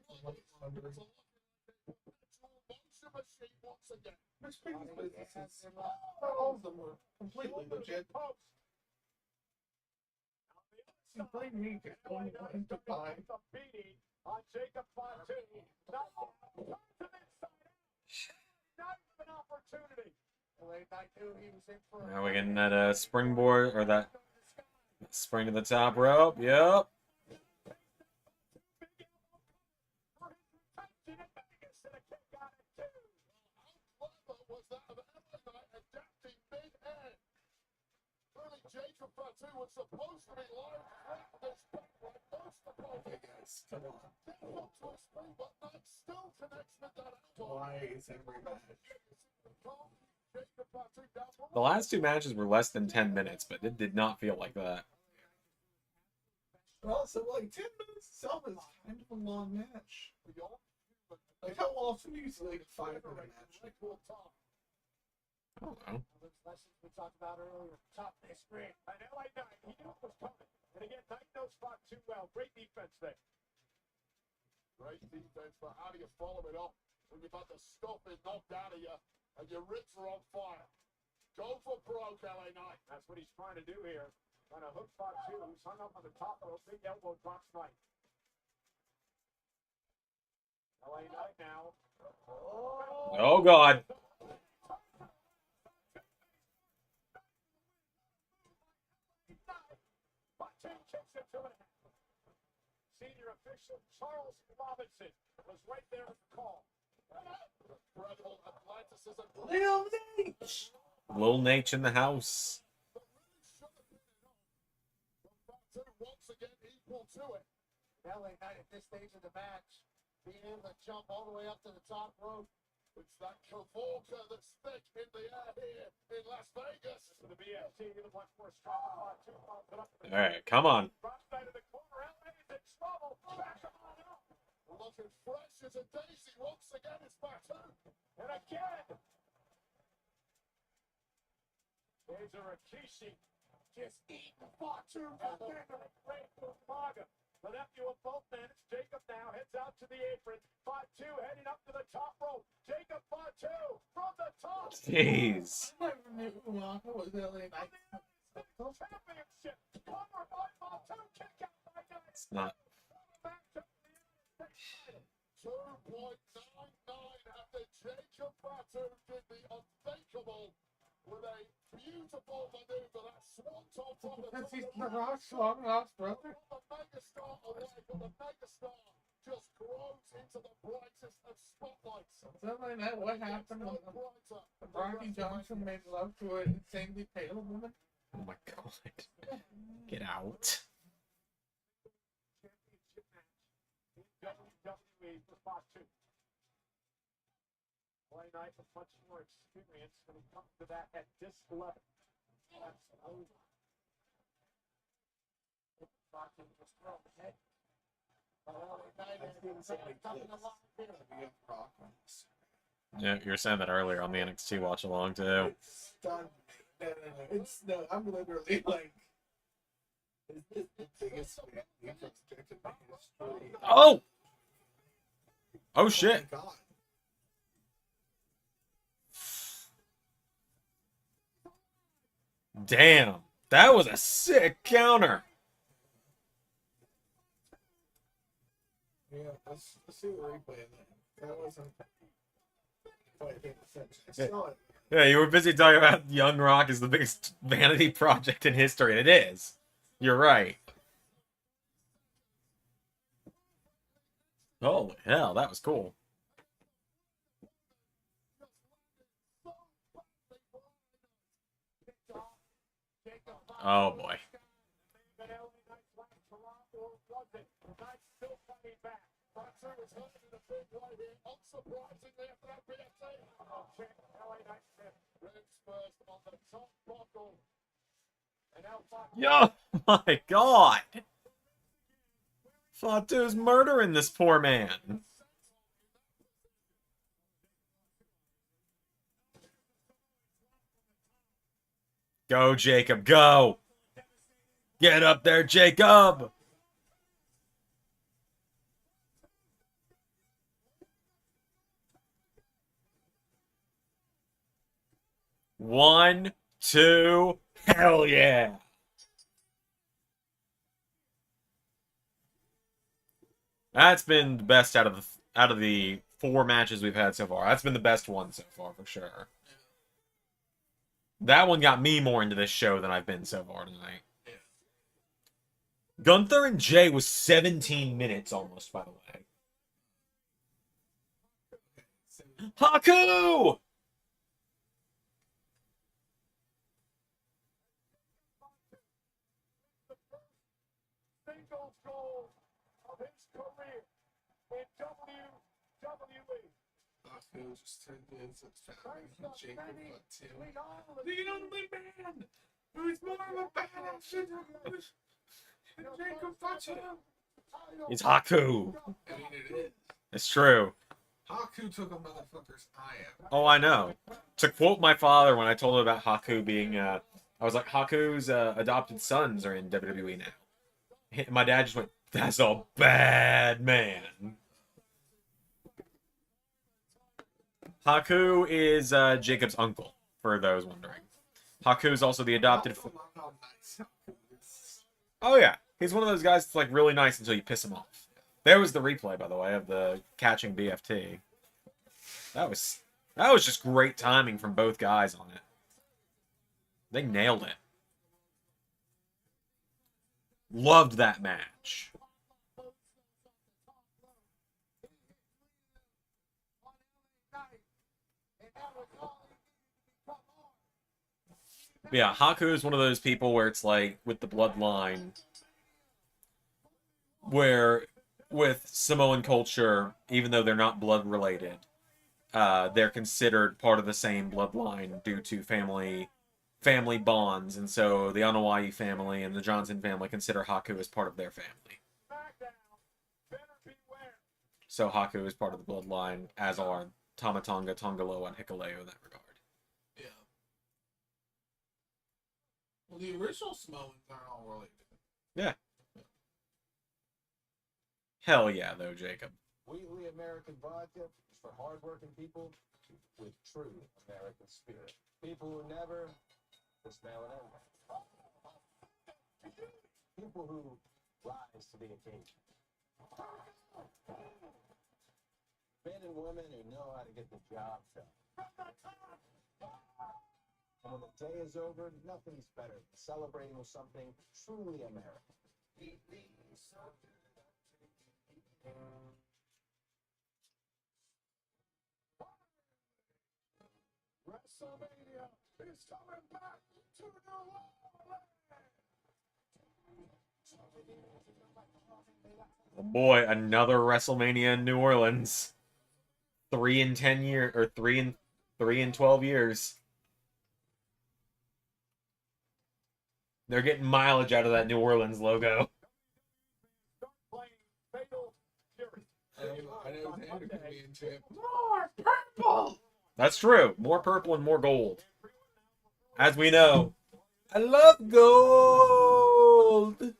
S7: Which people's businesses? Not all of them were completely legit. He played me to only one to buy.
S2: On Jacob Fatu. Not an opportunity. Knight knew he was in for
S1: Now we're getting that springboard, or that spring to the top rope. Yep.
S2: Jacob Fatu was supposed to be live at this point, like most of the
S7: Hey guys, come on.
S2: but not still connects with that ankle.
S7: Why is every match?
S1: The last two matches were less than 10 minutes, but it did not feel like that.
S7: Well, so like 10 minutes itself is kind of a long match. Like how often do you see like a 5-minute match?
S1: I don't know.
S2: Those lessons we talked about earlier. Top of the screen. An LA Knight. He knew it was coming. And again, Knight knows spot too well. Great defense there. Great defense, but how do you follow it up when you've had the stuff is knocked out of you and your ribs are on fire? Go for broke, LA Knight. That's what he's trying to do here. Trying to hook spot two, who's hung up on the top of a big elbow drops Knight. LA Knight now.
S1: Oh, God.
S2: Senior official Charles Robinson was right there at the call. Incredible athleticism.
S7: Lil Nate!
S1: Lil Nate in the house.
S2: Once again equal to it. LA Knight at this stage of the match being able to jump all the way up to the top rope. It's that Cavorka that's thick in the air here in Las Vegas. To the BFT, the much more strong
S1: All right, come on.
S2: Side of the corner, LA is in trouble. Back on up. Looking fresh as a daisy once again. It's Fatu. And again. There's a Rikishi just eating Fatu. Great move, Maga. The nephew of both men, it's Jacob now, heads out to the apron. Fatu heading up to the top rope. Jacob Fatu from the top.
S1: Jeez.
S7: I never knew Waka was LA Knight.
S2: Championship. Cover by Fatu. Kick out by Knight.
S1: It's not.
S2: Back to the 2.99 after Jacob Fatu did the unthinkable with a beautiful maneuver. That swanton from the
S7: Because he's
S2: top
S7: the Rock's long lost brother.
S2: the megastar away, but the megastar just grows into the brightest of spotlights.
S7: Something like that. What happened
S2: No
S7: when
S2: brighter.
S7: Rocky Johnson made love to an insanely pale woman?
S1: Oh my God. Get out.
S2: Championship match in WWE for spot two. LA Knight with much more experience when it comes to that at this level. That's over. Rocky just throw ahead. But LA Knight is coming along here.
S1: Yeah, you were saying that earlier on the NXT watch along too.
S7: It's done. No, I'm literally like, is this the biggest family from history?
S1: Oh! Oh shit.
S7: Oh my God.
S1: Damn. That was a sick counter.
S7: Yeah, let's see the replay of that. That wasn't quite
S1: Yeah, you were busy talking about Young Rock is the biggest vanity project in history, and it is. You're right. Holy hell, that was cool. Oh boy. Yo, my God. Fatu's murdering this poor man. Go, Jacob, go. Get up there, Jacob. One, two, hell yeah. That's been the best out of the 4 matches we've had so far. That's been the best one so far for sure. That one got me more into this show than I've been so far tonight. Gunther and Jay was 17 minutes almost, by the way. Haku!
S4: Singles goal of his career in WWE.
S7: Haku just turned into Jacob, but the only man who's more of a badass than Jacob Fatu.
S1: It's Haku.
S7: I mean, it is.
S1: It's true.
S7: Haku took a motherfucker's eye out.
S1: Oh, I know. To quote my father when I told him about Haku being, I was like, Haku's adopted sons are in WWE now. My dad just went, that's a bad man. Haku is Jacob's uncle, for those wondering. Haku is also the adopted... Oh, yeah. He's one of those guys that's, like, really nice until you piss him off. There was the replay, by the way, of the catching BFT. That was just great timing from both guys on it. They nailed it. Loved that match. Yeah, Haku is one of those people where it's like, with the bloodline, where with Samoan culture, even though they're not blood related, they're considered part of the same bloodline due to family bonds, and so the Anoa'i family and the Johnson family consider Haku as part of their family. So Haku is part of the bloodline, as are Tamatonga, Tongaloa, and Hikuleo in that regard.
S7: Yeah. Well, the original Samoans aren't all related.
S1: Yeah. Hell yeah, though, Jacob.
S2: Wheatley American vodka is for hardworking people with true American spirit. People who never just mail it in. People who rise to the occasion. Men and women who know how to get the job done. And when the day is over, nothing's better than celebrating with something truly American.
S4: WrestleMania is coming back to New Orleans.
S1: Oh boy, another WrestleMania in New Orleans. 3 in 10 years, or 3 in 12 years. They're getting mileage out of that New Orleans logo.
S7: I know Tanner could be into it. More purple!
S1: That's true. More purple and more gold. As we know, I love gold.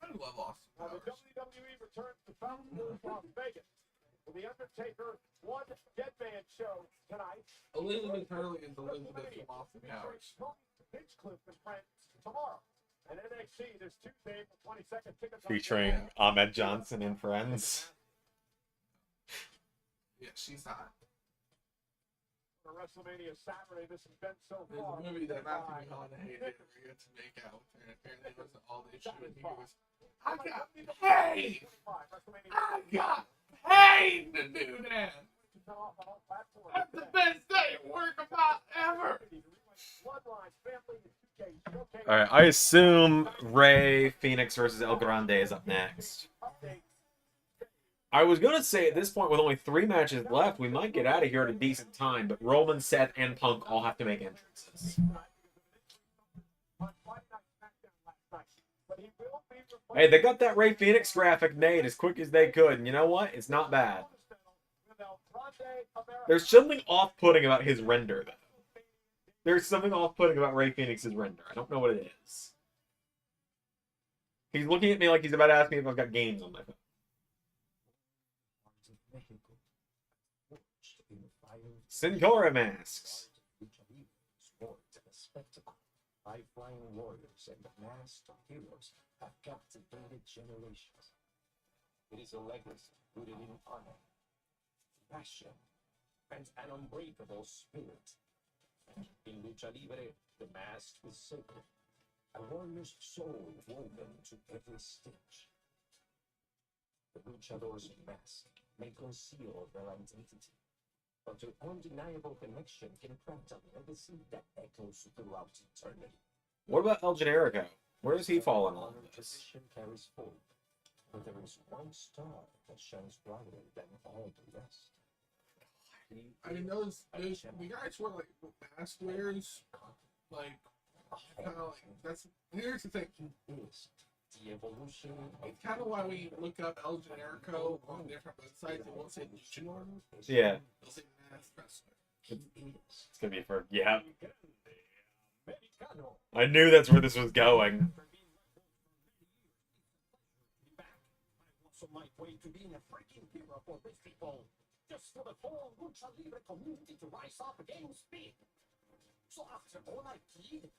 S7: I love Austin
S4: Now the
S7: Powers.
S4: WWE returns to Fountain Hills, Las Vegas. With the Undertaker one Dead Man show tonight.
S7: Elizabeth Hurley is Elizabeth from Austin Powers.
S4: Hinchcliffe and friends tomorrow. And NXT this Tuesday, the 22nd, tickets on
S1: Featuring
S4: sale.
S1: Ahmed Johnson and friends.
S7: Yeah, she's hot.
S4: For WrestleMania Saturday, this has been so
S7: There's
S4: far.
S7: a movie that Matthew McConaughey did where he got to make out with her, and apparently it wasn't all they showed. He goes, I got paid! I got paid to do that! That's the best day at work about ever!
S1: Alright, I assume Ray Phoenix versus El Grande is up next. I was gonna say at this point, with only 3 matches left, we might get out of here at a decent time, but Roman, Seth, and Punk all have to make entrances. Hey, they got that Ray Phoenix graphic made as quick as they could, and you know what? It's not bad. There's something off-putting about his render, though. There's something off-putting about Ray Phoenix's render. I don't know what it is. He's looking at me like he's about to ask me if I've got games on my phone. Sin Cara masks.
S9: High-flying warriors and the masked heroes have captivated generations. It is a legacy rooted in honor, passion, and an unbreakable spirit. In Lucha Libre, the mask is sacred, a warrior's soul woven to every stitch. The luchador's mask may conceal their identity, but an undeniable connection can craft a legacy that echoes throughout eternity.
S1: What about El Generico? Where does he fall in all of this?
S9: Tradition carries forward, but there is one star that shines brighter than all the rest.
S7: I mean, those the guys were like mask wearers, like kind of like that's. Here's the thing.
S9: Is the evolution
S7: It's kind of why we look up El Generico on different websites. It won't say luchador.
S1: Yeah.
S7: It'll say masked wrestler.
S1: It's gonna be for... Yeah. I knew that's where this was going.
S9: Also my way to being a freaking hero for these people. Just for the whole Lucha Libre community to rise up against me. So after all I did,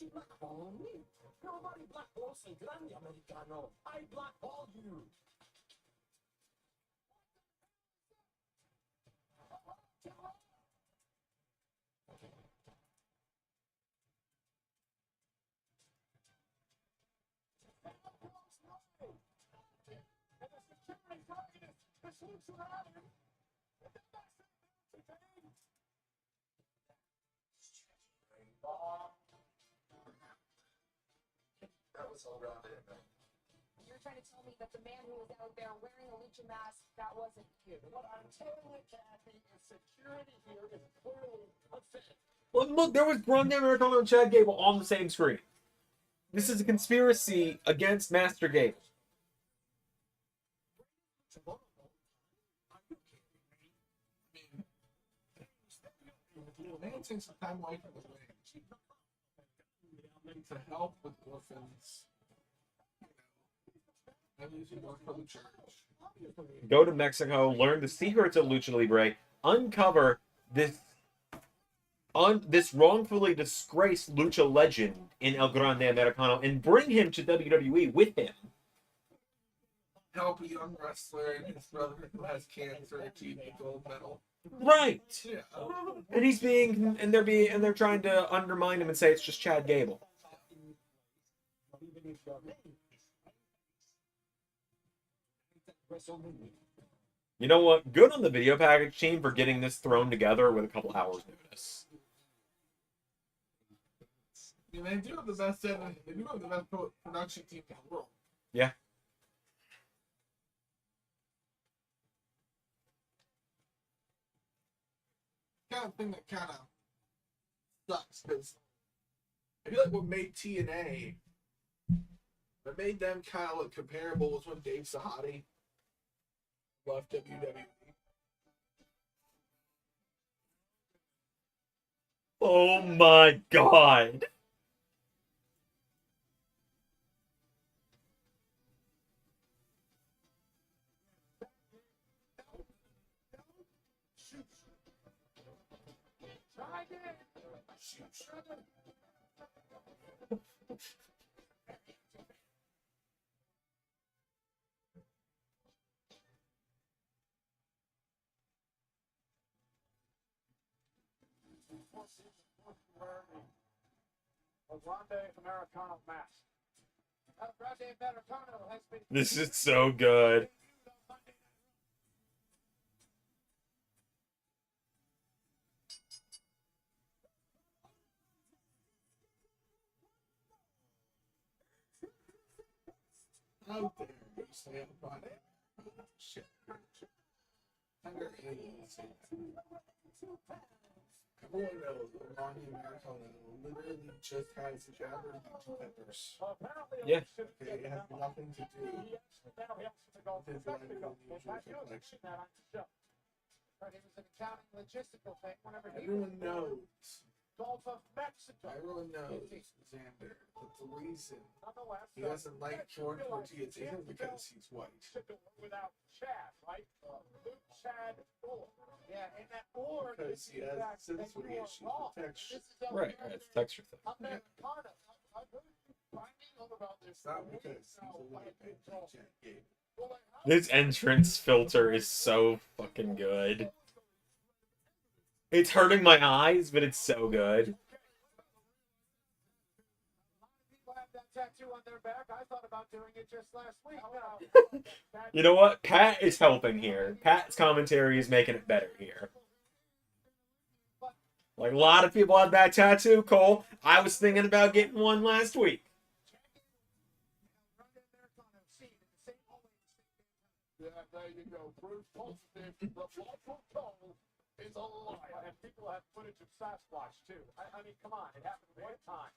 S9: you blackball me. Nobody blackballs El Grande Americano. I blackball you.
S7: That was all around it, man.
S3: You're trying to tell me that the man who was out there wearing a lucha mask, that wasn't you.
S4: What I'm telling you, Kathy, is security here is clearly unfit.
S1: Look, there was Grande Americano and Chad Gable on the same screen. This is a conspiracy against Master Gable.
S7: Man takes some time away from the ring to help with orphans. And using more for the church.
S1: Go to Mexico, learn the secrets of Lucha Libre, uncover this wrongfully disgraced lucha legend in El Grande Americano, and bring him to WWE with him.
S7: Help a young wrestler and his brother who has cancer achieve the gold medal.
S1: Right.
S7: Yeah.
S1: And they're trying to undermine him and say it's just Chad Gable. You know what? Good on the video package team for getting this thrown together with a couple hours notice.
S7: I mean, they do have the best production team in the world.
S1: Yeah.
S7: Kind of thing that kind of sucks because I feel like what made TNA, what made them kind of look comparable was when Dave Sahadi left WWE.
S1: Oh my god.
S4: A Grande Americano mask. Grande Americano has been.
S1: This is so good.
S7: How dare you say about it? Shit. How dare you say that? Everyone knows that Ronnie Americano literally just has jabber and two peppers.
S1: Yeah.
S7: Okay, it has nothing to do with his line of unusual complexion.
S4: It was an accounting logistical thing whenever he
S7: Everyone knows.
S4: Gulf of Mexico.
S7: Everyone knows, Xander, that the reason
S4: Nonetheless,
S7: he doesn't like corn tortillas isn't because he's white.
S4: without Chad, right? Luke Chad Orr. Yeah, and that Orr
S7: Because he has sensory issues with texture.
S1: Right, it's a texture thing.
S4: Americana.
S7: It's not because he's a white man, he can't game.
S1: This entrance filter is so fucking good. It's hurting my eyes, but it's so good.
S4: People have that tattoo on their back. I thought about doing it just last week.
S1: You know what? Pat is helping here. Pat's commentary is making it better here. Like, a lot of people have that tattoo, Cole. I was thinking about getting one last week.
S2: Yeah, there you go. Proof positive. The fossil coal is a liar.
S4: And people have footage of Sasquatch, too. I mean, come on. It happened one time.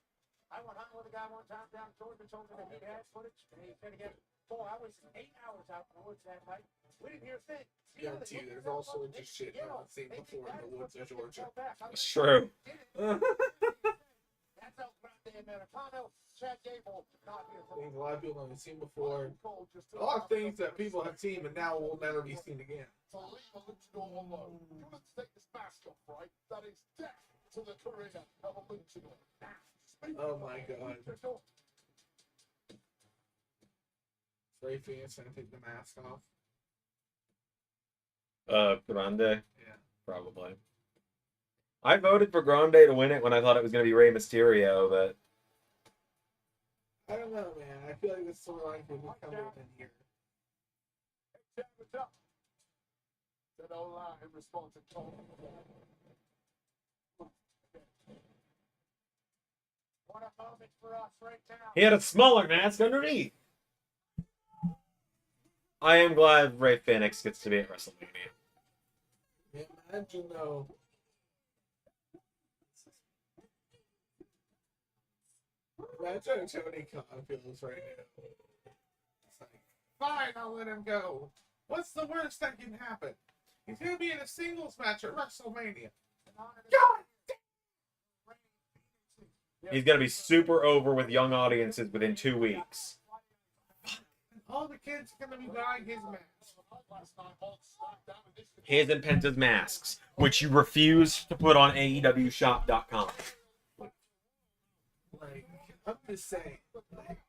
S4: I went hunting with a guy one time down in Georgia, told me that he had footage, and he said again, boy, I was 8 hours out in the woods that night. We didn't hear a thing.
S7: Guarantee you, there's all sorts of shit I haven't seen before in the woods of Georgia.
S1: It's true.
S4: That's El Grande Americano. Chad Gable, not here for
S7: Things a lot of people haven't seen before. A lot of things that people have seen and now will never be seen again.
S2: To leave a luchador alone. You want to take this mask off, right? That is death to the career of a luchador.
S7: Oh my god. Ray Phoenix gonna take the mask off.
S1: Grande?
S7: Yeah.
S1: Probably. I voted for Grande to win it when I thought it was going to be Rey Mysterio, but...
S7: I don't know, man. I feel like this storyline could be coming in here.
S2: What's up? That old line in response to Tony.
S4: What a moment for us right now.
S1: He had a smaller mask underneath. I am glad Rey Fenix gets to be at WrestleMania.
S7: Imagine though. Imagine how Tony Khan feels right now. It's like, fine, I'll let him go. What's the worst that can happen? He's gonna be in a singles match at WrestleMania. God!
S1: He's going to be super over with young audiences within 2 weeks.
S7: All the kids are gonna be buying his match.
S1: His and Penta's masks, which you refuse to put on AEWshop.com.
S7: Like, I'm just saying. Like,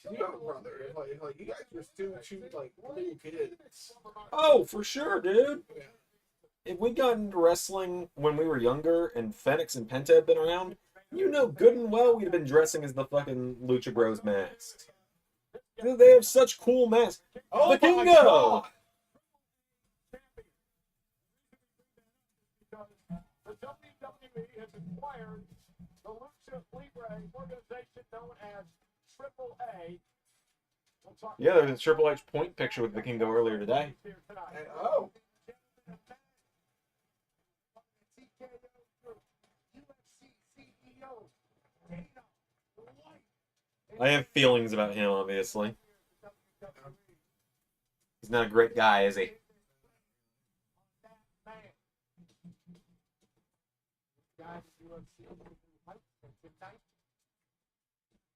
S7: yo, brother, like you guys were still two like little kids.
S1: Oh, for sure, dude.
S7: Yeah.
S1: If we got into wrestling when we were younger and Fenix and Penta had been around, you know good and well we'd have been dressing as the fucking Lucha Bros masks. They have such cool masks.
S7: Oh
S1: the Kingo!
S7: my God.
S4: The WWE has acquired the Lucha Libre organization known as Triple A. We'll talk
S1: Yeah, there's a Triple H point picture with the Kingo earlier today.
S4: here tonight.
S7: And, oh,
S1: I have feelings about him, obviously. He's not a great guy, is he?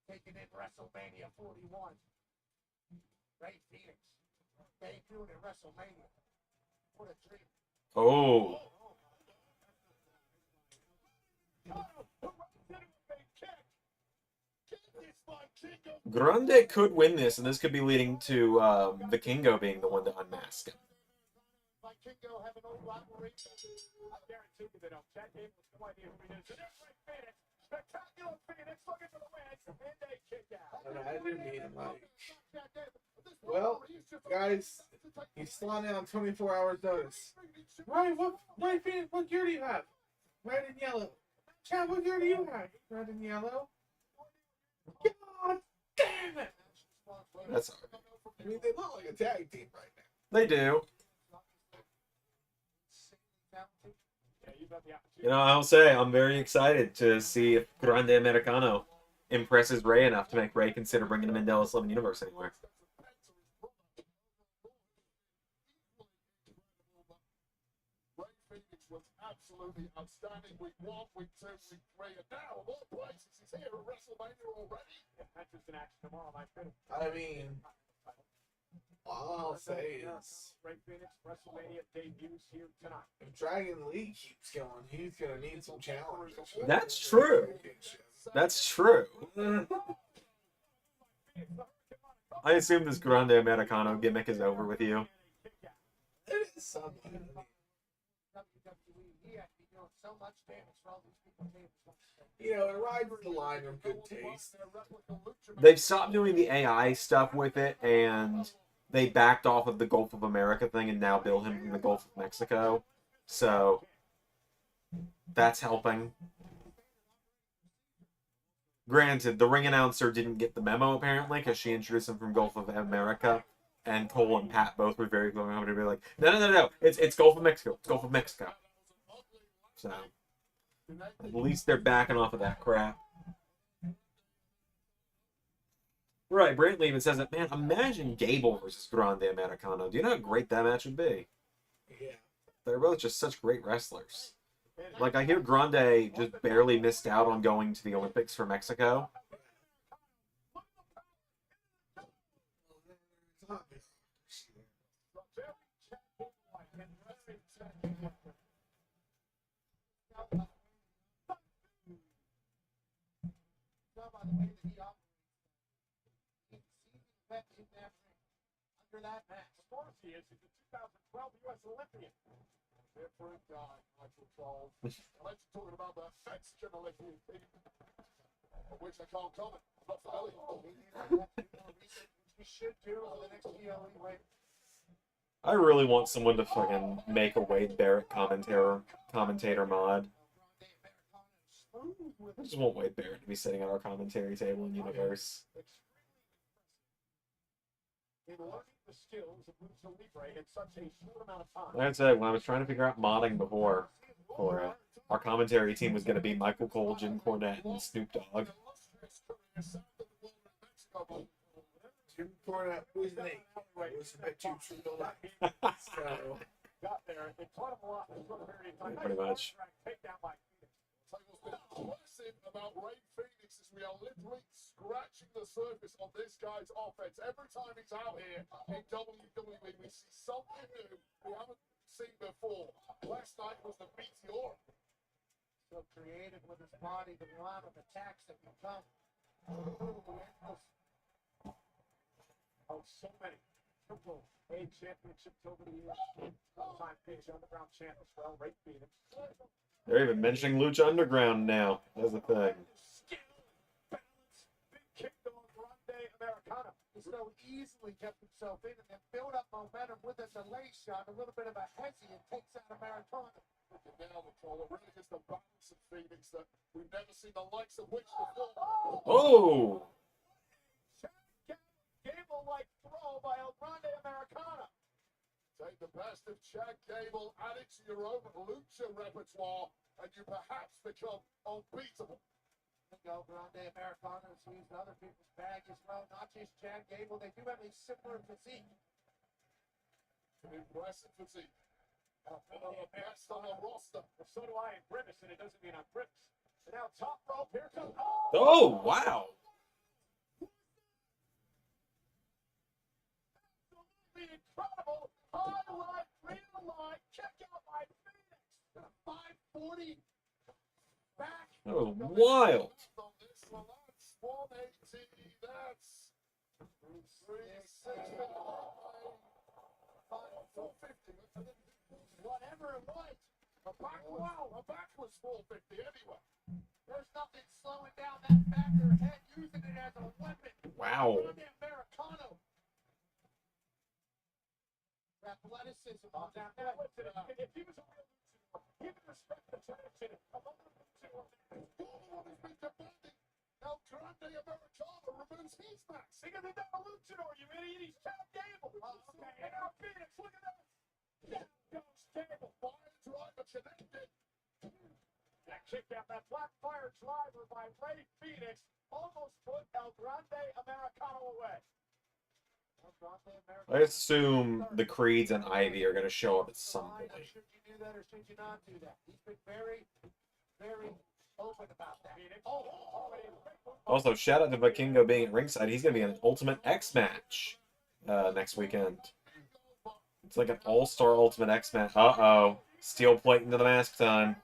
S4: Taking in WrestleMania 41. Ray Phoenix debuted at WrestleMania. What a dream.
S1: Oh. Grande could win this, and this could be leading to the Kingo being the one to unmask him.
S4: Vikingo have an old rivalry? I guarantee you they don't. Chad Gable has no idea who he is. And there's Ray Phoenix. Spectacular Phoenix looking for the win. And they kick out.
S7: I didn't mean like. Well, guys, he's slowing down 24 hours notice. Right, what gear do you have? Red and yellow. Chad, what gear do you have? Red and yellow. God damn it!
S1: That's all right.
S7: I mean, they look like a tag team right now.
S1: They do. You know, I'll say I'm very excited to see if Grande Americano impresses Ray enough to make Ray consider bringing him into LS11 Universe anywhere.
S5: Ray Phoenix was absolutely outstanding. Week 1, week 2, week 3, and now of all places, he's here at WrestleMania already.
S4: That's just an action tomorrow, my friend.
S7: I mean, all I'll say is,
S4: Ray Phoenix WrestleMania debuts here tonight.
S7: if Dragon Lee keeps going, he's gonna need some challenges.
S1: That's true. That's true. I assume this Grande Americano gimmick is over with you.
S7: It is something. You know, it rides the line of good taste.
S1: They've stopped doing the AI stuff with it, and they backed off of the Gulf of America thing and now bill him from the Gulf of Mexico. So that's helping. Granted, the ring announcer didn't get the memo apparently because she introduced him from Gulf of America, and Cole and Pat both were very willing to be like, no, it's Gulf of Mexico, it's Gulf of Mexico. So at least they're backing off of that crap. Right, Brantley even says it, man, imagine Gable versus Grande Americano. Do you know how great that match would be?
S7: Yeah.
S1: They're both just such great wrestlers. Like, I hear Grande just barely missed out on going to the Olympics for Mexico.
S4: After that match, of course he is. He's a 2012 U.S. Olympian.
S5: Different guy, Michael Cole. Let's talk about the next generation team, which I can't comment. I'm not familiar.
S4: He should do on the next PLE way.
S1: I really want someone to fucking make a Wade Barrett commentator mod. I just want Wade Barrett to be sitting at our commentary table in Universe.
S4: In learning the skills of Lucha Libre in such a short amount of time.
S1: Like I said, when I was trying to figure out modding before for it, our commentary team was going to be Michael Cole, Jim Cornette, and Snoop Dogg.
S7: Jim Cornette was Nate. It was a bit too true to life. So,
S4: Got there and taught him a lot in a short period of time.
S1: Pretty much.
S4: Take down by
S5: Impressive about Ray Phoenix is we are literally scratching the surface on this guy's offense. Every time he's out here in WWE, we see something new we haven't seen before. Last night was the Meteor.
S4: So creative with his body, the line of attacks that become oh, so many. Triple A championships over the years. Time pitch underground champ as well, Ray Phoenix.
S1: They're even mentioning Lucha Underground now. That's a thing.
S4: Big kick on Grande Americano. He so easily kept himself in and then built up momentum with a delay shot, a little bit of a hezzy, and takes out Americano.
S5: Now the caller really is the balance of Phoenix that we've never seen the likes of which before.
S1: Oh!
S4: Gable-like throw by El Grande Americano.
S5: Take the best of Chad Gable, add it to your own lucha repertoire, and you perhaps become unbeatable.
S4: El Grande Americano has used other people's bag as well, not just Chad Gable. They do have a similar physique.
S5: An impressive physique. The best on the roster.
S4: Well, so do I in Grimace, and it doesn't mean I'm Grimace. And now top rope, here comes...
S1: Oh, wow!
S4: Incredible highlight, real line, check out my Phoenix. 540 back.
S1: That was wild.
S5: On this one, that's 180, that's 360, 450. Silver and white. A backless 450 anyway.
S2: There's nothing slowing down that backer head, using it as a weapon.
S1: Wow.
S2: Americano. Athleticism on that.
S4: If he was a real luchador, he would respect the tradition of other luchadors.
S5: What has been demanding? El Grande Americano removes his mask.
S4: Because he's not a luchador, you idiot. He's Chad Gable. Okay, and now Phoenix, look at this. Down goes Gable.
S5: Fire driver connected.
S4: That kick out, that black fire driver by Ray Phoenix almost put El Grande Americano away.
S1: I assume the Creeds and Ivy are going to show up at some point.
S2: Should you do that or should you not do that? He's been very, very open about that.
S1: Also, shout out to Vikingo being at ringside. He's going to be in an Ultimate X match next weekend. It's like an all-star Ultimate X match. Uh-oh. Steel plate into the mask time.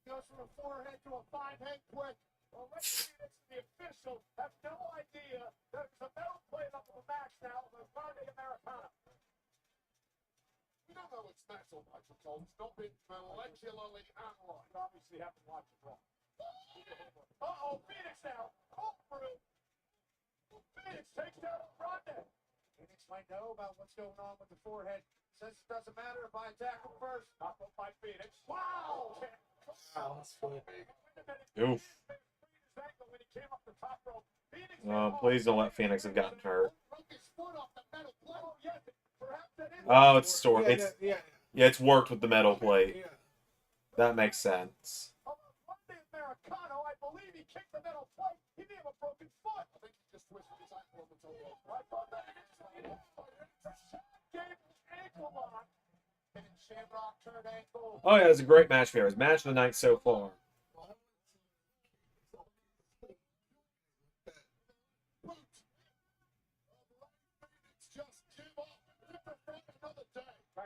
S4: Goes from a four-head to a five-head quick. Well, Ray Phoenix, the official, have no idea there's a metal plate up on the max now of El Grande Americano.
S5: We don't know it's metal, Michael Cole. It's not been molecularly analyzed.
S4: You obviously haven't watched it wrong. Uh-oh, Phoenix now. Oh, through. Phoenix takes down El Grande.
S2: Phoenix might know about what's going on with the forehead. Says it doesn't matter if I attack him first.
S4: Up by Phoenix. Wow!
S7: Wow, that's funny.
S1: Oof. Please don't let Phoenix have gotten hurt. Oh, it's stored.
S7: Yeah.
S1: Yeah, it's worked with the metal plate.
S7: Yeah.
S1: That makes sense.
S4: Americano, I believe he kicked the metal plate. He may have a broken foot.
S5: I think he just twisted his ankle up until the
S4: I thought that Gable's ankle lock.
S2: And Shamrock turned ankle.
S1: Oh, yeah, it was a great match for us. Match of the night so far.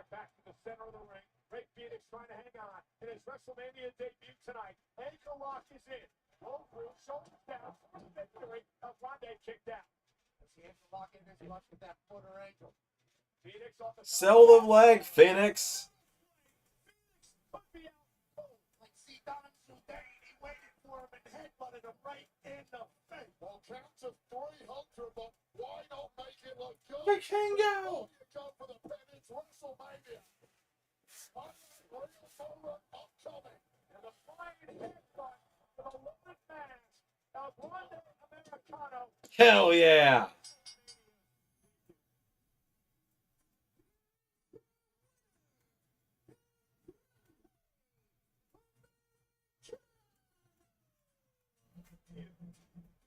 S4: Back to the center of the ring. Ray Phoenix trying to hang on in his WrestleMania debut tonight. Ankle lock is in. Roll through, shoulders down, for the victory. El Grande kicked out.
S2: Does the ankle lock in as much with that foot or ankle?
S4: Phoenix off the
S1: Sell the leg, Phoenix.
S4: Like see Don Zudane, he waited for him and headbutted him right in the face.
S5: Well, count to 300, but why not make it look good?
S1: Vikingo!
S5: Oh, you go for the pin, it's WrestleMania. Real moment upcoming.
S4: And the flying headbutt to the loaded mask. El Grande Americano.
S1: Hell yeah!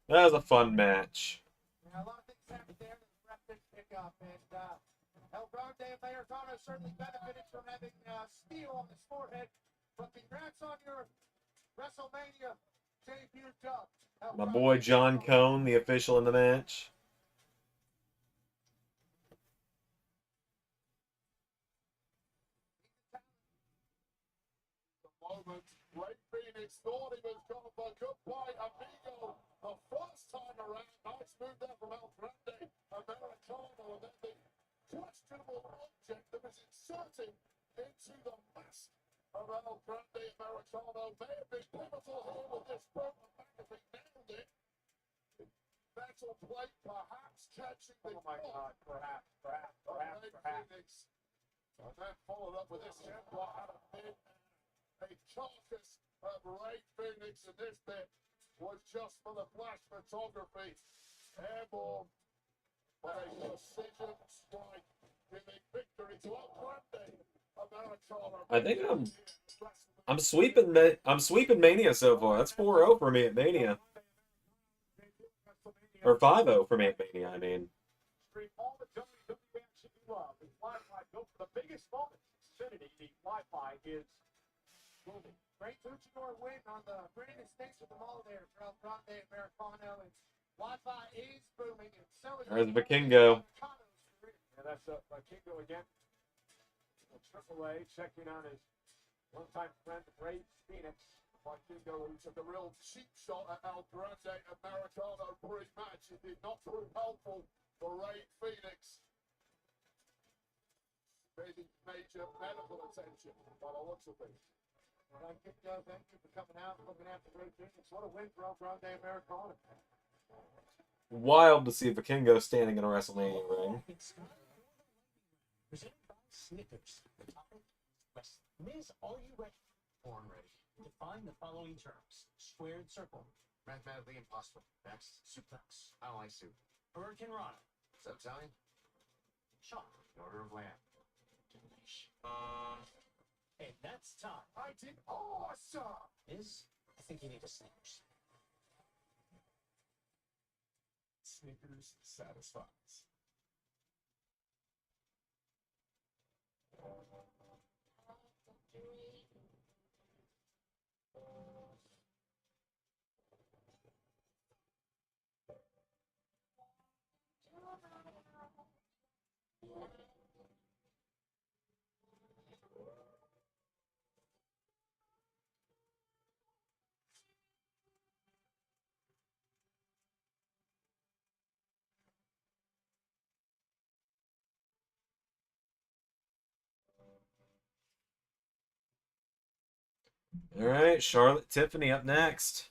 S1: That was a fun match.
S2: Yeah, a lot of things happened there that the ref didn't pick up. And El Grande Americano certainly benefited from having steel on his forehead. But congrats on your WrestleMania debut dub.
S1: My boy John Cone, the official in the match.
S5: The moment Ray Phoenix thought he was gone, but goodbye, amigo. The first time around, nice move there from El Grande Americano, and then the questionable object that was inserted into the mask of El Grande Americano may have been pivotal here with this broken McAfee nailed it. Metal plate perhaps catching the
S4: Oh my God, perhaps.
S5: Ray Phoenix. And then followed up with this tempo out of mid. A carcass of Ray Phoenix, and this bit was just for the flash photography. Airborne by a precision strike, giving victory to El Grande Americano.
S1: I think I'm sweeping Mania so far. That's 4-0 for me at Mania. Or 5-0 for me at Mania, I mean.
S4: All the WWE matches you love. The Wi-Fi built for the biggest moments. Xfinity, the Wi-Fi is moving.
S2: Great luchador win on the grandest stage of them all there for El Grande Americano. And Wi-Fi is booming. And so is
S1: There's Vikingo.
S4: Yeah, that's Vikingo again. Triple A checking on his one-time friend Ray Phoenix.
S5: Vikingo, who took a real cheap shot at El Grande Americano pre-match. It did not prove helpful for Ray Phoenix.
S4: Maybe major medical attention by the looks of things. Thank you for coming out and looking after great business. What a win for El Grande Americana.
S1: Wild to see Vikingo standing in a WrestleMania ring.
S9: Presented by Snickers. The topic, Miz, are you ready? Born ready. Define the following terms. Squared circle. Mathematically impossible. Next. Suplex. I don't like soup. Hurricane Rana. What's up, Italian? Shock. The order of lamb. Delish. And that's time.
S4: I did awesome.
S9: Miz, I think you need a Snickers.
S7: Snickers satisfies.
S1: All right, Charlotte Tiffany up next.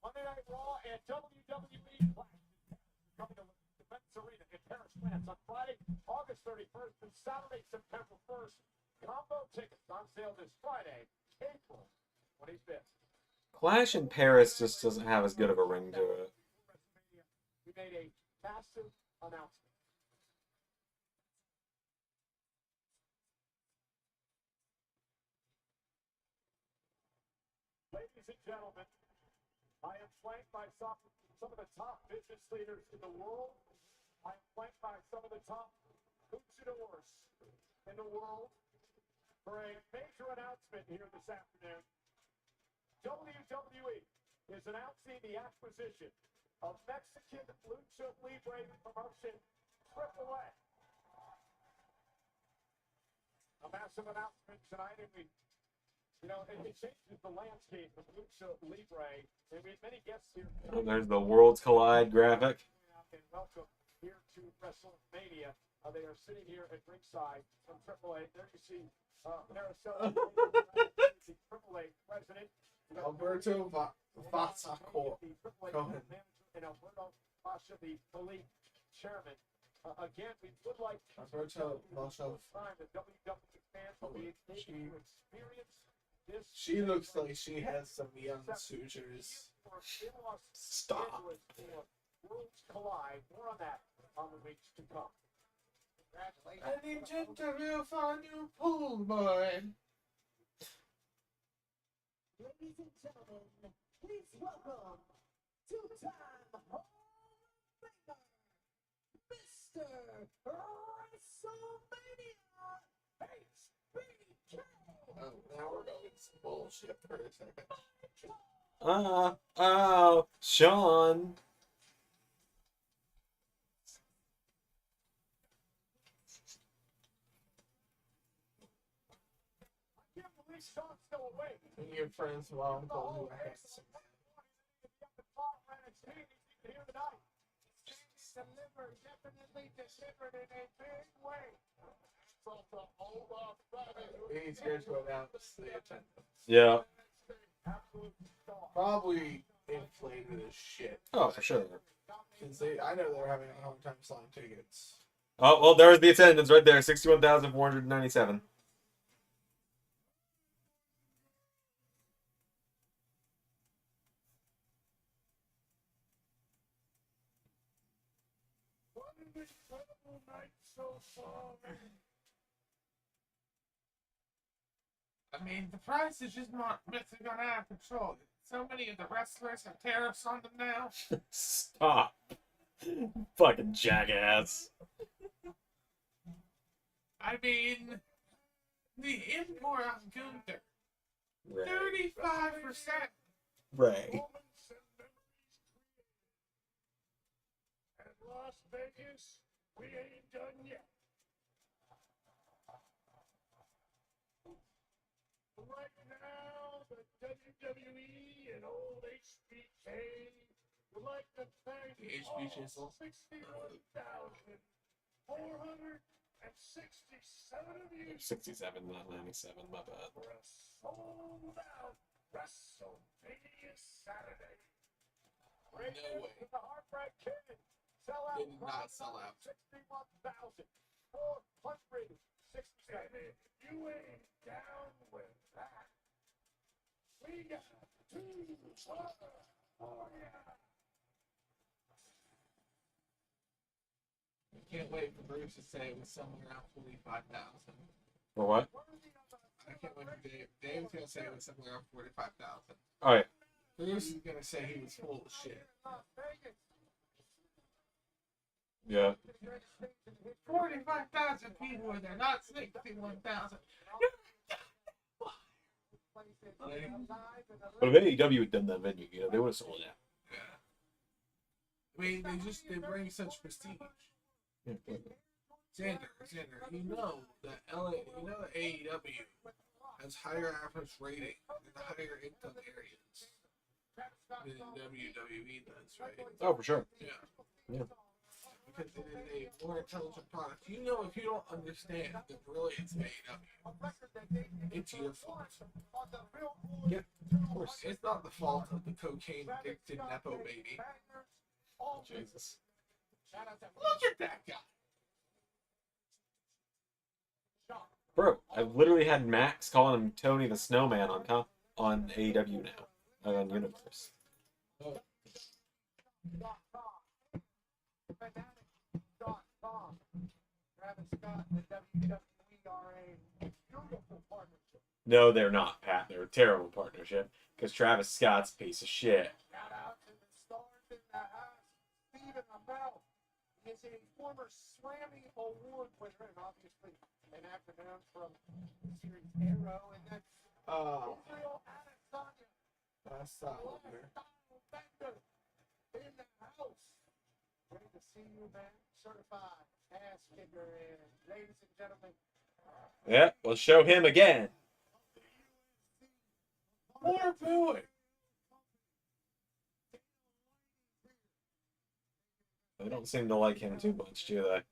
S4: Monday Night Raw and WWE coming to Defense Arena in Paris, France on Friday, August 31st and Saturday, September 1st. Combo tickets on sale this Friday, April 25th.
S1: Clash in Paris just doesn't have as good of a ring to it.
S4: We made a massive announcement. Ladies and gentlemen, I am flanked by some of the top business leaders in the world. I am flanked by some of the top luchadors in the world for a major announcement here this afternoon. WWE is announcing the acquisition of Mexican Lucha Libre promotion AAA. A massive announcement tonight, and it changes the landscape of Lucha Libre. And we had many guests here.
S1: Oh, there's the Worlds Collide graphic.
S4: And welcome here to Wrestlemania. They are sitting here at ringside from AAA. There you see Maricela, the AAA president.
S7: Alberto Vassacor. Go ahead.
S4: And Alberto Pasha, the elite chairman. Again, we would like
S7: Alberto Vassacor.
S4: time the WWE fans will be able to experience this.
S7: She looks like she has some young sutures.
S1: Stop.
S4: Worlds collide. More on that on the weeks to come.
S7: I need you to real for a new pool boy.
S4: Ladies and gentlemen, please welcome two-time Hall of Famer, Mr. WrestleMania HBK.
S7: Oh, now we're going some bullshit for a second.
S1: Oh, Sean.
S4: I can't believe Sean's still awake.
S7: And your friend's mom told you I had some.
S4: Definitely delivered in a big way.
S7: He's here to announce the attendance.
S1: Yeah.
S7: Probably inflated as shit.
S1: Oh, for sure.
S7: Because I know they're having a hard time selling tickets.
S1: Oh, well, there's the attendance right there. 61,497.
S4: What an incredible night so far.
S7: I mean, the price is just not missing on out of control. So many of the wrestlers have tariffs on them now.
S1: Stop. Fucking jackass.
S7: I mean, the import on Gunther,
S1: Right.
S7: 35%.
S1: Right.
S4: At Las Vegas, we ain't done yet. Right now, the WWE and old HBK would like to thank
S7: The HBK
S4: all 61,497 And 67 of you
S1: 67, not 97, my bad.
S4: for a sold-out WrestleMania Saturday.
S7: No way.
S4: The Heartbreak Kid. Sell out.
S7: Did not sell out.
S4: 61,467. You ain't down with that. We got 2 oh yeah.
S7: I can't wait for Bruce to say it was somewhere around 45,000.
S1: For what?
S7: I can't wait for Dave. Dave's gonna say it was somewhere around 45,000.
S1: Oh, yeah.
S7: Bruce is gonna say he was full of shit.
S1: Yeah.
S7: 45,000 people in there, not 61,000.
S1: But if AEW had done that venue, you know, they would have sold it out.
S7: Yeah. I mean, they bring such prestige. Xander, you know that AEW has higher average rating in the higher income areas than WWE does, right?
S1: Oh, for sure.
S7: Yeah.
S1: Yeah.
S7: Because it is a more intelligent product. You know, if you don't understand the brilliance of AEW, it's your fault.
S1: Yeah, of course.
S7: It's not the fault of the cocaine addicted Nepo baby.
S1: Oh, Jesus.
S7: Look at that guy.
S1: Bro, I've literally had Max calling him Tony the Snowman on AEW now. On Universe.
S7: Oh.
S1: No, they're not, Pat. They're a terrible partnership. Because Travis Scott's a piece of shit.
S4: Shout out to the stars in the house. Stephen Amell is a former Slammy Award winner, and obviously an acronym from the series Arrow, and that's
S7: Oh,
S4: Israel Adesanya.
S7: that's not over.
S4: Bender in the house. Great to see you, man. Certified ass kicker, and ladies and gentlemen,
S1: Yeah, we'll show him again.
S7: More booing.
S1: They don't seem to like him too much, do they?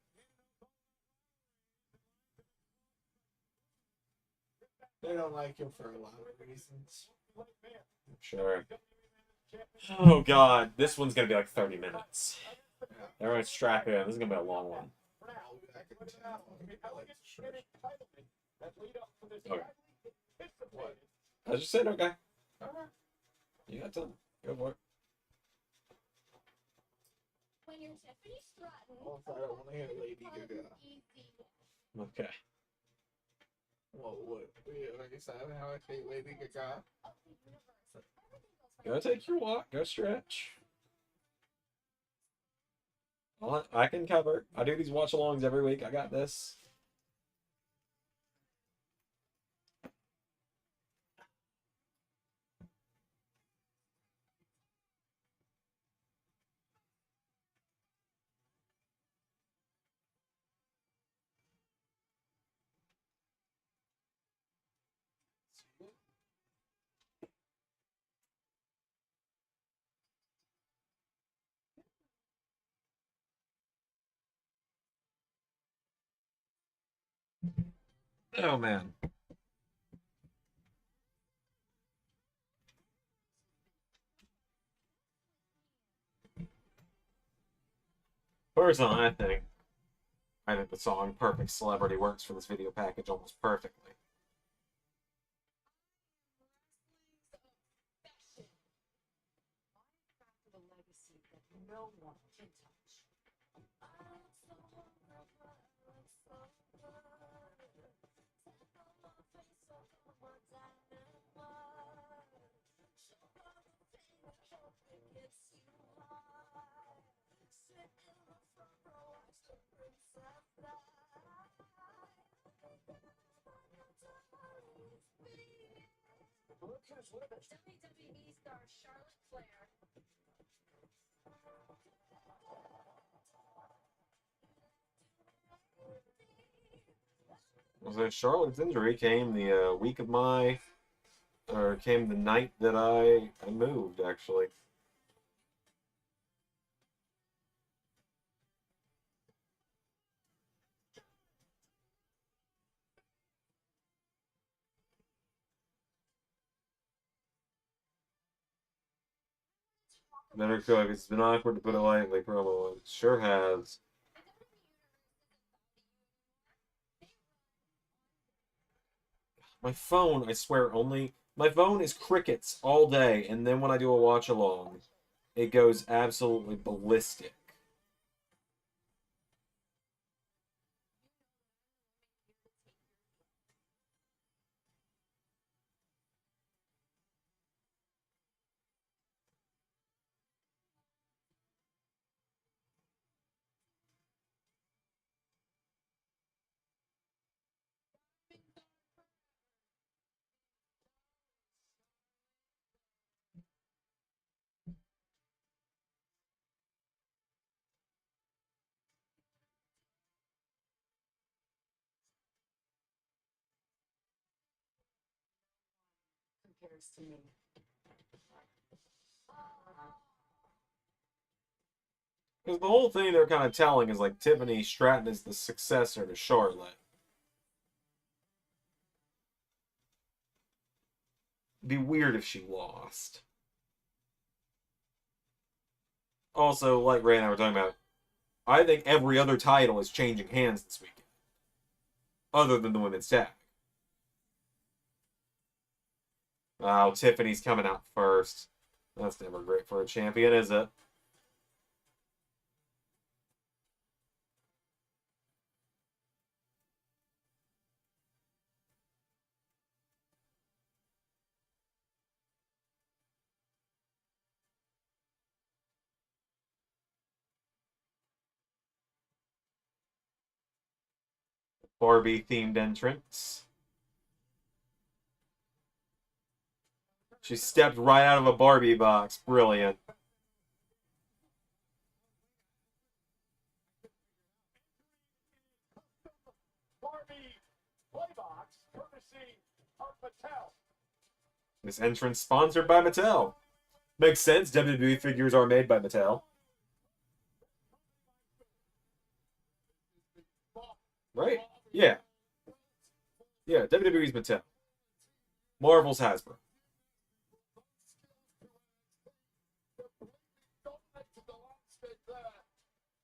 S7: They don't like him for a lot of reasons.
S1: Sure. Oh, God. This one's going to be like 30 minutes. Everyone strap in. This is going to be a long one.
S7: I can tell.
S1: Okay. I just said, okay.
S7: Alright.
S1: You got time. Go for it.
S3: When you're Tiffany Stratton,
S7: Also, I don't want to hear Lady Gaga.
S3: easy.
S1: Okay.
S7: Well, what? Like I said, how I think Lady Gaga.
S3: Of the universe. Everything goes
S1: Go take your walk. Go stretch. I can cover. I do these watch-alongs every week. I got this. Oh, man. Personally, I think the song Perfect Celebrity works for this video package almost perfectly.
S10: The legacy that no one can touch.
S3: WWE star Charlotte Flair.
S1: Was it Charlotte's injury came the week of my, or came the night that I moved, actually. Better cook. It's been awkward to put a lightly promo on. Sure has. My phone, I swear, my phone is crickets all day, and then when I do a watch along, it goes absolutely ballistic.
S10: Compares to me.
S1: Because the whole thing they're kind of telling is like Tiffany Stratton is the successor to Charlotte. It'd be weird if she lost. Also, like Ray and I were talking about, I think every other title is changing hands this weekend. Other than the women's tag. Oh, Tiffany's coming out first. That's never great for a champion, is it? Barbie-themed entrance. She stepped right out of a Barbie box. Brilliant.
S4: Barbie Playbox, courtesy of Mattel.
S1: This entrance sponsored by Mattel. Makes sense. WWE figures are made by Mattel. Right? Yeah. Yeah, WWE's Mattel. Marvel's Hasbro.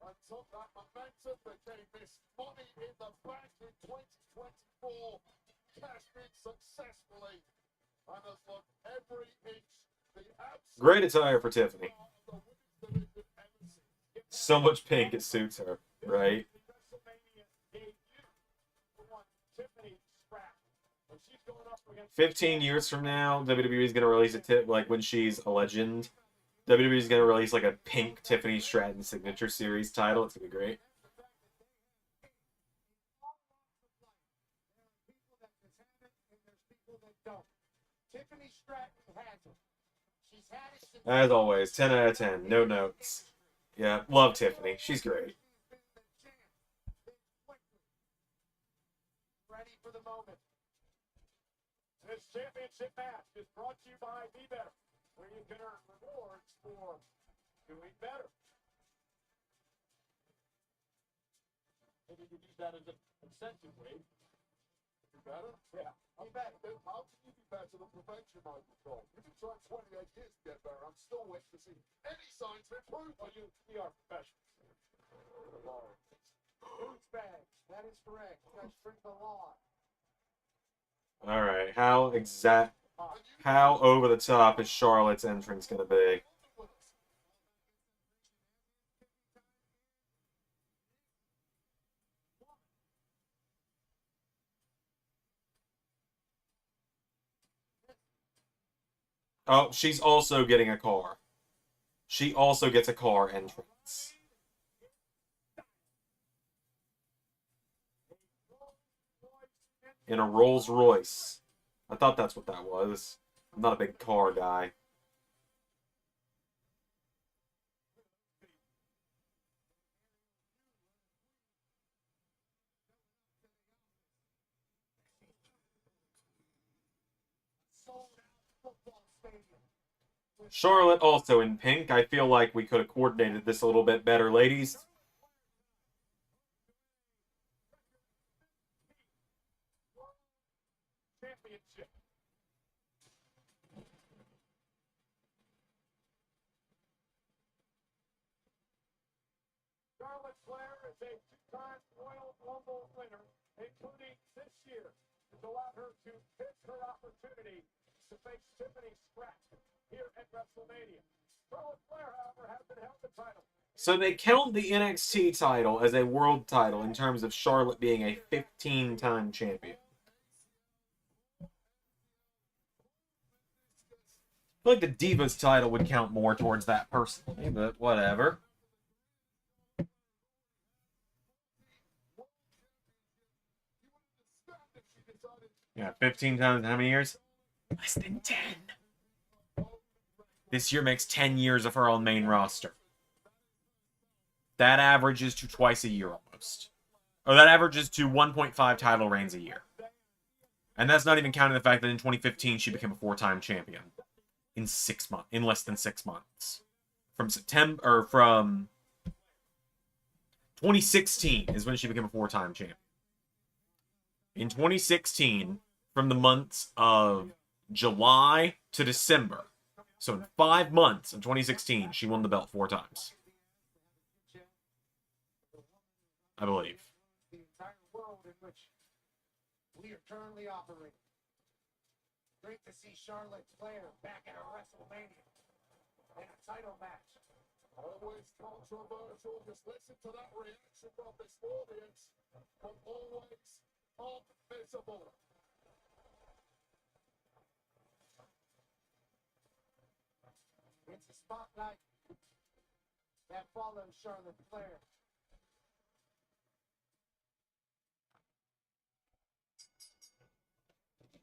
S5: Until that momentum became this money in the bank in 2024. Cashed in successfully and has looked every inch the absolute
S1: Great attire for Tiffany. So much pink, it suits her, right? 15 years from now, WWE is going to release a tip like when she's a legend. WWE is going to release like a pink Tiffany Stratton signature series title. It's going to be great.
S4: Tiffany Stratton has it. She's had it since
S1: As always, 10 out of 10. No notes. Yeah, love Tiffany. She's great.
S4: ready for the moment. This championship match is brought to you by Be Better, where you can earn rewards for doing better.
S2: Maybe you use that as an incentive, Wade.
S5: Do better?
S4: Yeah.
S5: How can you be better than prevention, Michael Cole? You've been trying 28 years to get better. I'm still waiting to see any signs of improvement.
S4: Well, we are professionals. Boots bags. That is correct. That's for the law.
S1: All right, how over the top is Charlotte's entrance going to be? Oh, she's also getting a car. She also gets a car entrance. In a Rolls Royce. I thought that's what that was. I'm not a big car guy. Charlotte also in pink. I feel like we could have coordinated this a little bit better, ladies.
S4: Championship. Charlotte Flair is a two-time Royal Rumble winner, including this year. It's allowed her to pick her opportunity to face Tiffany Stratton here at WrestleMania. Charlotte Flair, however, hasn't held the title.
S1: So they count the NXT title as a world title in terms of Charlotte being a 15-time champion. I feel like the Divas title would count more towards that personally, but whatever. Yeah, 15 times in how many years? Less than 10. This year makes 10 years of her on main roster. That averages to twice a year almost. Or that averages to 1.5 title reigns a year. And that's not even counting the fact that in 2015 she became a 4-time champion. In 6 months. In less than 6 months. From 2016 is when she became a 4-time champion. In 2016, from the months of July to December, so in 5 months of 2016, she won the belt 4 times. I believe.
S4: The entire world in which we are currently operating. Great to see Charlotte Flair back at a WrestleMania in a title match.
S5: Always controversial. Just listen to that reaction from this audience. But always unmissable.
S4: It's a spotlight that follows Charlotte Flair.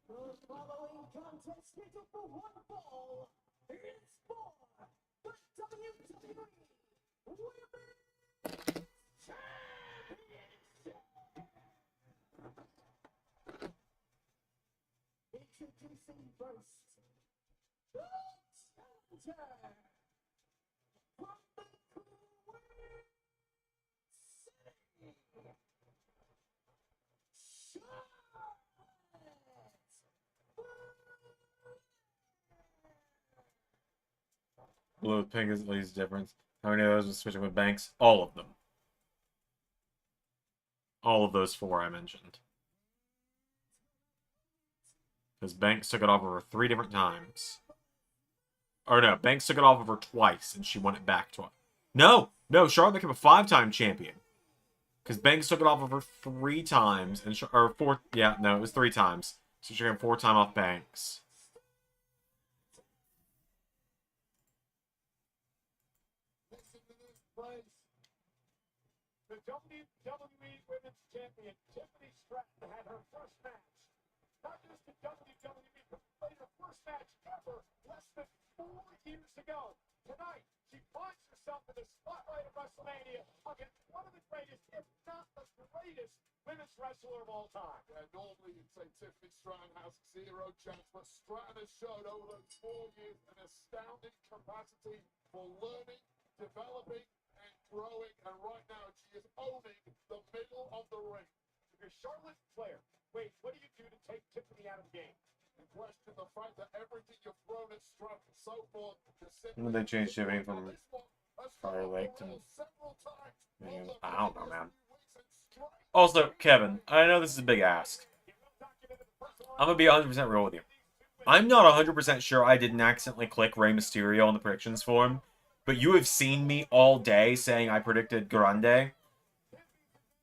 S4: The following contest scheduled for one fall is for the WWE Women's Championship. Introducing first, the challenger from the Queen City,
S1: Blue with pink is the least difference. How many of those was switching with Banks? All of them. All of those 4 I mentioned. Because Banks took it off of her 3 different times. Or no, Banks took it off of her twice, and she won it back twice. No! No, Charlotte became a 5-time champion. Because Banks took it off of her 3 times, and or 4... Yeah, no, it was 3 times. So she got 4 times off Banks.
S4: was the WWE Women's Champion Tiffany Stratton had her first match, not just in WWE, but played her first match ever less than 4 years ago. Tonight, she finds herself in the spotlight of WrestleMania against one of the greatest, if not the greatest, women's wrestler of all time.
S5: Yeah, normally you'd say Tiffany Stratton has 0 chance, but Stratton has shown over those 4 years an astounding capacity for learning, developing, and growing, and right now she is owning the middle of the ring.
S4: If you're Charlotte Flair, wait, what do you do to take Tiffany out of the game?
S5: You question the fact that everything you've thrown at Stratton so far to
S1: When they changed Tiffany from Fire Lake to... I don't know, man. Also, Kevin, I know this is a big ask. I'm going to be 100% real with you. I'm not 100% sure I didn't accidentally click Rey Mysterio on the predictions form, but you have seen me all day saying I predicted Grande.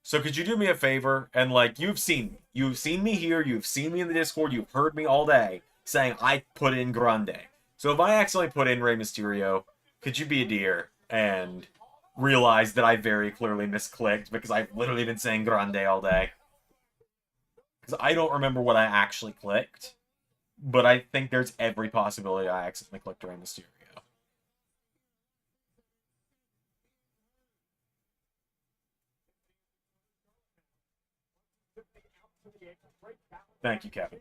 S1: So could you do me a favor? And, like, you've seen me. You've seen me here. You've seen me in the Discord. You've heard me all day saying I put in Grande. So if I accidentally put in Rey Mysterio, could you be a dear and realize that I very clearly misclicked because I've literally been saying Grande all day? Because I don't remember what I actually clicked, but I think there's every possibility I accidentally clicked Rey Mysterio. Thank you, Kevin.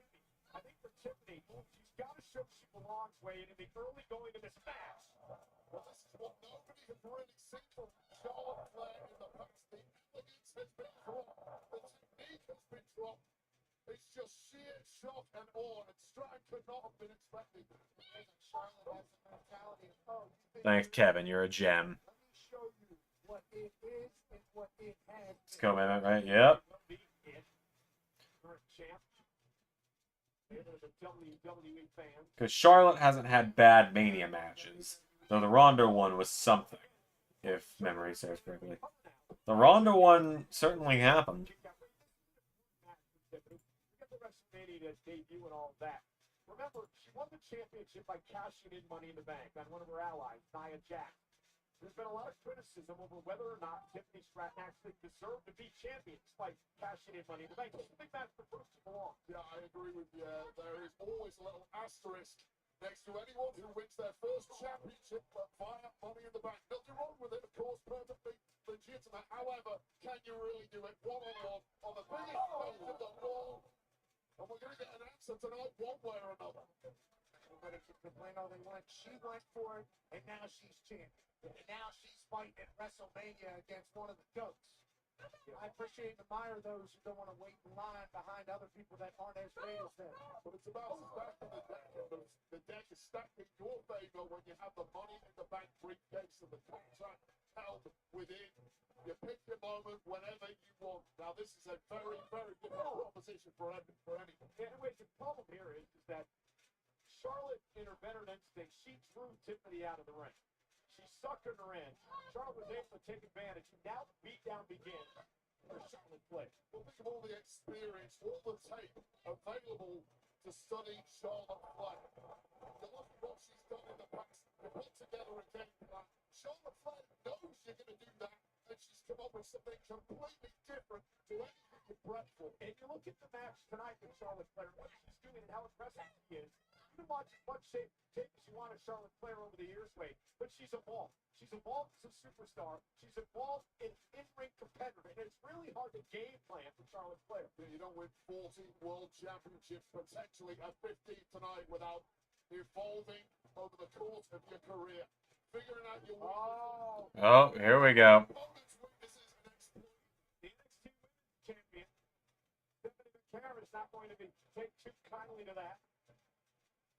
S4: I think for Tiffany, she's got to show she belongs way in the early going of this match.
S5: Well, this is what nobody has really seen from Charlotte Flair in the past. The elegance has been dropped. The technique has been dropped. It's just sheer shock and awe, and Stratton could not have been expecting it.
S4: Charlotte has the mentality of, oh,
S1: Thanks, Kevin. You're a gem.
S4: let me show you what what it is and what it has.
S1: It's co-main event, right? Yep. Because Charlotte hasn't had bad Mania matches, though the Ronda one was something, if memory serves correctly. The Ronda one certainly happened.
S2: Wrestlemania debut and all that. Remember, she won the championship by cashing in Money in the Bank on one of her allies, Nia Jax. There's been a lot of criticism over whether or not Tiffany Stratton actually deserved to be champion despite cashing in Money in the Bank. I think that's the first to belong.
S5: Yeah, I agree with you. There is always a little asterisk next to anyone who wins their first championship via Money in the Bank. Nothing wrong with it, of course, perfectly legitimate. However, can you really do it one-on-one on the biggest match of the world? And we're going to get an answer tonight, one way or another.
S4: Everybody can complain all they want. She went for it, and now she's champion. And now she's fighting at WrestleMania against one of the goats. I appreciate and admire those who don't want to wait in line behind other people that aren't as great as them.
S5: But it's about stacking the deck. The deck is stacked in your favor when you have the Money in the Bank briefcase and the contract held within. You pick your moment whenever you want. Now, this is a very, very difficult proposition for anyone.
S2: Anyway, the problem here is that Charlotte, in her veteran instinct, she threw Tiffany out of the ring. She suckered her in. Charlotte was able to take advantage. Now the beatdown begins for Charlotte Flair.
S5: Well, think of all the experience, all the tape available to study Charlotte Flair. You look at what she's done in the past. You put together a game plan. Charlotte Flair knows you're going to do that, and she's come up with something completely different to anything you've bred for.
S2: And you look at the match tonight with Charlotte Flair, what she's doing and how impressive she is. You can watch as much tape as you want of Charlotte Flair over the years, Wade, but she's evolved. She's evolved as a superstar. She's evolved as an in-ring competitor, and it's really hard to game plan for Charlotte Flair.
S5: You don't win 14 world championships, potentially at 15 tonight, without evolving over the course of your career. Figuring out your weaknesses.
S1: Oh, here we go.
S5: Opponent's weaknesses and exploit.
S2: The NXT Women's Champion, Stephanie McMahon, is not going to take too kindly to that.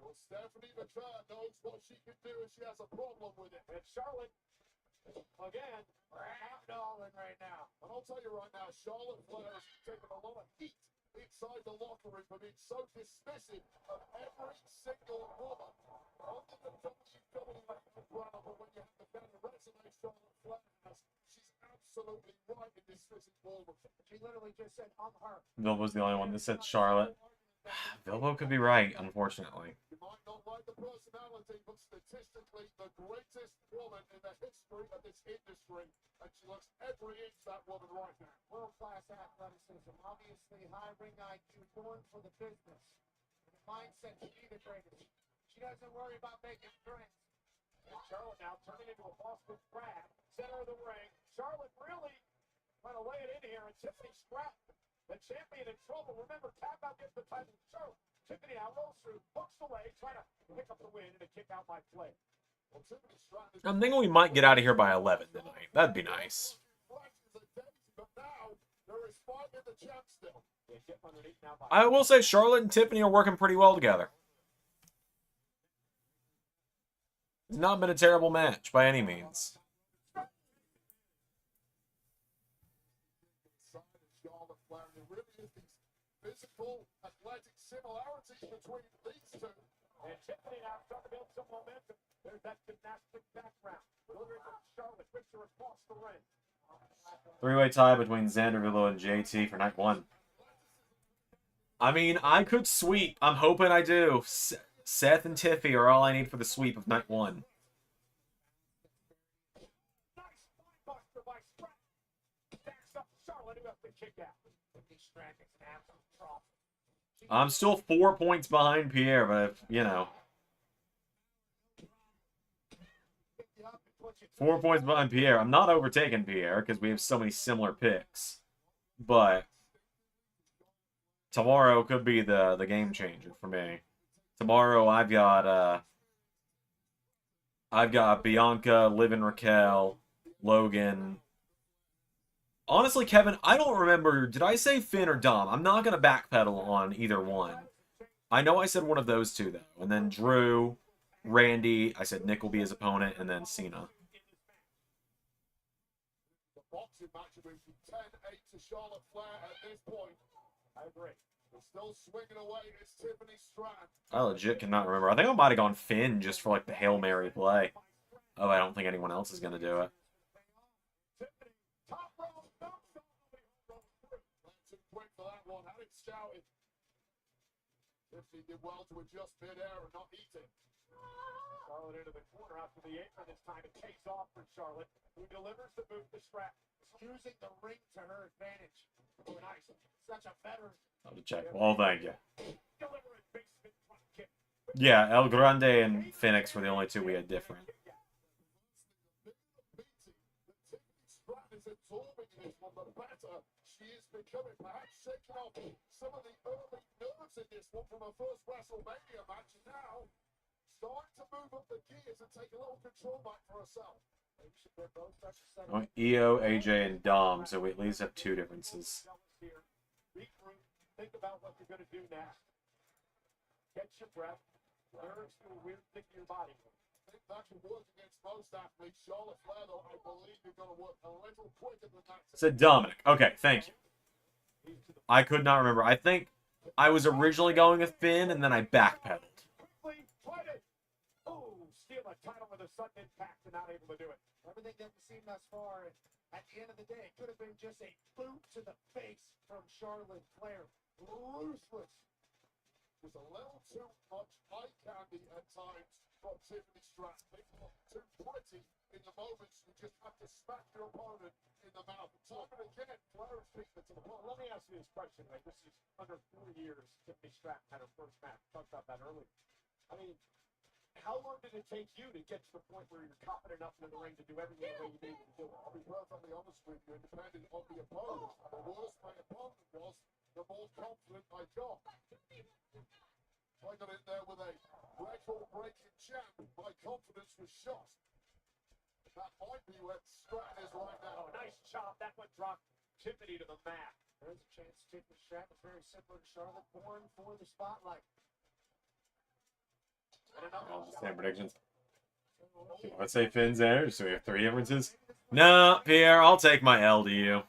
S5: Well, Stephanie McMahon knows what she can do, and she has a problem with it.
S2: And Charlotte, again,
S4: Ragdolling right now.
S5: And I'll tell you right now, Charlotte Flair has taken a lot of heat inside the locker room for being so dismissive of every single woman under the WWE umbrella. But when you have the kind of resume Charlotte Flair has, she's absolutely right in dismissing women.
S4: She literally just said, I'm her.
S1: Bilbo's the only one that said Charlotte. Bilbo could be right, unfortunately.
S5: You might not like the personality, but statistically, the greatest woman in the history of this industry. And she looks every inch that woman right now.
S4: World-class athleticism, obviously high ring IQ, born for the business. And the mindset to be the greatest. She doesn't worry about making friends.
S2: and Charlotte now turning into a Boston Crab, center of the ring. Charlotte really trying to lay it in here, and Tiffany Stratton, the champion, in trouble. Remember, tap out gets the title to Charlotte. Tiffany now rolls through, hooks the leg, trying to pick up the win and a kick out by Flair. Well, Tiffany Stratton,
S1: I'm thinking we might get out of here by 11 tonight. That'd be nice.
S5: but now there is fight in the champ still.
S2: They get underneath now by
S1: I will say Charlotte and Tiffany are working pretty well together. It's not been a terrible match by any means.
S5: Charlotte Flair, there really is these physical, athletic similarities between these two.
S2: And Tiffany now starting to build some momentum. There's that gymnastic background. Delivering from Charlotte, Victor across the ring.
S1: Three-way tie between Xander, Willow, and JT for night one. I mean, I could sweep. I'm hoping I do. Seth and Tiffy are all I need for the sweep of night one.
S2: Nice spinebuster by Stratton. Backs up Charlotte, who has to kick out. Tiffany Stratton is an absolute trouble.
S1: I'm still 4 points behind Pierre, but if, you know. 4 points behind Pierre. I'm not overtaking Pierre because we have so many similar picks. But tomorrow could be the game changer for me. Tomorrow I've got Bianca, Liv and Raquel, Logan. Honestly, Kevin, I don't remember. Did I say Finn or Dom? I'm not going to backpedal on either one. I know I said one of those two, though. And then Drew, Randy, I said Nick will be his opponent, and then Cena.
S5: boxing match with 10-8 to Charlotte Flair at this point. I agree. We're still swinging away. It's Tiffany Stratton.
S1: I legit cannot remember. I think I might have gone Finn just for like the Hail Mary play. Oh, I don't think anyone else is gonna do it.
S5: Tiffany, top rope, knocks off the rope through. Too quick for that one. Had it shouted. Tiffany did well to adjust mid-air and not eat it.
S4: Charlotte into the corner after the apron this time. It pays off for Charlotte, who delivers the boot to Stratton. Using the ring to her advantage. Oh, nice. Such a veteran.
S1: I'll check. Well, thank you.
S4: Delivering basement front kick.
S1: Yeah, El Grande and Phoenix were the only two we had different.
S5: Stratton is absorbing this one, the better she is becoming. Perhaps shaking off some of the early nerves in this one from her first Wrestlemania match. Now, starting to move up the gears and take a little control back for herself.
S1: Oh, EO, AJ, and Dom, so we at least have two differences.
S4: Regroup. Think about what you're going to do next. Catch your breath. Nerves do a weird thing to your body.
S5: I think that can work against most athletes. Charlotte Flair, though, I believe you're going to work a little quicker than that.
S1: Said Dominic. Okay, thank you. I could not remember. I think I was originally going with Finn, and then I backpedaled.
S4: Quickly, fight it. Oh, steal a title with a sudden impact and not able to do it. Everything that we've seen thus far, at the end of the day, it could have been just a boot to the face from Charlotte Flair.
S5: Ruthless. Just a little too much eye candy at times from Tiffany Stratton. People too pretty in the moments you just have to smack your opponent in the mouth. Time and again, Flair is beating it to the ball.
S4: Let me ask you this question, right? This is under 4 years Tiffany Stratton had her first match. We talked about that earlier. I mean, how long did it take you to get to the point where you're confident enough in the ring to do everything the way you needed to do it?
S5: I'll be perfectly honest with you, depending on the opponent. The worse my opponent was, the more confident I got. I got in there with a record-breaking champ. My confidence was shot. That might be where Stratton is right now.
S4: Oh, nice chop. That one dropped Tiffany to the mat. There's a chance Tiffany Stratton is very similar to Charlotte, born for the spotlight.
S1: Same predictions. Let's say Finn's there, so we have 3 differences. No, Pierre, I'll take my L to you.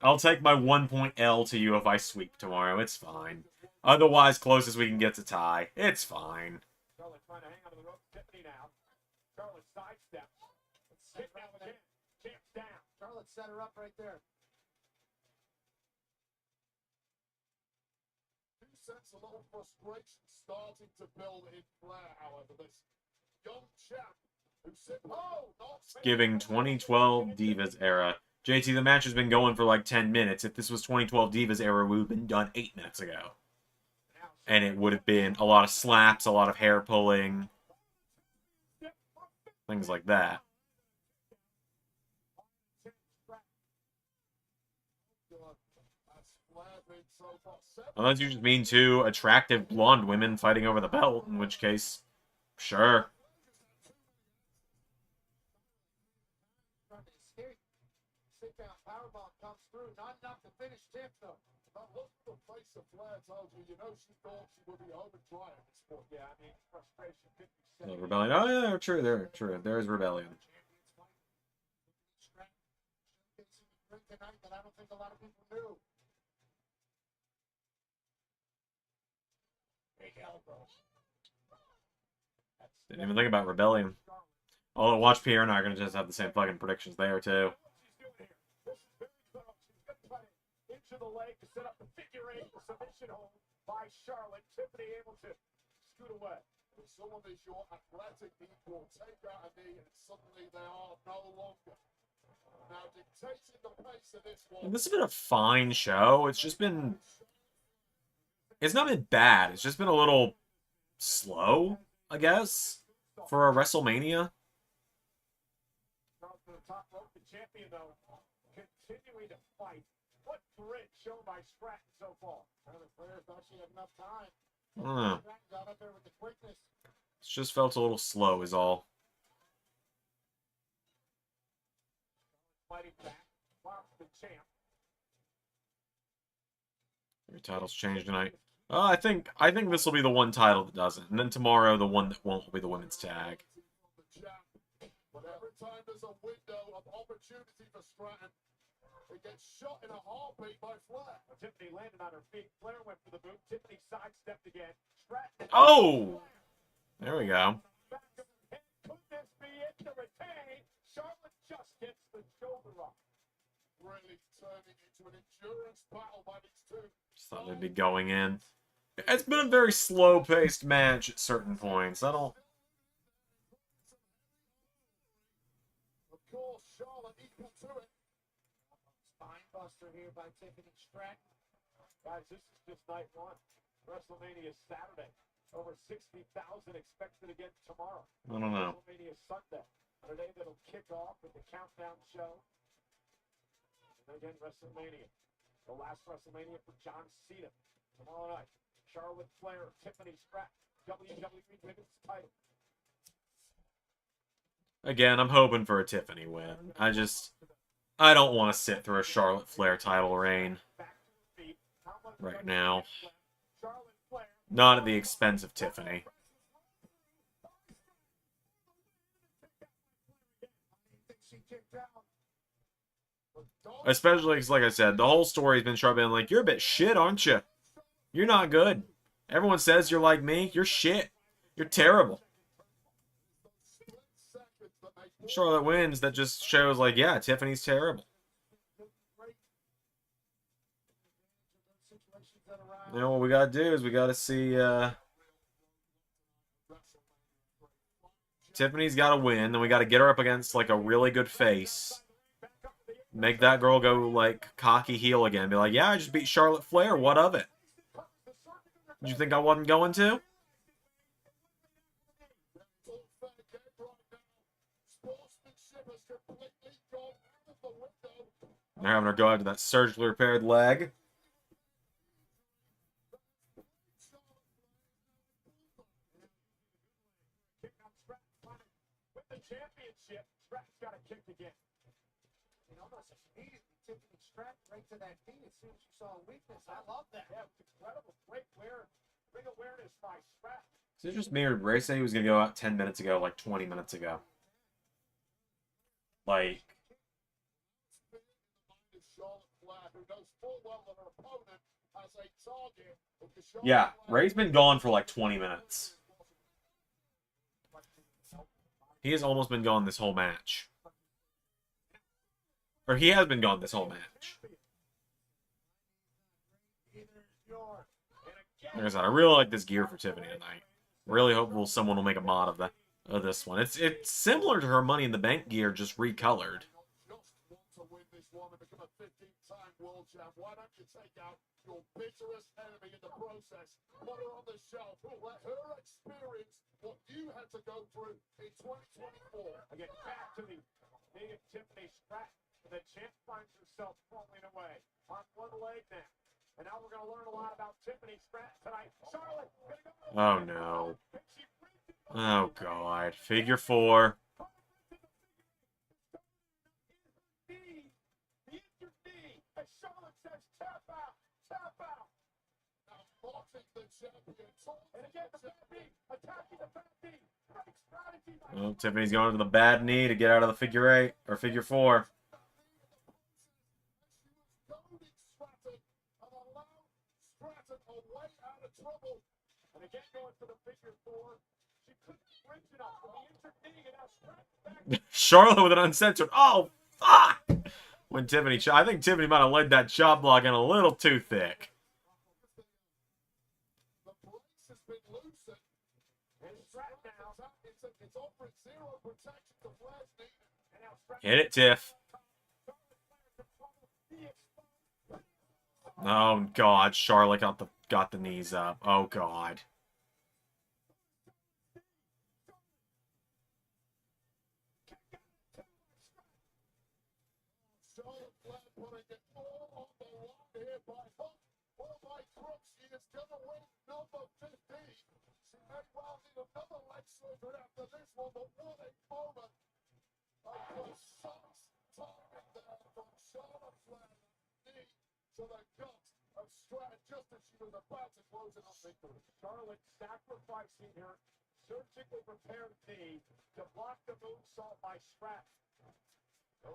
S1: I'll take my 1-point L to you if I sweep tomorrow. It's fine. Otherwise, closest we can get to tie. It's fine.
S4: Charlotte trying to hang onto the rope. Tiffany now. Charlotte sidesteps. Hit now again. Champs down. Charlotte set her up right there.
S5: You sense a little frustration starting to build in Flair, however. This young champ who said, oh, not
S1: Giving 2012 Divas era. JT, the match has been going for like 10 minutes. If this was 2012 Divas era, we would have been done 8 minutes ago. And it would have been a lot of slaps, a lot of hair pulling. Things like that. Unless you just mean 2 attractive blonde women fighting over the belt, in which case, sure.
S4: Sit down powerbomb comes through. Not enough to finish Tiff, though.
S5: But look at the face of Flair told you, she thought she would be home and dry at this point.
S4: Yeah, I mean, frustration.
S1: Rebellion. Oh, yeah, true. There is Rebellion.
S4: Tonight that I don't think a lot of people knew. Big elbows.
S1: Didn't even think about Rebellion. Although, watch Pierre and I are going to just have the same fucking predictions there, too.
S4: Into the leg to set up the figure 8 submission hold by Charlotte. Tiffany able to scoot away.
S5: If someone is your athletic equal, take out a knee, and suddenly they are no longer. Now dictating the pace of this one.
S1: This has been a fine show. It's just been... It's not been bad. It's just been a little slow, I guess, for a WrestleMania.
S4: From the top rope, the champion, though, continuing to fight. What grit shown by Stratton so far? The player thought she had enough time.
S1: I don't know.
S4: Stratton got up there with the quickness.
S1: It's just felt a little slow is all.
S4: Fighting back, while the champ.
S1: Your title's changed tonight. I think this will be the one title that doesn't. And then tomorrow, the one that won't will be the women's tag.
S5: But every time there's a window of opportunity for Stratton, It gets shot in a heartbeat by Flair.
S4: Tiffany landed on her feet. Flair went for the boot. Tiffany sidestepped again. Stratton.
S1: Oh! There we go.
S4: Back of her head. Could this be it to retain? Charlotte just gets the shoulder up.
S5: Really turning into an endurance battle by these two.
S1: Just thought they'd be going in. It's been a very slow-paced match at certain points. I don't...
S5: Of course, Charlotte equal to it.
S4: Spinebuster here by Tiffany Stratton. Guys, this is just night one. WrestleMania is Saturday. Over 60,000 expected again tomorrow.
S1: I don't know.
S4: WrestleMania Sunday. On a day that'll kick off with the countdown show. And again, WrestleMania. The last WrestleMania for John Cena. Tomorrow night. Charlotte Flair, Tiffany Stratton. WWE Women's title.
S1: Again, I'm hoping for a Tiffany win. I don't want to sit through a Charlotte Flair title reign right now. Not at the expense of Tiffany. Especially because, like I said, the whole story's been Charlotte being like, you're a bit shit, aren't you? You're not good. Everyone says you're like me. You're shit. You're terrible. Charlotte wins. That just shows, like, yeah, Tiffany's terrible. You know, what we gotta do is we gotta see, Tiffany's gotta win, then we gotta get her up against, like, a really good face. Make that girl go, like, cocky heel again. Be like, yeah, I just beat Charlotte Flair. What of it? Did you think I wasn't going to? They're having her go after that surgically repaired leg.
S4: With the championship, Stratton's got a kick again. You know, almost immediately Tiffany Stratton right to that knee as soon as she saw a weakness. I love that. Yeah, it's incredible. Great ring awareness by Stratton.
S1: So it just mirrored Ray said he was going to go out 10 minutes ago, like 20 minutes ago. Like... Yeah, Ray's been gone for like 20 minutes. He has almost been gone this whole match. Or he has been gone this whole match. Like I said, I really like this gear for Tiffany tonight. Really hopeful someone will make a mod of this one. It's similar to her Money in the Bank gear, just recolored.
S5: Why don't you take out your bitterest enemy in the process? Put her on the shelf. Let her experience what you had to go through in 2024.
S4: Again, back to the knee of Tiffany Stratton. The champ finds herself falling away on one leg now. And now we're going to learn a lot about Tiffany Stratton tonight. Charlotte, gonna go.
S1: Oh no. Oh god. Figure 4. Oh, Tiffany's going to the bad knee to get out of the figure 8 or figure 4.
S4: And again, going for the figure 4. She couldn't bridge it up from the injured knee, and now Stratton back.
S1: Charlotte with an uncensored. Oh, fuck! When Tiffany, I think Tiffany might have laid that chop block in a little too thick. Hit it, Tiff. Oh god, Charlotte got the knees up. Oh god.
S4: Charlotte sacrificing her surgically repaired knee to block the moonsault by Stratton.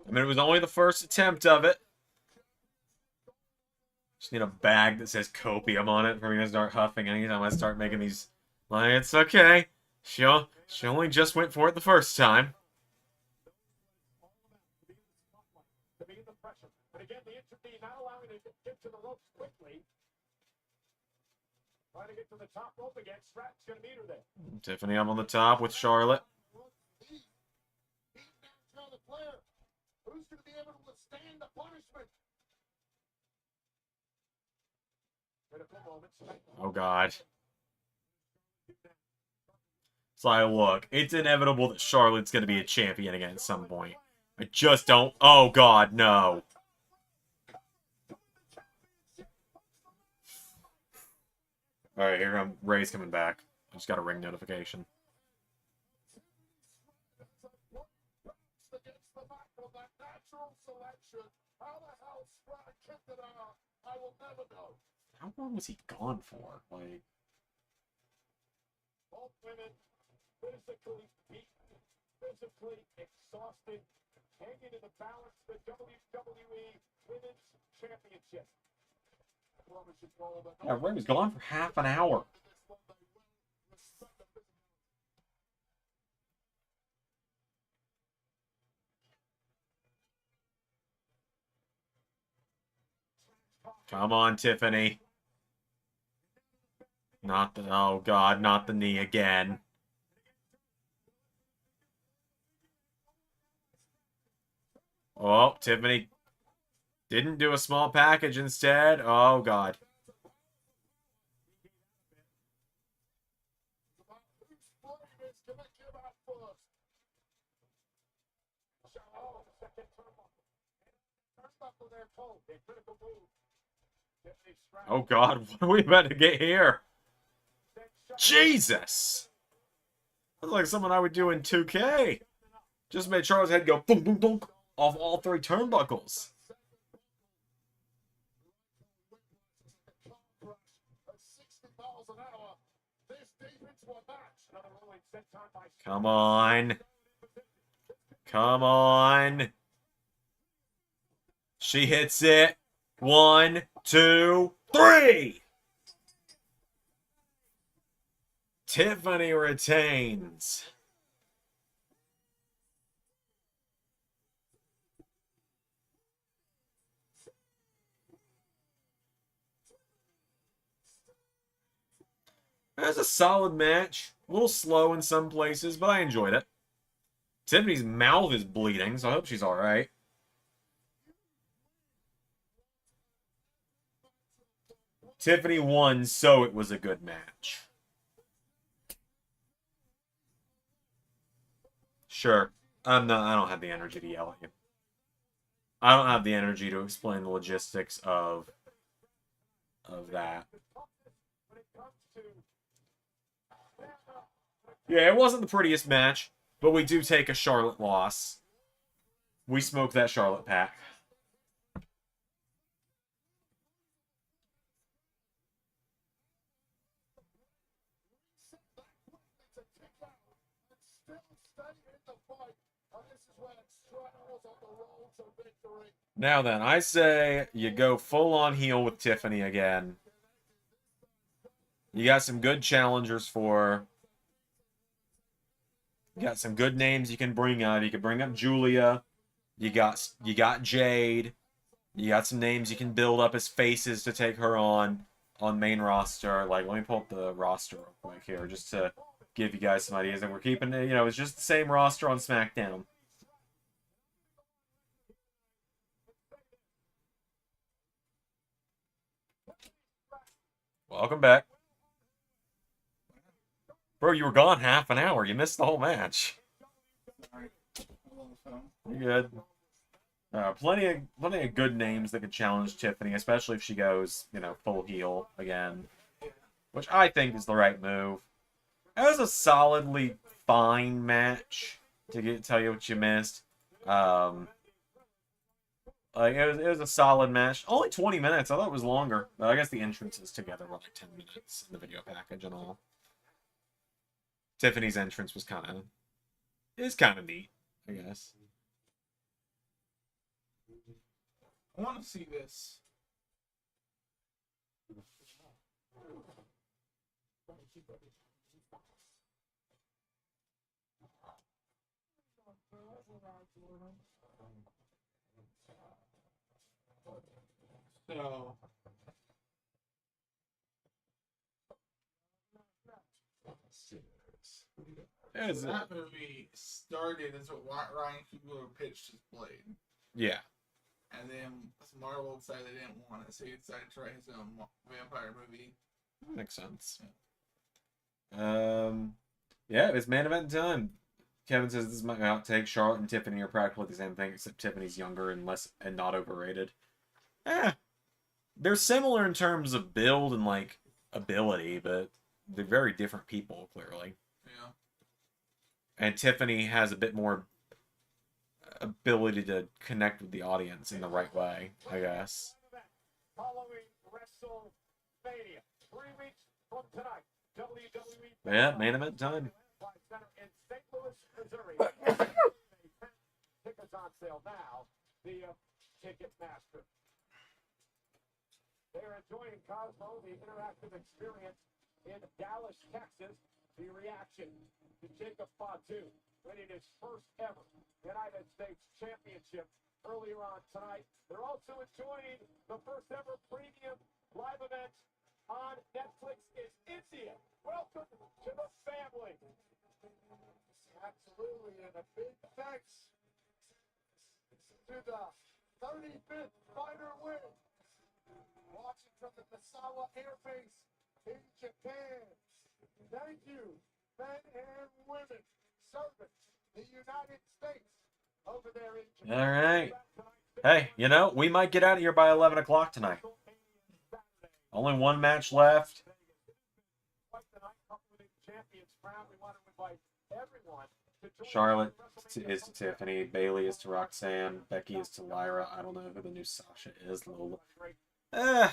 S1: I mean, it was only the first attempt of it. Just need a bag that says copium on it for me to start huffing anytime I start making these. Like, it's okay. She only just went for it the first time.
S4: To be in the pressure. But again, the injury not allowing it to get to the ropes quickly. Trying to get to the top rope again. Stratton's going to meet her there.
S1: Tiffany up on the top with Charlotte.
S5: Who's going to be able to withstand the punishment?
S1: Oh, God. So I look, it's inevitable that Charlotte's going to be a champion again at some point. I just don't... Oh, God, no. Alright, here I'm. Ray's coming back. I just got a ring notification. How long was he gone for? Like...
S4: Both women physically beaten, physically exhausted, hanging in the balance the WWE Women's Championship.
S1: Yeah, Ray was gone for half an hour. Come on, Tiffany. Not the... Oh, God, not the knee again. Oh, Tiffany didn't do a small package instead. Oh, God. Oh, God. What are we about to get here? Jesus! That's like something I would do in 2K. Just made Charles' head go boom, boom, boom off all 3 turnbuckles. Come on. Come on. She hits it. 1, 2, 3! Tiffany retains. It was a solid match. A little slow in some places, but I enjoyed it. Tiffany's mouth is bleeding, so I hope she's alright. Tiffany won, so it was a good match. Sure. I don't have the energy to yell at you. I don't have the energy to explain the logistics of that. Yeah, it wasn't the prettiest match, but we do take a Charlotte loss. We smoke that Charlotte pack. Now then, I say you go full-on heel with Tiffany again. You got some good challengers for her. You got some good names you can bring up. You can bring up Julia. You got Jade. You got some names you can build up as faces to take her on main roster. Like, let me pull up the roster real quick here, just to give you guys some ideas. And we're keeping it, you know, it's just the same roster on SmackDown. Welcome back. Bro, you were gone half an hour. You missed the whole match. You're good. Plenty of good names that could challenge Tiffany, especially if she goes, you know, full heel again. Which I think is the right move. It was a solidly fine match, to tell you what you missed. Like, it was a solid match. Only 20 minutes. I thought it was longer. But I guess the entrances together were like 10 minutes in the video package and all. Tiffany's entrance was kind of neat, I guess.
S7: I want to see this. So
S1: Is it?
S7: that movie started as what Ryan Coogler pitched his Blade,
S1: Yeah.
S7: and then Marvel decided they didn't want it, so he decided to write his own vampire movie.
S1: Makes sense. Yeah, it's main event time. Kevin says this is my outtake. Charlotte and Tiffany are practically the same thing, except Tiffany's younger and less and not overrated. They're similar in terms of build and like ability, but they're very different people, clearly.
S7: Yeah.
S1: And Tiffany has a bit more ability to connect with the audience in the right way, I guess.
S4: Following WrestleMania, 3 weeks from tonight, WWE.
S1: Yeah, main event time.
S4: In St. Louis, Missouri. Tickets on sale now via Ticketmaster. They're enjoying Cosmo, the interactive experience in Dallas, Texas. The reaction to Jacob Fatu winning his first ever United States Championship earlier on tonight. They're also enjoying the first ever premium live event on Netflix is India. Welcome to the family. Absolutely, and a big thanks to the 35th fighter win. Watching from the Misawa Air Base in Japan. Thank you, men and women, serving the United States over there in Japan.
S1: All right. Hey, you know, we might get out of here by 11 o'clock tonight. Only one match left. Charlotte is to Tiffany. Bailey is to Roxanne. Becky is to Lyra. I don't know who the new Sasha is. Lola. I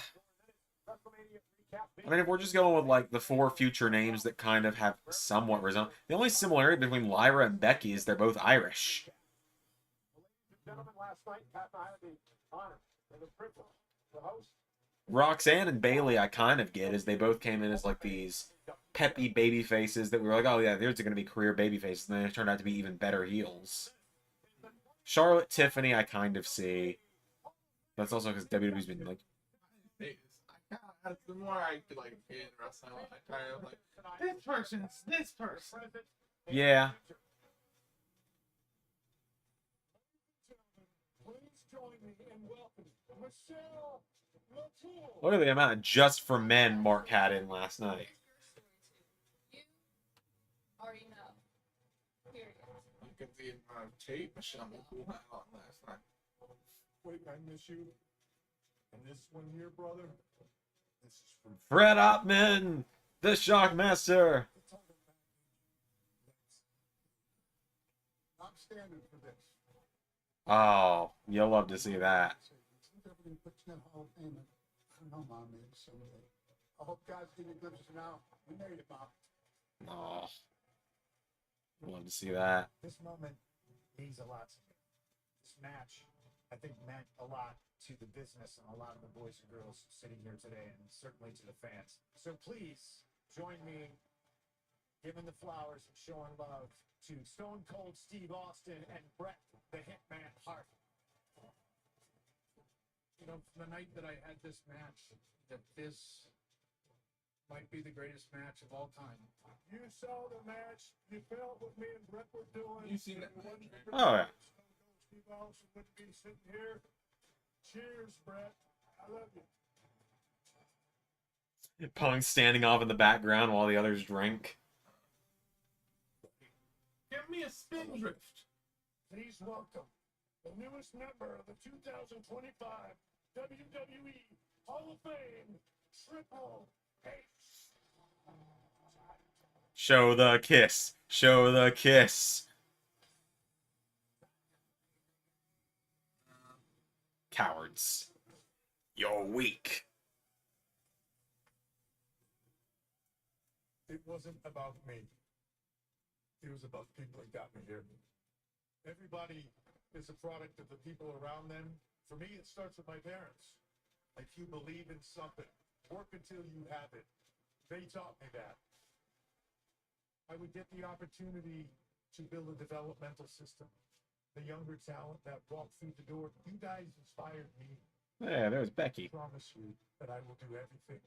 S1: mean, if we're just going with like the 4 future names that kind of have somewhat resemblance, the only similarity between Lyra and Becky is they're both Irish. Roxanne and Bailey, I kind of get, is they both came in as like these peppy baby faces that we were like, oh yeah, they're going to be career baby faces, and then they turned out to be even better heels. Charlotte, Tiffany, I kind of see. That's also because WWE's been like.
S7: The more I could like get in wrestling, I kind of like this person's this person.
S1: Yeah. Look at the amount of just for men Mark had in last night.
S3: You already know. Period.
S7: Look at the amount of tape Michelle McCool had on last night.
S4: Wait, I miss you. And this one here, brother. This is from
S1: Fred Ottman, the Shockmaster.
S4: I'm standing for this.
S1: Oh, you'll love to see that.
S4: I don't know, Mom, maybe someday. I hope God's giving you glimpses now. We made it, Mom.
S1: Oh, you'll love to see that.
S4: This moment means a lot to me. This match, I think, meant a lot to the business and a lot of the boys and girls sitting here today, and certainly to the fans. So please join me giving the flowers and showing love to Stone Cold Steve Austin and Bret the Hitman Hart. You know, from the night that I had this match, that this might be the greatest match of all time. You saw the match. You felt what me and Bret were doing.
S7: You seen that match?
S1: Oh, yeah.
S4: Steve Austin wouldn't be sitting here. Cheers, Bret. I love you.
S1: Punk standing off in the background while the others drink.
S7: Give me a spin drift.
S4: Please welcome the newest member of the 2025 WWE Hall of Fame, Triple H.
S1: Show the kiss. Show the kiss. Cowards. You're weak.
S4: It wasn't about me. It was about the people that got me here. Everybody is a product of the people around them. For me, it starts with my parents. If you believe in something, work until you have it. They taught me that. I would get the opportunity to build a developmental system. The younger talent that walked through the door, you guys inspired me.
S1: Yeah, there's Becky.
S4: I promise you that I will do everything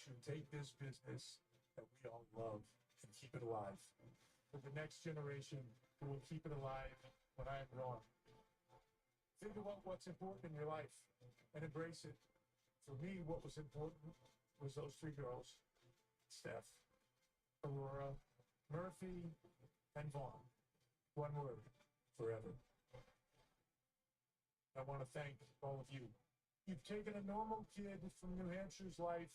S4: to take this business that we all love and keep it alive. For the next generation who will keep it alive when I am gone. Think about what's important in your life and embrace it. For me, what was important was those three girls, Steph, Aurora, Murphy, and Vaughn. One word, forever. I want to thank all of you. You've taken a normal kid from New Hampshire's life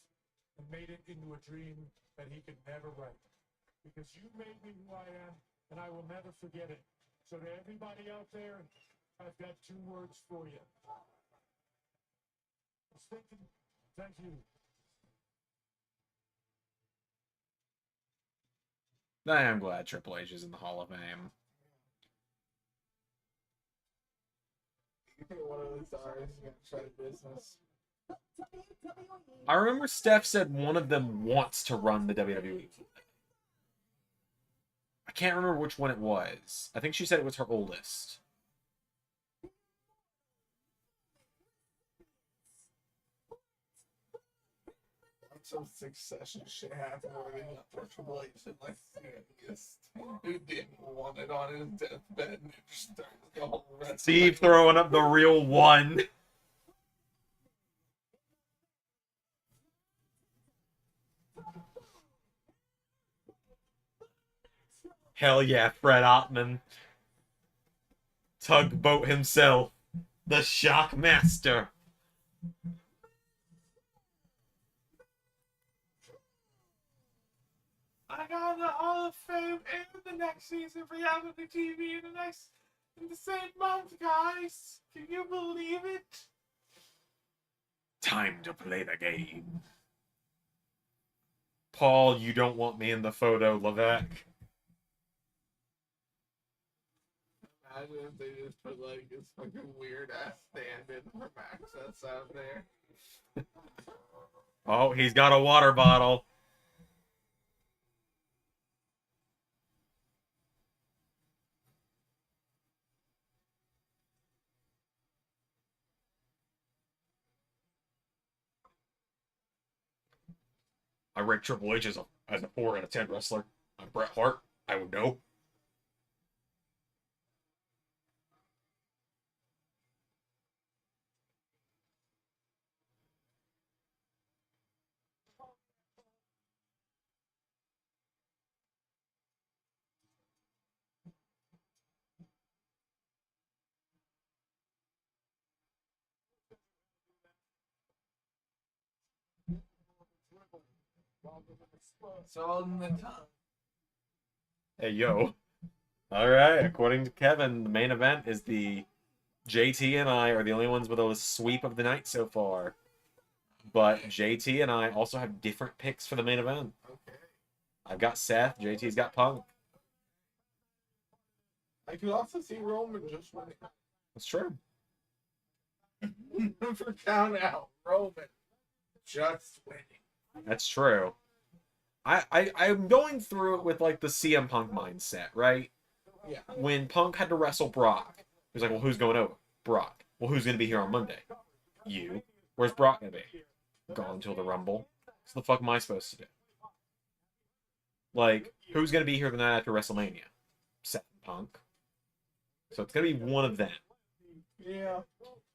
S4: and made it into a dream that he could never write. Because you made me who I am, and I will never forget it. So to everybody out there, I've got 2 words for you. I was thinking, thank you.
S1: I am glad Triple H is in the Hall of Fame.
S7: One of those stars is gonna try business.
S1: I remember Steph said one of them wants to run the WWE. I can't remember which one it was. I think she said it was her oldest.
S7: Some succession shit happened where they got for Triple H and like who didn't want it on his deathbed and it just started the whole rest.
S1: Steve throwing up the real one. Hell yeah, Fred Ottman. Tugboat himself. The Shockmaster.
S7: I got the Hall of Fame and the next season for reality TV in the same month, guys. Can you believe it?
S1: Time to play the game. Paul, you don't want me in the photo, Levesque.
S7: Imagine if they just put like this fucking weird ass stand-in from Access out there.
S1: Oh, he's got a water bottle. I rate Triple H as a 4 out of 10 wrestler. I'm Bret Hart. I would know.
S7: It's all in the tongue.
S1: Hey, yo. All right. According to Kevin, the main event is the JT and I are the only ones with a sweep of the night so far. But JT and I also have different picks for the main event.
S7: Okay.
S1: I've got Seth. JT's got Punk.
S7: I could also see Roman just winning.
S1: That's true.
S7: Never count out Roman just winning.
S1: That's true. I'm going through it with like the CM Punk mindset, right?
S7: Yeah.
S1: When Punk had to wrestle Brock, he was like, well, who's going over? Brock. Well, who's going to be here on Monday? You. Where's Brock going to be? Gone till the Rumble. What the fuck am I supposed to do? Like, who's going to be here the night after WrestleMania? Seth and Punk. So it's going to be one of them.
S7: Yeah.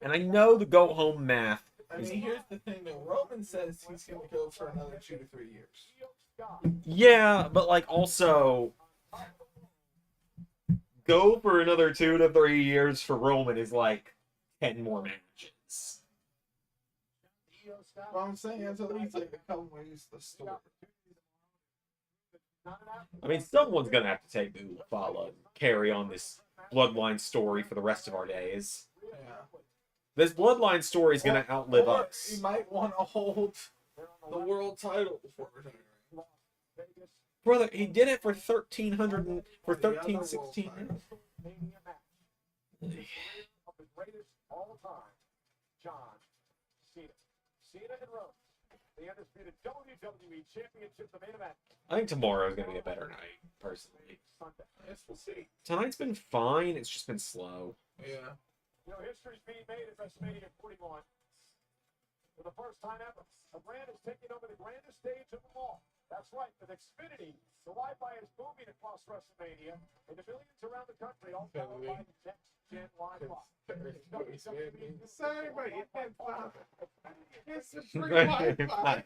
S1: And I know the go-home math
S7: I mean, here's the thing though. Roman says he's going to go for another 2 to 3 years.
S1: Yeah, but like also go for another 2 to 3 years for Roman is like 10 more matches.
S7: What I'm saying is at least like a couple ways the story.
S1: I mean, someone's gonna have to take the Ufala and carry on this bloodline story for the rest of our days.
S7: Yeah.
S1: This bloodline story is gonna outlive
S7: or
S1: us.
S7: He might want to hold the world title before retiring.
S1: Brother, he did it for 1,300 and for 1316.
S4: Of the greatest all time, John Cena. Cena and Rhodes. The undisputed WWE Championship, the main event.
S1: I think tomorrow is going to be a better night, personally.
S4: Sunday.
S7: Yes, we'll see.
S1: Tonight's been fine. It's just been slow.
S7: Yeah.
S4: You know, history's being made at WrestleMania 41. For the first time ever, a brand is taking over the grandest stage of them all. That's right, with Xfinity, the Wi-Fi is booming across WrestleMania, and the millions around the country all powered by next-gen Wi-Fi.
S7: Sorry, but you can't pop it. It's a free Wi-Fi.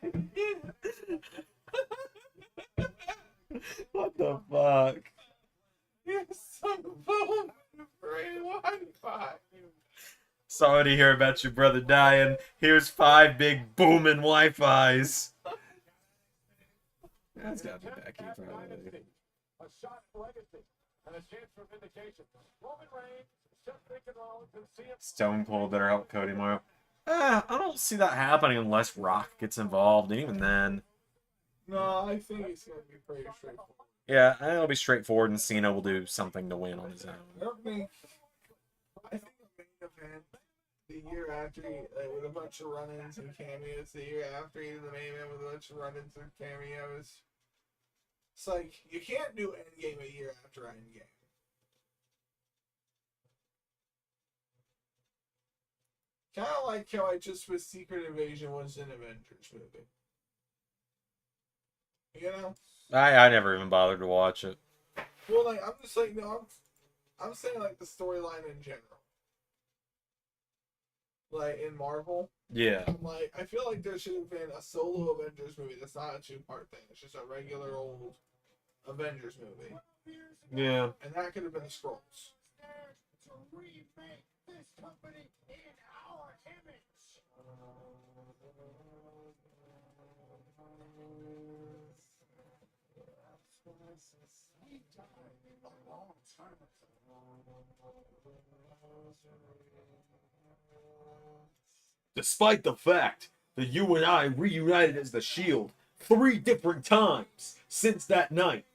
S1: What the fuck?
S7: It's some phone free Wi-Fi.
S1: Sorry to hear about your brother dying. Here's 5 big booming Wi-Fis. That's gotta be Becky, probably.
S4: A shot at legacy and a chance for vindication. Roman Reigns, Seth Rollins, and CM.
S1: Stone Cold better help Cody tomorrow. I don't see that happening unless Rock gets involved, and even then.
S7: No, I think it's gonna be pretty straightforward.
S1: Yeah, I think it'll be straightforward, and Cena will do something to win on his own.
S7: I think the main event the year after, with a bunch of run-ins and cameos, the year after the main event with a bunch of run-ins and cameos. It's like, you can't do Endgame a year after Endgame. Kind of like how I just with Secret Invasion was an Avengers movie. You know?
S1: I never even bothered to watch it.
S7: Well, like, I'm just like, no, I'm saying, like, the storyline in general. Like, in Marvel.
S1: Yeah.
S7: Like, I feel like there should have been a solo Avengers movie that's not a 2-part thing. It's just a regular old Avengers movie.
S1: Yeah.
S7: And that could have been the Skrulls.
S4: To remake this company in our image. We died a long time
S1: Despite the fact that you and I reunited as the Shield 3 different times since that night.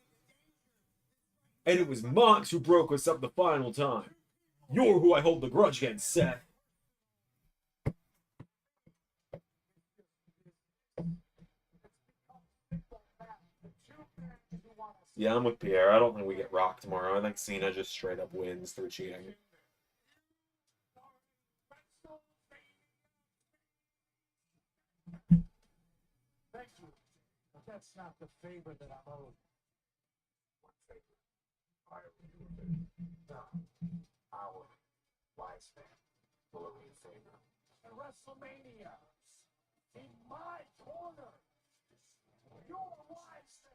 S1: And it was Mox who broke us up the final time. You're who I hold the grudge against, Seth. Yeah, I'm with Pierre. I don't think we get rocked tomorrow. I think Cena just straight up wins through cheating.
S4: Thank you. But that's not the favor that I'm owed. What favor? I owe you a favor. No. Our lifespan will owe you a favor. And WrestleMania. In my corner. Your lifespan.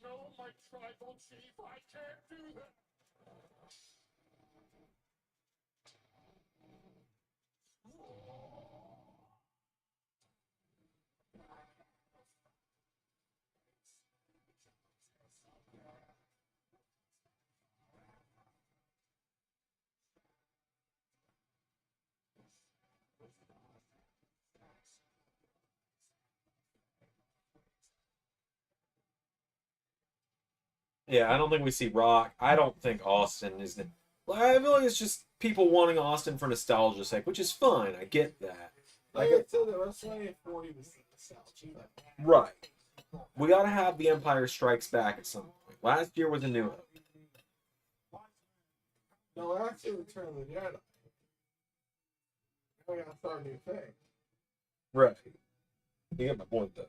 S4: No, my tribal chief, I can't do that.
S1: Yeah, I don't think we see Rock. I don't think Austin is the. I feel like it's just people wanting Austin for nostalgia's sake, which is fine. I get that.
S7: Like I said, the WrestleMania 40 was nostalgia.
S1: Right. We gotta have the Empire Strikes Back at some point. Last year was a New Hope.
S7: No, last year Return of the Jedi. Now we gotta start a new thing.
S1: Right. You get my point, though.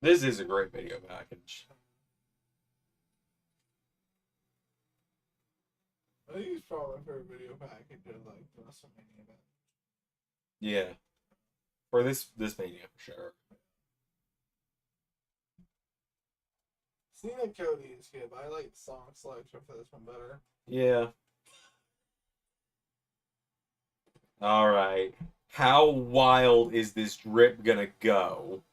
S1: This is a great video package.
S7: I think it's probably my favorite video package of like the WrestleMania event.
S1: Yeah. For this Mania, for sure.
S7: Cena Cody is good, but I like the song selection for this one better.
S1: Yeah. Alright. How wild is this drip gonna go?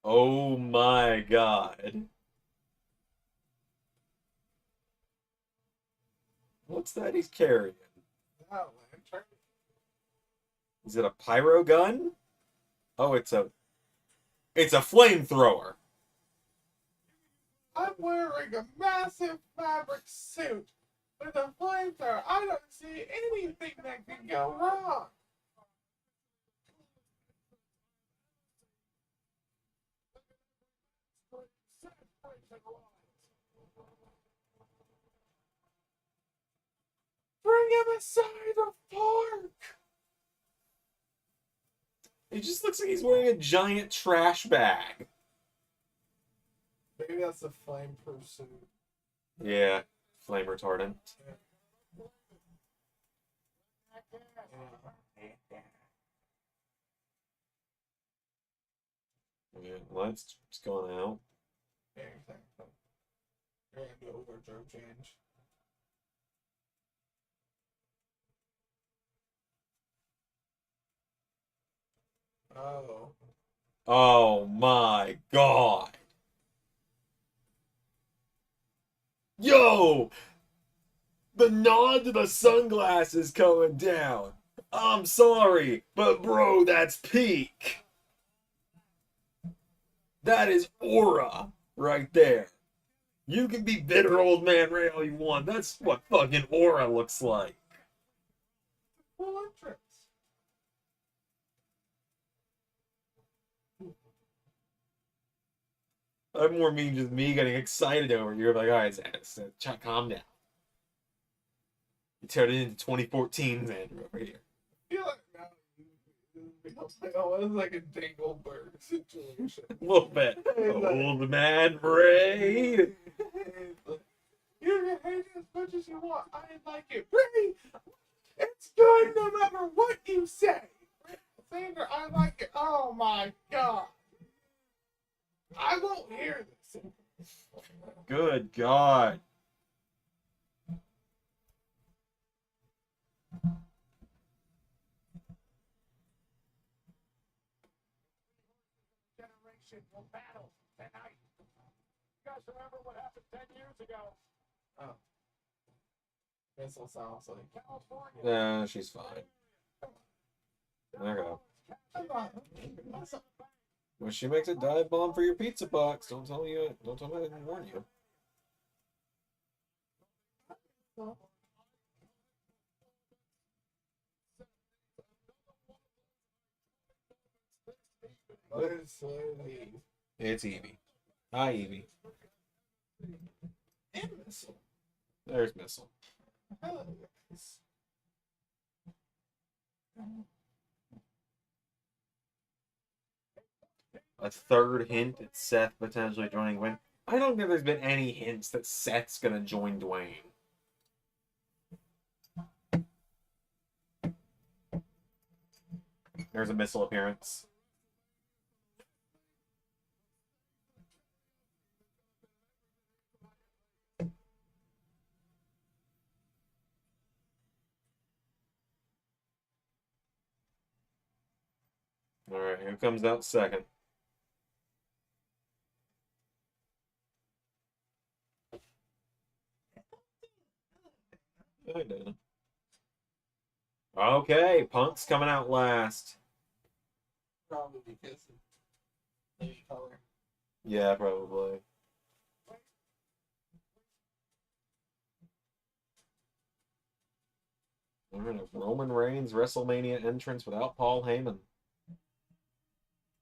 S1: Oh my god. What's that he's carrying?
S7: Oh, lantern.
S1: Is it a pyro gun? Oh, it's a flamethrower.
S7: I'm wearing a massive fabric suit with a flamethrower. I don't see anything that can go wrong. Bring him a side of pork.
S1: It just looks like he's wearing a giant trash bag.
S7: Maybe that's a flame-proof suit.
S1: Yeah, flame retardant. Yeah, lights just going out.
S7: Yeah, exactly. You're gonna do a wardrobe change. Oh.
S1: Oh my god. Yo! The nod to the sunglasses coming down. I'm sorry, but bro, that's peak. That is aura right there. You can be bitter old man Ray all you want. That's what fucking aura looks like.
S7: Full entrance.
S1: I'm more mean just me getting excited over it. You're like, all right, Zach, calm down. You turned it into 2014 Xander over here.
S7: I feel like now it was like a Dingleberg situation.
S1: A little bit. Old man Ray.
S7: You can hate it as much as you want. I like it. Ray, it's good no matter what you say. Xander, I like it. Oh my god. I won't hear this.
S1: Good God.
S4: Generation will battle tonight. You guys remember what happened 10 years ago?
S7: Oh. Nizzle sounds like
S4: California.
S1: Nah, she's fine. Okay. When she makes a dive bomb for your pizza box, don't tell me I didn't warn you. It's Evie. Hi, Evie.
S7: And Missile.
S1: There's Missile.
S7: Hello, guys.
S1: A third hint at Seth potentially joining Dwayne. I don't think there's been any hints that Seth's gonna join Dwayne. There's a Missile appearance. Alright, who comes out second? I did. Okay, Punk's coming out last.
S7: Probably because of the color.
S1: Yeah, probably. Alright, Roman Reigns WrestleMania entrance without Paul Heyman.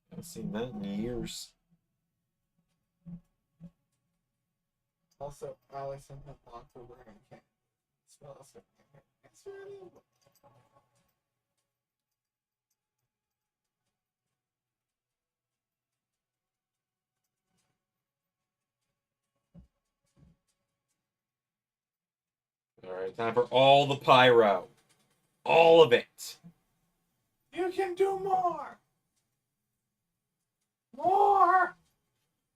S1: Haven't seen that in years.
S7: Also, Alex and October and I can't spell it. It's really.
S1: Alright, time for all the pyro. All of it.
S7: You can do more. More.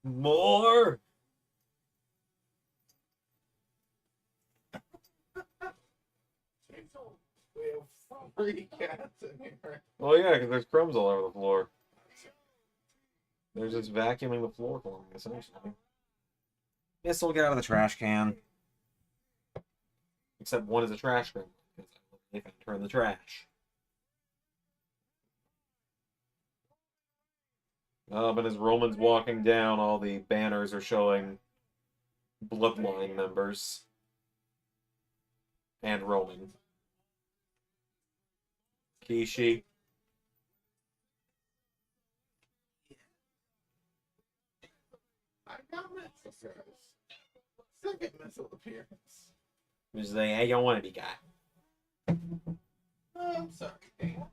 S1: More.
S7: We have 3 cats in here.
S1: Well, yeah, because there's crumbs all over the floor. They're just vacuuming the floor for me, essentially. Nizzle, get out of the trash can. Except one is a trash can, because I found her in the trash. But as Roman's walking down, all the banners are showing Bloodline members. And Roman. Kishi.
S7: I got Nizzle. Second Nizzle appearance.
S1: Just like, hey, you don't want to be guy.
S7: Oh, I'm sorry, Dan.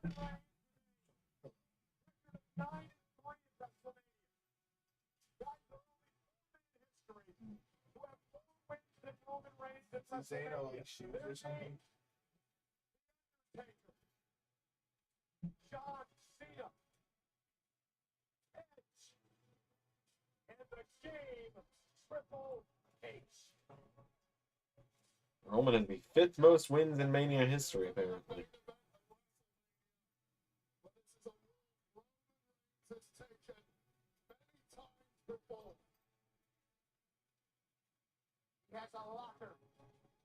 S7: Does Zayno like shoes or something?
S4: John Cena. Edge. And the game, Triple H.
S1: Roman has the 5th most wins in Mania history, apparently.
S4: He has a locker and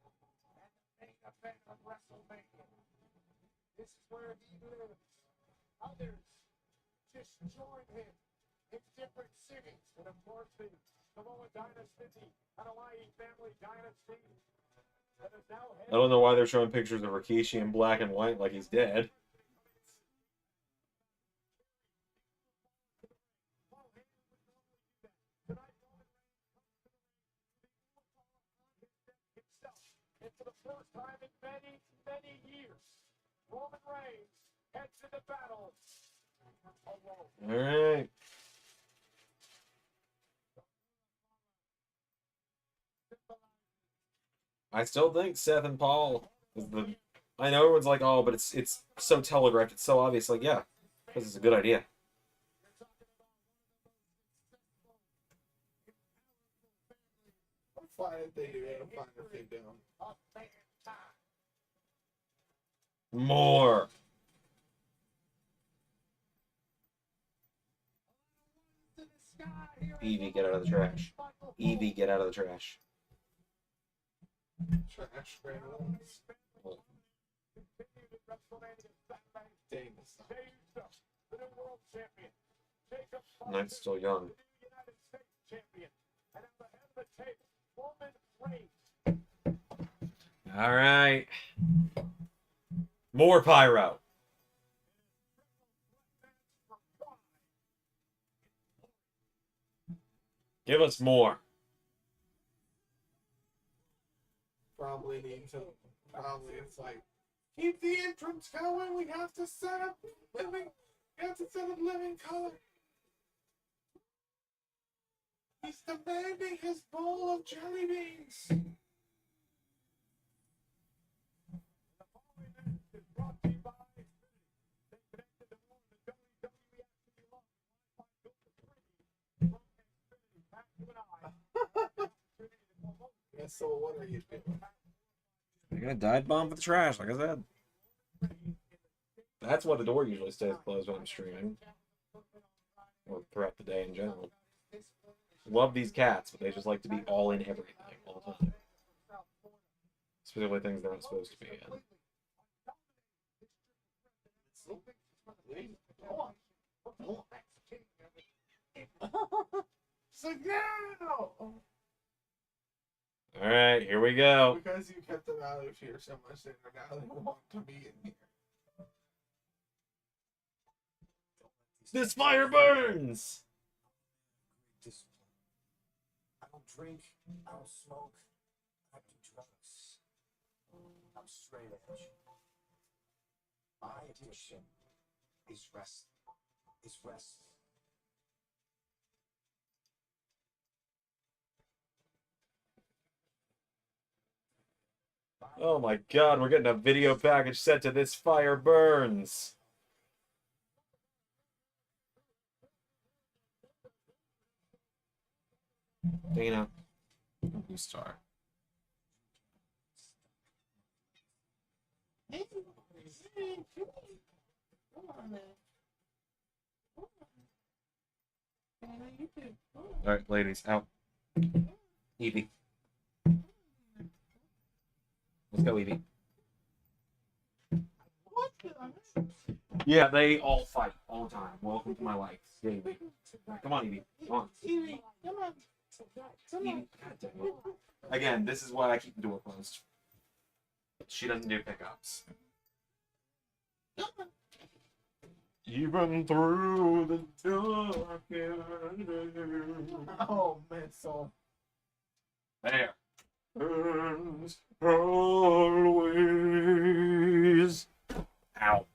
S4: the main event of WrestleMania. This is where he lives. Others just join him in different cities. And of course, the Samoa Dynasty, the Hawaii family dynasty. That is now
S1: I don't know why they're showing pictures of Rikishi in black and white like he's dead.
S4: And for the first time in many, many years, Roman Reigns heads into battle alone.
S1: Alright. I still think Seth and Paul is the... I know everyone's like, oh, but it's so telegraphed, it's so obvious. Like, yeah, because it's a good idea.
S7: I'm fine if they do it. I'm fine if they don't.
S1: More. Evie, get out of the trash. Evie, get out of the trash.
S7: Trash granolas. Dang, this
S1: Knight's still young. Alright. More pyro. Give us more.
S7: probably need to. Probably it's like keep the entrance going. We have to set up living. We have to set up living color. He's demanding his bowl of jelly beans. Yeah, so what are you doing?
S1: They're gonna dive bomb for the trash, like I said. That's why the door usually stays closed when I'm streaming. Or throughout the day in general. Love these cats, but they just like to be all in everything all the time. Especially things they're not supposed to be in.
S7: It's like, no!
S1: Alright, here we go.
S7: Because you kept them out of here so much, that now they want to be in here.
S1: This fire burns!
S9: I don't drink, I don't smoke, I do drugs. I'm straight edge. My addiction is rest. Is rest.
S1: Oh my god, we're getting a video package set to This Fire Burns. Dana. New star. All right, ladies, out. Evie. Let's go, Evie. Yeah, they all fight all the time. Welcome to my life. Yeah, Evie. Come on, Evie. Come on. Evie, God damn it. Again, this is why I keep the door closed. She doesn't do pickups. Even through the dark.
S7: Oh, Nizzle.
S1: There. Burns always. Ow.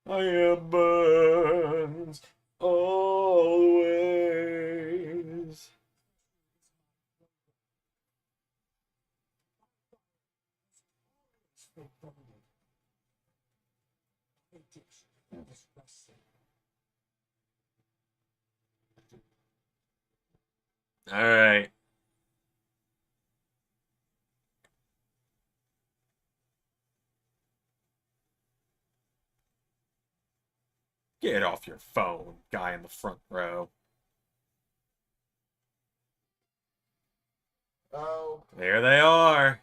S1: I am burns always. All right. Get off your phone, guy in the front row.
S7: Oh.
S1: There they are.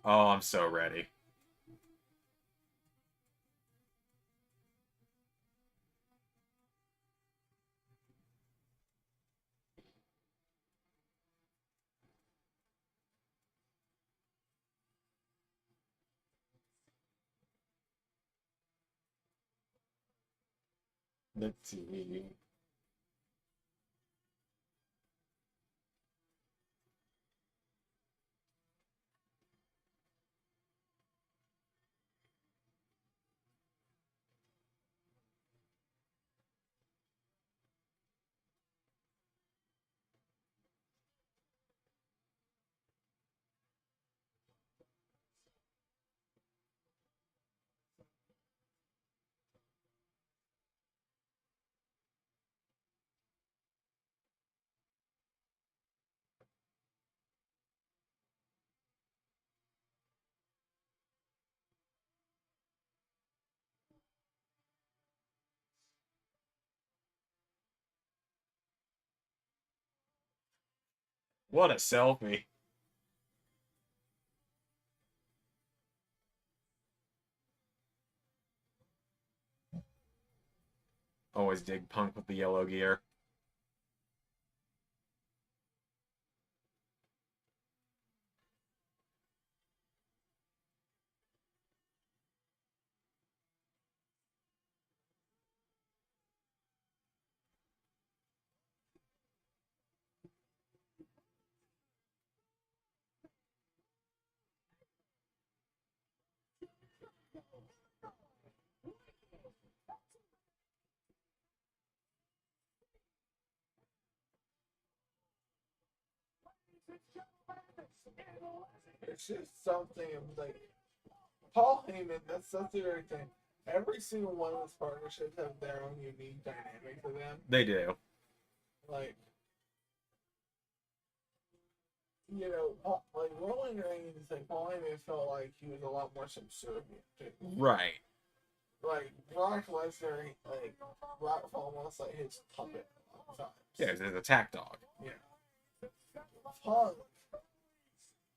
S1: Oh, I'm so ready. Let's see. What a selfie. Always dig Punk with the yellow gear.
S7: It's just something like Paul Heyman, that's the very thing. Every single one of his partnerships have their own unique dynamic to them.
S1: They do.
S7: Like, you know, like Roman Reigns, like Paul Heyman felt like he was a lot more subservient to.
S1: Right.
S7: Like Brock Lesnar, like Brock felt almost like his puppet a lot of times.
S1: Yeah, it's an attack dog.
S7: Yeah. Punk,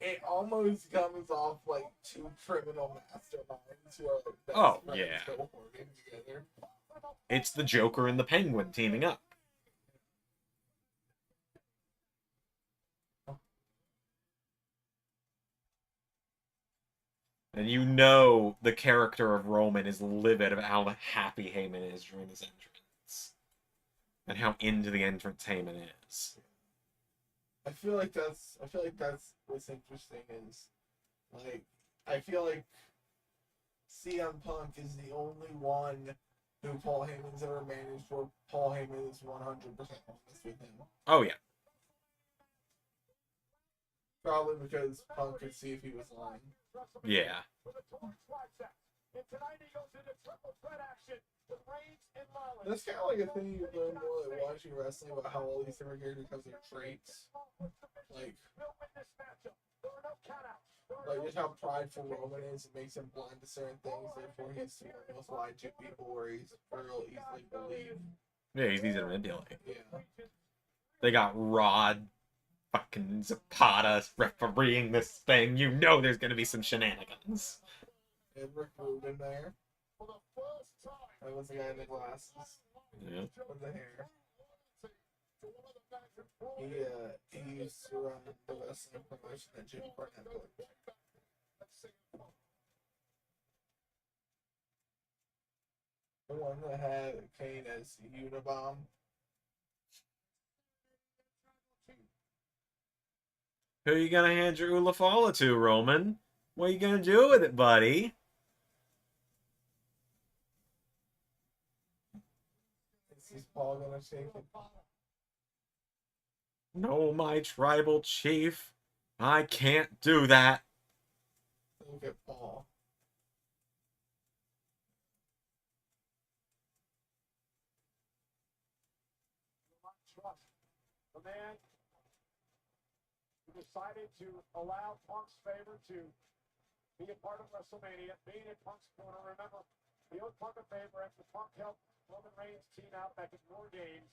S7: it almost comes off like two criminal masterminds who are like best
S1: Oh,
S7: friends
S1: yeah.
S7: go working together.
S1: It's the Joker and the Penguin teaming up. And you know the character of Roman is livid of how happy Heyman is during his entrance. And how into the entrance Heyman is.
S7: I feel like that's what's interesting is like I feel like CM Punk is the only one who Paul Heyman's ever managed where Paul Heyman is 100% honest with him.
S1: Oh, yeah.
S7: Probably because Punk could see if he was lying.
S1: Yeah.
S7: That's kind of like a thing you learn more like watching wrestling about how all these different characters have their traits. Like just how prideful Roman is, it makes him blind to certain things, therefore he's almost lied to people where he's real easily believed.
S1: Yeah, he's easy to manipulate.
S7: Yeah.
S1: They got Rod fucking Zapata refereeing this thing. You know there's gonna be some shenanigans.
S7: And Rick Rubin there. That was the guy in the glasses.
S1: Yeah.
S7: With the hair. He used to run the wrestling promotion that Jim Cornette built. The one that had Kane as Unabomb.
S1: Who are you gonna hand your Ulafala to, Roman? What are you gonna do with it, buddy?
S7: Is Paul gonna shake it?
S1: No, my tribal chief. I can't do that.
S7: Look at Paul.
S4: The man who decided to allow Punk's favor to be a part of WrestleMania, being in Punk's corner. Remember, he owed Punk a favor after Punk helped Roman Reigns team out back in War Games.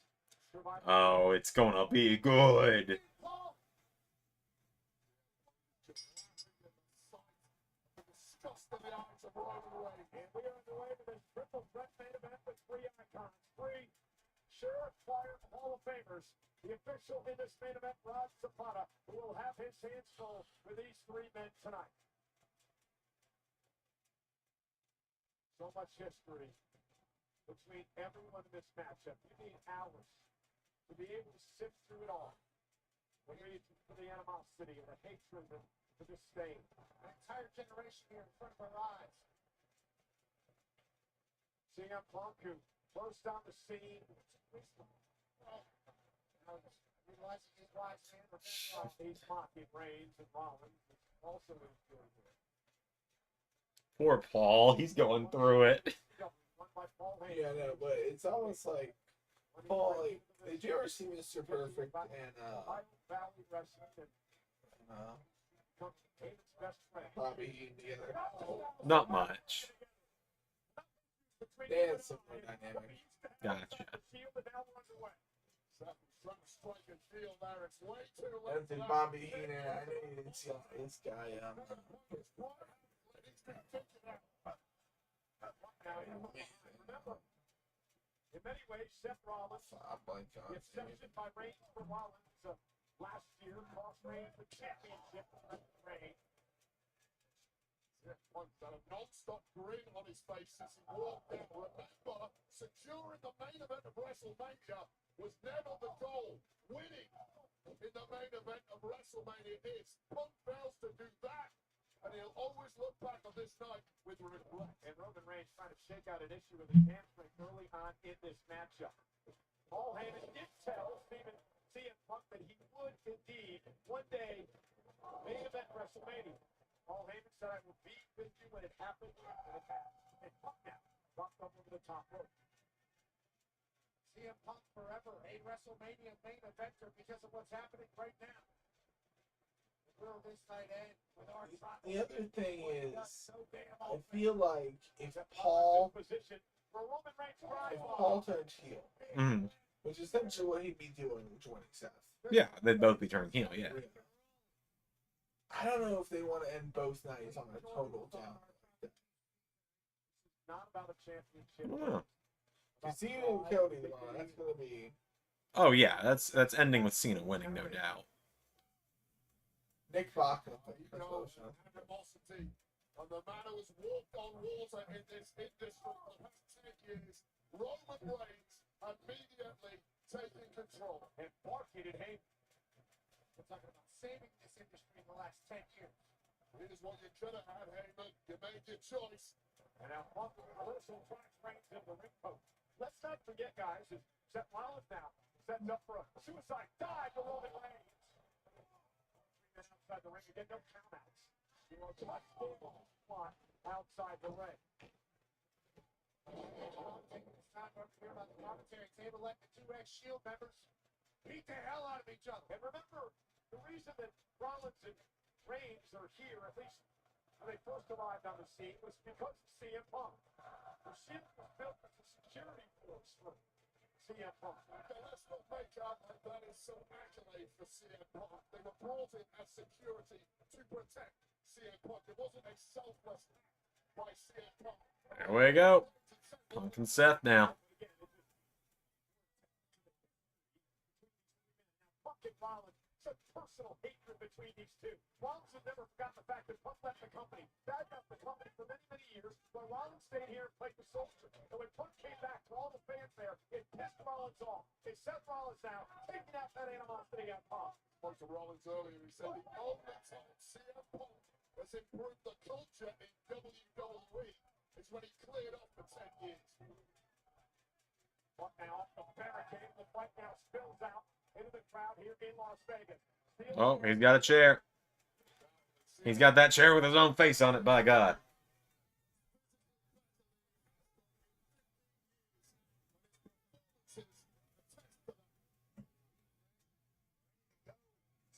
S1: Oh, it's gonna be good.
S4: And we are on the way to this triple threat main event with three icons, three surefire Hall of Famers. The official in this main event, Rod Zapata, who will have his hands full with these three men tonight. So much history between everyone in this matchup. You need hours to be able to sift through it all. The reason for the animosity and the hatred and the disdain. An entire generation here in front of our eyes. CM Punk, who burst on the scene. He's mocking Reigns and Rollins. Also doing it.
S1: Poor Paul, he's going through it.
S7: Yeah, no, but it's almost like Paul. Like, did you ever see Mr. Perfect and Bobby Heenan together?
S1: Not much.
S7: They had similar dynamics.
S1: Gotcha.
S7: Anthony Bobby Heenan, I know you didn't see this guy.
S4: In many ways, Seth Rollins, the exception by Reigns for Rollins last year, cost Reigns the championship for Reigns.
S5: One's got a non-stop grin on his face as he walked out. Remember, securing the main event of WrestleMania was never the goal. Winning in the main event of WrestleMania is. Punk fails to do that, and he'll always look back on this night with regret.
S4: And Roman Reigns trying to shake out an issue with his hamstring early on in this matchup. Paul Heyman did tell CM Punk that he would indeed one day main event WrestleMania. Paul Heyman said, I will be with you when it happens, and it has. And Punk now dropped up over the top rope. CM Punk forever a WrestleMania main eventer because of what's happening right now. Will this night end with our
S7: The other thing is, I feel like if Paul turned heel, which is essentially what he'd be doing joining Seth.
S1: Yeah, they'd both be turning heel, yeah.
S7: I don't know if they want to end both nights on a total down.
S4: Not about a championship.
S1: Oh.
S7: Cena and Cody tomorrow, that's going to be...
S1: Oh yeah, that's ending with Cena winning, no doubt.
S7: Nick Bachman.
S5: Animosity and the man who has walked on water in this industry for the past 10 years, Roman Reigns immediately taking control.
S4: And barking at Heyman. We're talking about saving this industry in the last 10 years.
S5: Here's what you could have had, Heyman. You made your choice.
S4: And now Punk reversal tracks Reigns in the ring post. Let's not forget, guys, is Seth Rollins now sets up for a suicide dive to Roman Reigns. outside the ring. You get no countouts. You know, it's much more outside the ring. Taking this time up here on the commentary table, let the 2X Shield members beat the hell out of each other. And remember, the reason that Rollins and Reigns are here, at least when they first arrived on the scene, was because of CM Punk. The Shield was built as a security force for CM Punk.
S5: Okay, let's not make out like that is some accolade for CM Punk. They were brought in as security to protect CM Punk. It wasn't a selfless act by CM Punk.
S1: There we go. Punk and Seth now.
S4: Punk and Rollins, such personal hatred between these two. Rollins has never forgotten the fact that Punk left the company, backed up the company for many, many years, while Rollins stayed here and played the soldier. And when Punk came back to all the fans there, it pissed Rollins off. They set Rollins out, taking out that animosity at Punk.
S5: Spoke to Rollins earlier, he said the only time CM Punk has improved the culture in WWE is when he cleared off for 10 years.
S4: But now the barricade, the fight now spills out into the crowd here in Las Vegas.
S1: Oh, he's got a chair. He's got that chair with his own face on it, by God.
S4: Still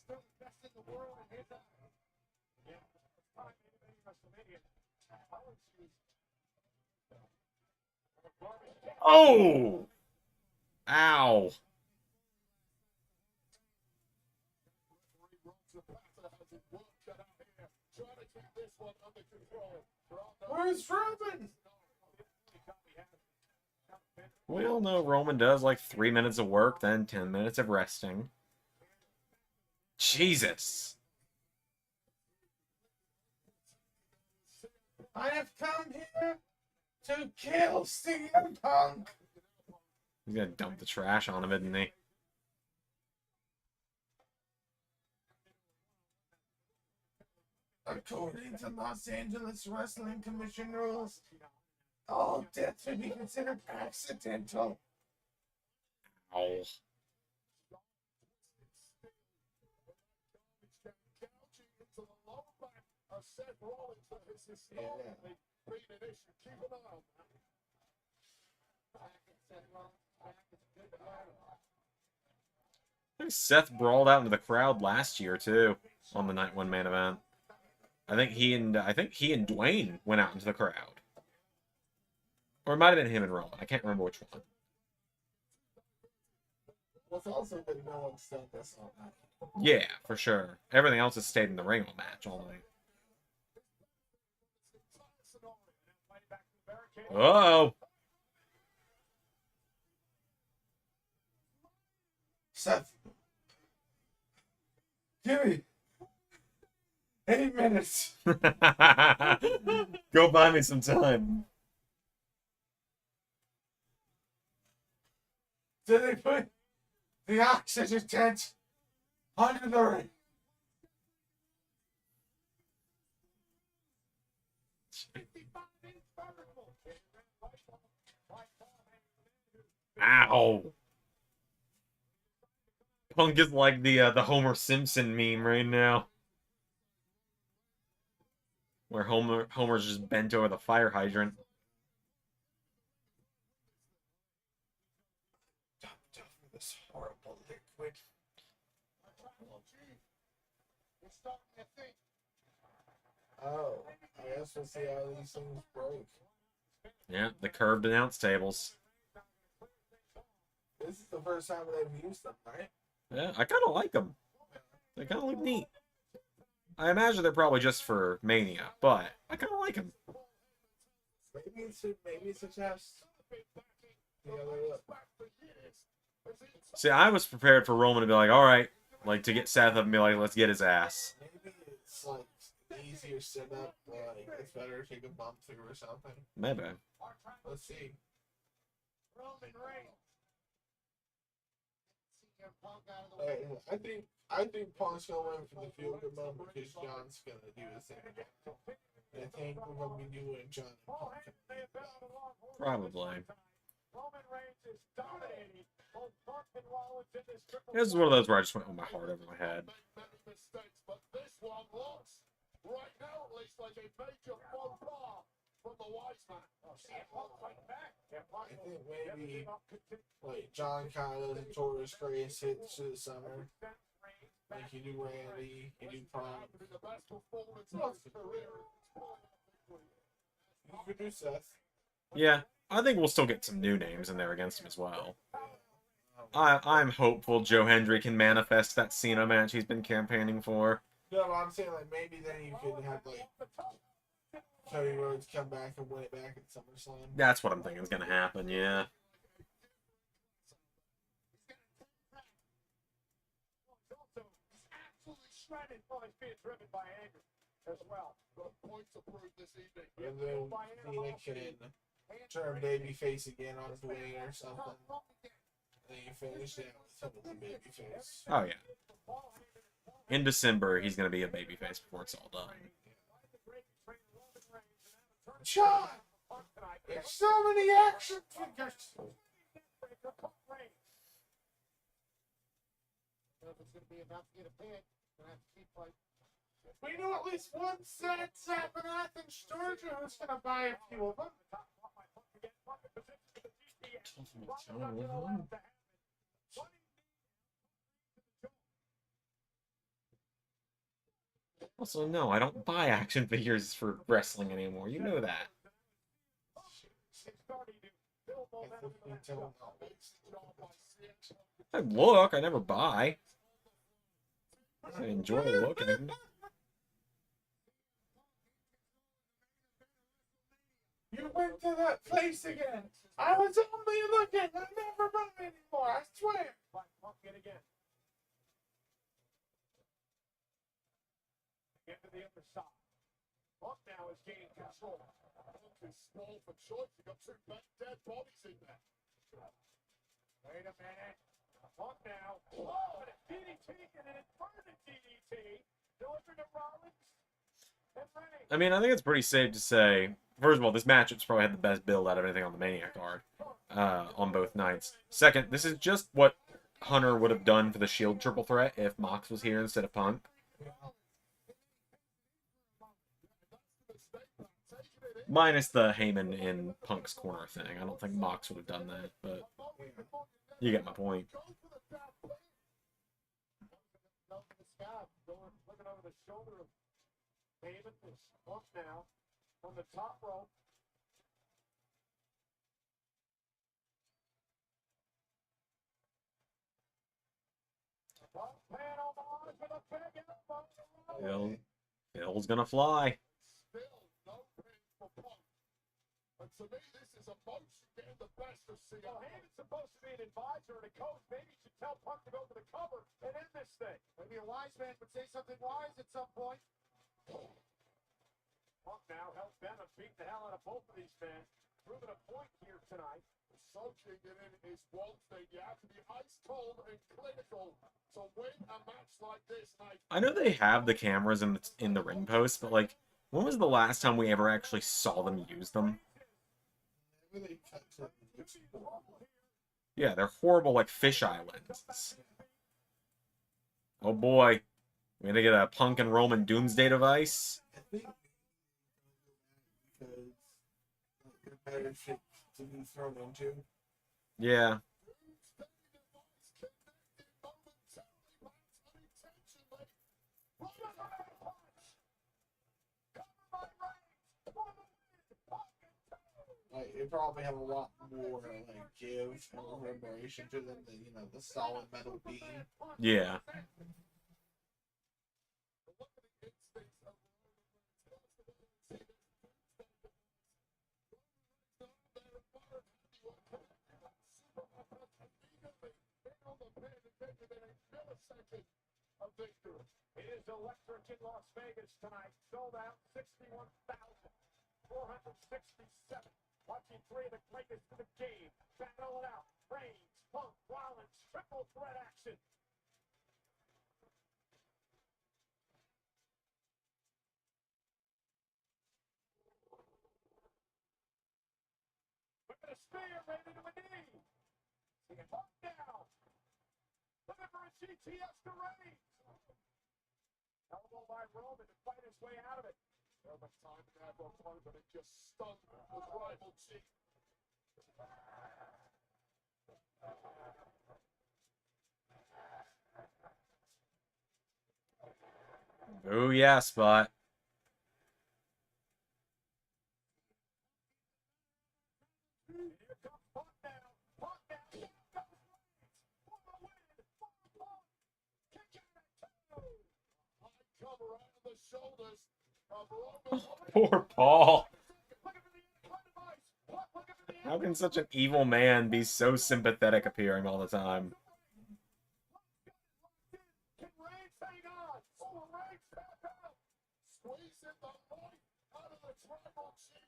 S4: the best in the world in his eyes. Yeah, it's time in Wrestlemania.
S1: Oh! Ow.
S7: Where's Roman?
S1: We all know Roman does like 3 minutes of work, then 10 minutes of resting. Jesus.
S7: I have come here to kill CM Punk.
S1: He's gonna dump the trash on him, isn't he?
S7: According to Los Angeles Wrestling Commission rules, all deaths would be considered accidental.
S1: Oh. I think Seth brawled out into the crowd last year too on the Night 1 main event. I think he and Dwayne went out into the crowd. Or it might have been him and Roman. I can't remember which one.
S7: What's also been no one's done this all night.
S1: Yeah, for sure. Everything else has stayed in the ring all match all night. Uh-oh.
S7: Seth, give me 8 minutes.
S1: Go buy me some time.
S7: Did they put the oxygen tent under the ring?
S1: Ow. Punk is like the Homer Simpson meme right now. Where Homer's just bent over the fire hydrant.
S7: This horrible liquid. Oh, I guess we'll see how these things break.
S1: Yeah, the curved announce tables.
S7: This is the first time they've used them, right?
S1: Yeah, I kind of like them. They kind of look neat. I imagine they're probably just for Mania, but I kind of like them.
S7: Maybe it's a test. The other look.
S1: See, I was prepared for Roman to be like, all right, like to get Seth up and be like, let's get his ass.
S7: Maybe it's like easier setup, like it's better to take a bump through or something.
S1: Maybe.
S7: Let's see.
S4: Roman Reigns.
S7: I think Punk's gonna win for the feel good moment because John's gonna do his thing. I think we're gonna be doing John and Punk.
S1: Probably.
S4: Roman Reigns is dominating both Punk and Rollins in this triple.
S1: This is one of those where I just went with my heart over my head.
S5: Many mistakes, but this one looks right now at least like a major faux pas from the wise man.
S7: I think maybe like John Cena and Torres Grace hits to the summer. Like you do Randy, you do Punk.
S5: The best performance of his career.
S7: You could do Seth.
S1: Yeah, I think we'll still get some new names in there against him as well. I'm hopeful Joe Hendry can manifest that Cena match he's been campaigning for.
S7: No, but I'm saying like maybe then you could have like Cody Rhodes come back and win it back at SummerSlam.
S1: That's what I'm thinking is going to happen, yeah.
S4: Shredded. Well, he's being driven by anger as well.
S5: Points approved this evening.
S7: And then Cena can turn babyface again on Dwayne or something. And then you finish it with him with the babyface.
S1: Oh, yeah. In December, he's going to be a babyface before it's all done.
S7: John! There's so many action figures!
S4: If it's going to be enough to get a pin, going to have to keep fighting.
S7: We know at least one set Zap in Athens, Georgia, who's going to buy a few of them.
S1: Also, no, I don't buy action figures for wrestling anymore. You know that. I look, I never buy. I enjoy looking.
S7: You went to that place again. I was only looking. I never buy anymore. I swear.
S4: Get to the other side. Punk now is gaining control.
S5: Punk is small for choice. You got two dead bodies in there.
S4: Wait a minute. Punk now. Whoa, and a DDT and an inverted DDT. Delivered to Rollins and Reigns.
S1: I mean, I think it's pretty safe to say, first of all, this matchup's probably had the best build out of anything on the Mania card on both nights. Second, this is just what Hunter would have done for the Shield triple threat if Mox was here instead of Punk. Minus the Heyman in Punk's corner thing. I don't think Mox would have done that, but you get my point.
S4: Looking over the shoulder of Heyman is Punk now on the top rope.
S1: Phil's gonna fly.
S5: Still no pin for Punk. But to me, this is a motion getting the best of CM.
S4: Well, Heyman's supposed to be an advisor and a coach. Maybe he should tell Punk to go to the cover and end this thing. Maybe a wise man would say something wise at some point. Punk now hell bent on beating the hell out of both of these men. Proving a point here tonight.
S5: Soaking it in is one thing. You have to be ice cold and clinical to win a match like this.
S1: I know they have the cameras in the ring post, but like, when was the last time we ever actually saw them use them? Yeah, they're horrible, like fisheye lenses. Oh boy, we're gonna get a Punk and Roman Doomsday device.
S7: I think because they're better fit to be thrown into.
S1: Yeah.
S7: Like, they probably have a lot more like give and reverberation to them than the solid metal beam.
S1: Yeah.
S4: It is electric in Las Vegas tonight. Sold out 61,467. Watching three of the greatest in the game. Battle it out. Reigns, Punk, Rollins, triple threat action. We're going to spear, right into a knee. He can pop down. Looking for a GTS to raise. Elbow by Roman to fight his way out of it.
S5: Roman time to have one point, but it just stung his rival cheek.
S1: Oh yeah, spot.
S4: Here comes Punk now. Punk now. Here goes Reigns. For the win. For Punk. Kick out at 2.
S5: High cover out of the shoulders of Roman.
S1: Poor Paul.
S4: Looking for the incline device. Punk looking for the
S1: How can such an evil man be so sympathetic appearing all the time?
S4: Can Reigns hang on? Oh, Reigns tap out.
S5: Squeezing the life out of the tribal chief.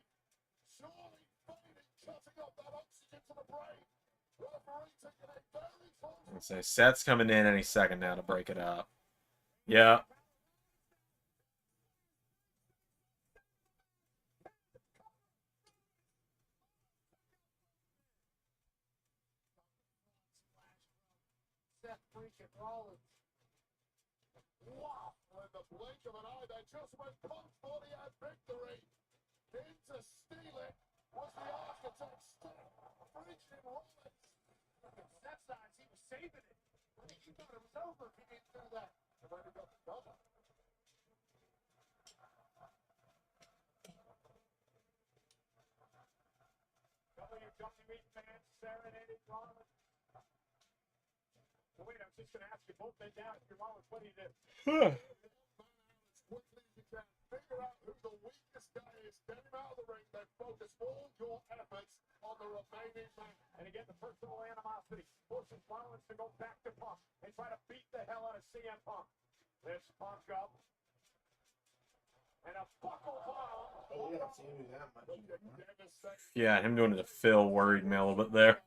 S5: Surely fighting, cutting up that oxygen to the brain. Referee taking a very close.
S1: Let's say Seth's coming in any second now to break it up. Yeah.
S4: Seth freaking Rollins.
S5: Wow! In the blink of an eye, that just when Punk thought he had victory. In to steal it was the architect still. Freaking Rollins.
S4: Seth's eyes, he was saving it. I think he thought it was over if he didn't do that.
S5: He might have got the double.
S4: WWE fans serenading Rollins. Well, wait, I was just going to ask you both bend down if you're Rollins, what do you do?
S5: As quickly as you can, figure out who the weakest guy is, get him out of the ring, then focus all your efforts on the remaining man.
S4: And again, the personal animosity forces Rollins to go back to Punk and try to beat the hell out of CM Punk. Lifts Punk up. And a buckle bomb.
S7: Oh, yeah, it's even that much.
S1: Yeah, him doing it to Phil worried me a little bit there.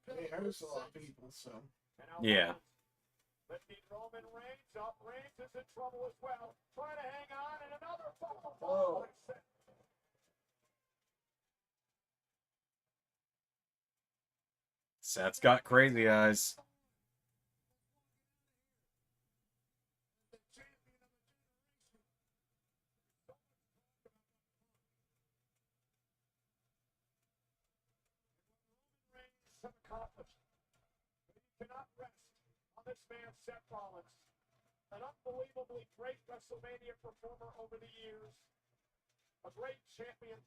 S7: It hurts a lot of people, so.
S1: Yeah.
S4: Lifting Roman Reigns up. Reigns is in trouble as well. Trying to hang on, and another buckle
S7: Whoa.
S4: bomb.
S1: Seth's got crazy eyes.
S4: Accomplished. He cannot rest on this man, Seth Rollins. An unbelievably great WrestleMania performer over the years. A great champion.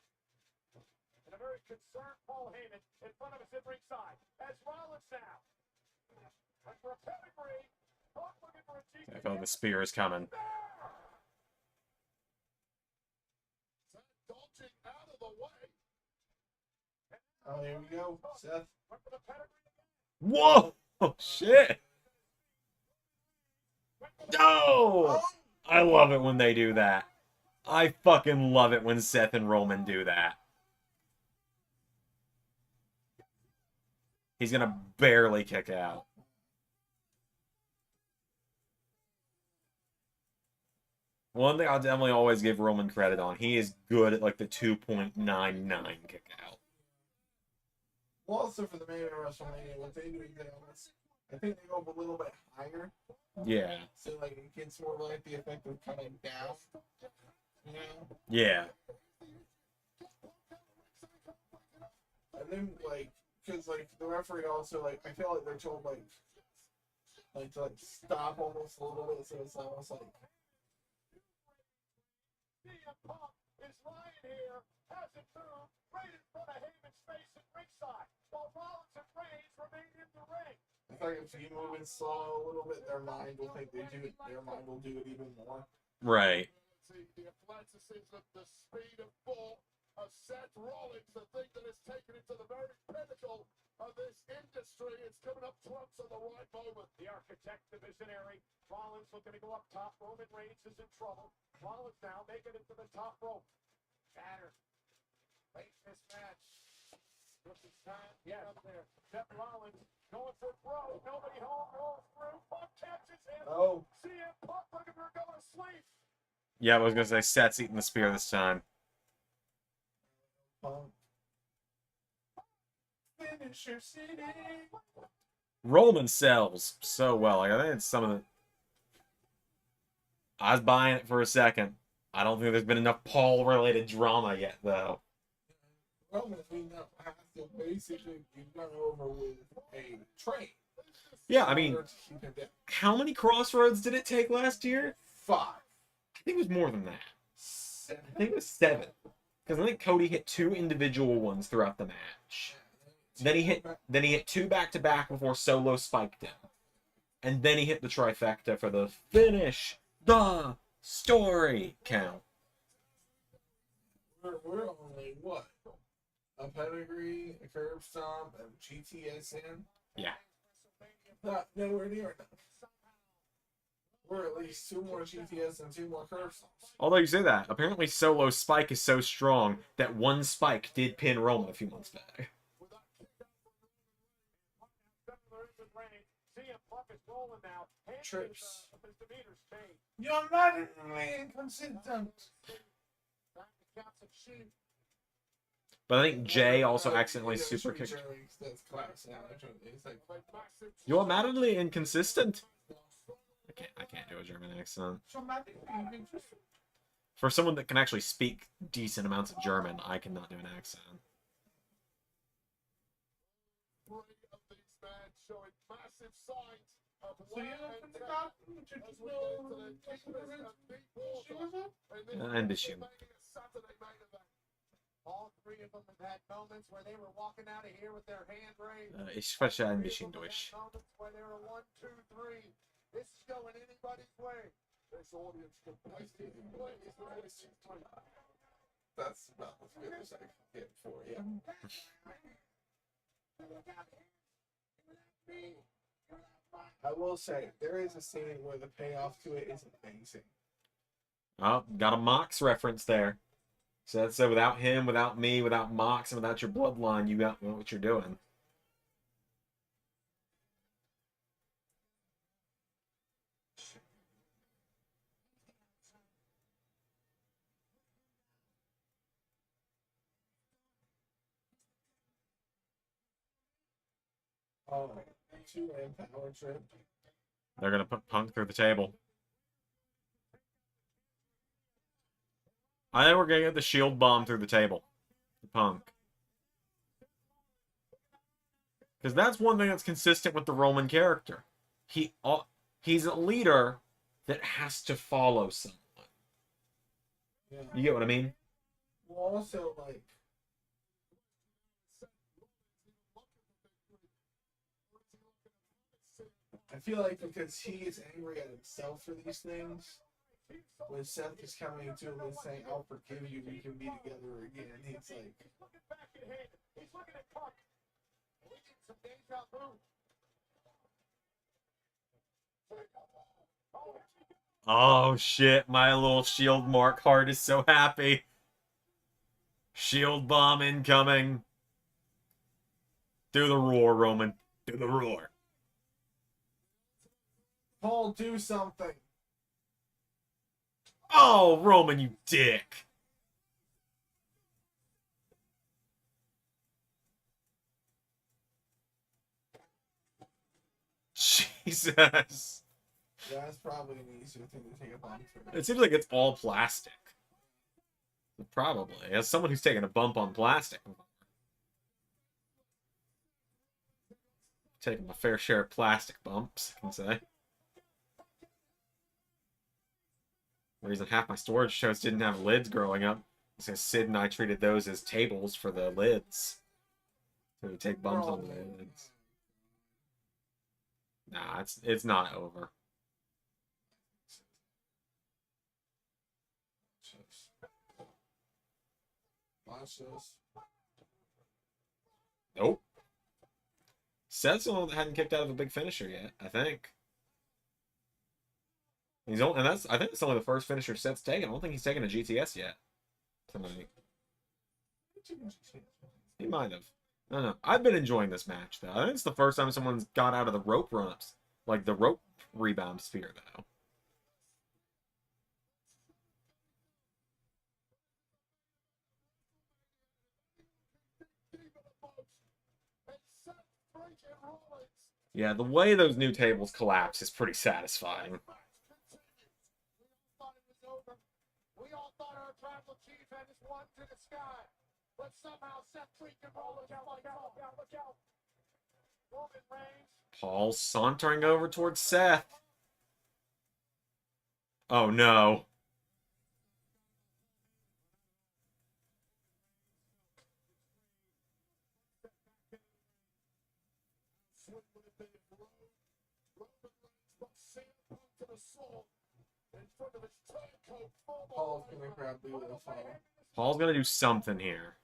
S4: And a very concerned Paul Heyman in front of us at ringside. As Rollins now. And for a pedigree. Punk looking for a GTS.
S1: I feel like the spear is coming.
S5: Seth dodging out of the way.
S7: Oh, here we go. Seth.
S4: Went for the pedigree again.
S1: Whoa! Oh, shit! No! I love it when they do that. I fucking love it when Seth and Roman do that. He's gonna barely kick out. One thing I'll definitely always give Roman credit on, he is good at like the 2.99 kick out.
S7: Well, also for the main event of WrestleMania, what they do is I think they go up a little bit higher.
S1: Yeah.
S7: So, like, it gets more like the effect of coming down. You know?
S1: Yeah.
S7: And then, like, because, like, the referee also, like, I feel like they're told, like, to, like, stop almost a little bit, so it's almost like...
S4: CM Punk is lying here, hasn't moved, right in front of Heyman's face at ringside, while Rollins and Reigns remain in the ring.
S7: I feel like if you move in slow a little bit, their mind will think they do it, their mind will do it even more.
S1: Right.
S5: The athleticism, the speed of thought of Seth Rollins, the thing that has taken it to the very pinnacle of this industry. It's coming up trumps at the right moment.
S4: The architect, the visionary, Rollins looking to go up top. Roman Reigns is in trouble. Rollins now making it to the top rope. Batter. Late in this match. Looking time. Yeah, up there. Seth Rollins going for broke. Nobody home. Rolls through. Punk catches him.
S7: Oh.
S4: CM Punk looking for going to sleep.
S1: Yeah, I was gonna say Seth's eating the spear this time.
S7: Finisher City.
S1: Roman sells so well. Like, I think it's some of the... I was buying it for a second. I don't think there's been enough Paul-related drama yet, though.
S7: Roman, we know, has to basically be run over with a train.
S1: Yeah, I mean, how many crossroads did it take last year?
S7: 5.
S1: I think it was more than that.
S7: 7.
S1: I think it was 7. Because I think Cody hit 2 individual ones throughout the match. Then he hit 2 back-to-back before Solo spiked him. And then he hit the trifecta for the finish the story count.
S7: We're only, what? A pedigree, a curb stomp, and GTS in?
S1: Yeah.
S7: Not nowhere near enough. We're at least 2 more GTS and 2 more curb stomps.
S1: Although you say that, apparently Solo's spike is so strong that one spike did pin Roman a few months back.
S7: Trips. You're maddeningly inconsistent.
S1: But I think Jay also accidentally super kicked. You're maddeningly inconsistent. I can't do a German accent. For someone that can actually speak decent amounts of German, I cannot do an accent. Ambition.
S4: All 3 of them have had moments where they were walking out of here with their hand raised.
S1: Ich spreche ein bisschen Deutsch.
S4: Moments where they were 1, 2, 3. This is going anybody's way. This audience can play.
S7: That's about as good as I can get for you. I will say, there is a scene where the payoff to it is amazing.
S1: Oh, got a Mox reference there. So without him, without me, without Mox, and without your bloodline, you got what you're doing.
S7: Oh, 2-man power trip.
S1: They're going to put Punk through the table. I think we're going to get the shield bomb through the table. The Punk. Because that's one thing that's consistent with the Roman character. He's a leader that has to follow someone.
S7: Yeah.
S1: You get what I mean?
S7: Well, also, like, I feel like because he is angry at himself for these things, when Seth is coming to him and saying, "I'll forgive you, we can be together again," he's like,
S1: Oh shit, my little shield mark heart is so happy. Shield bomb incoming. Do the roar, Roman. Do the roar.
S7: "Paul, do something."
S1: Oh, Roman, you dick. Jesus.
S7: Yeah, that's probably an easier thing to take a bump for.
S1: It seems like it's all plastic. Probably. As someone who's taken a bump on plastic. Taking my fair share of plastic bumps, I can say. The reason half my storage shows didn't have lids growing up is because Sid and I treated those as tables for the lids. So we take bumps on the lids. Nah, it's not over. Nope. Seth's the one that hadn't kicked out of a big finisher yet, I think. I think it's only the first finisher Seth's taken. I don't think he's taken a GTS yet tonight. He might have. I don't know. I've been enjoying this match, though. I think it's the first time someone's got out of the rope run-ups. Like the rope rebound sphere, though. Yeah, the way those new tables collapse is pretty satisfying.
S4: We all thought our tribal chief had his one to the sky, but somehow Seth freaking Rollins look out. Roman Reigns.
S1: Paul sauntering over towards Seth. Oh no.
S7: Paul's gonna grab the fall.
S1: Paul's gonna do something here.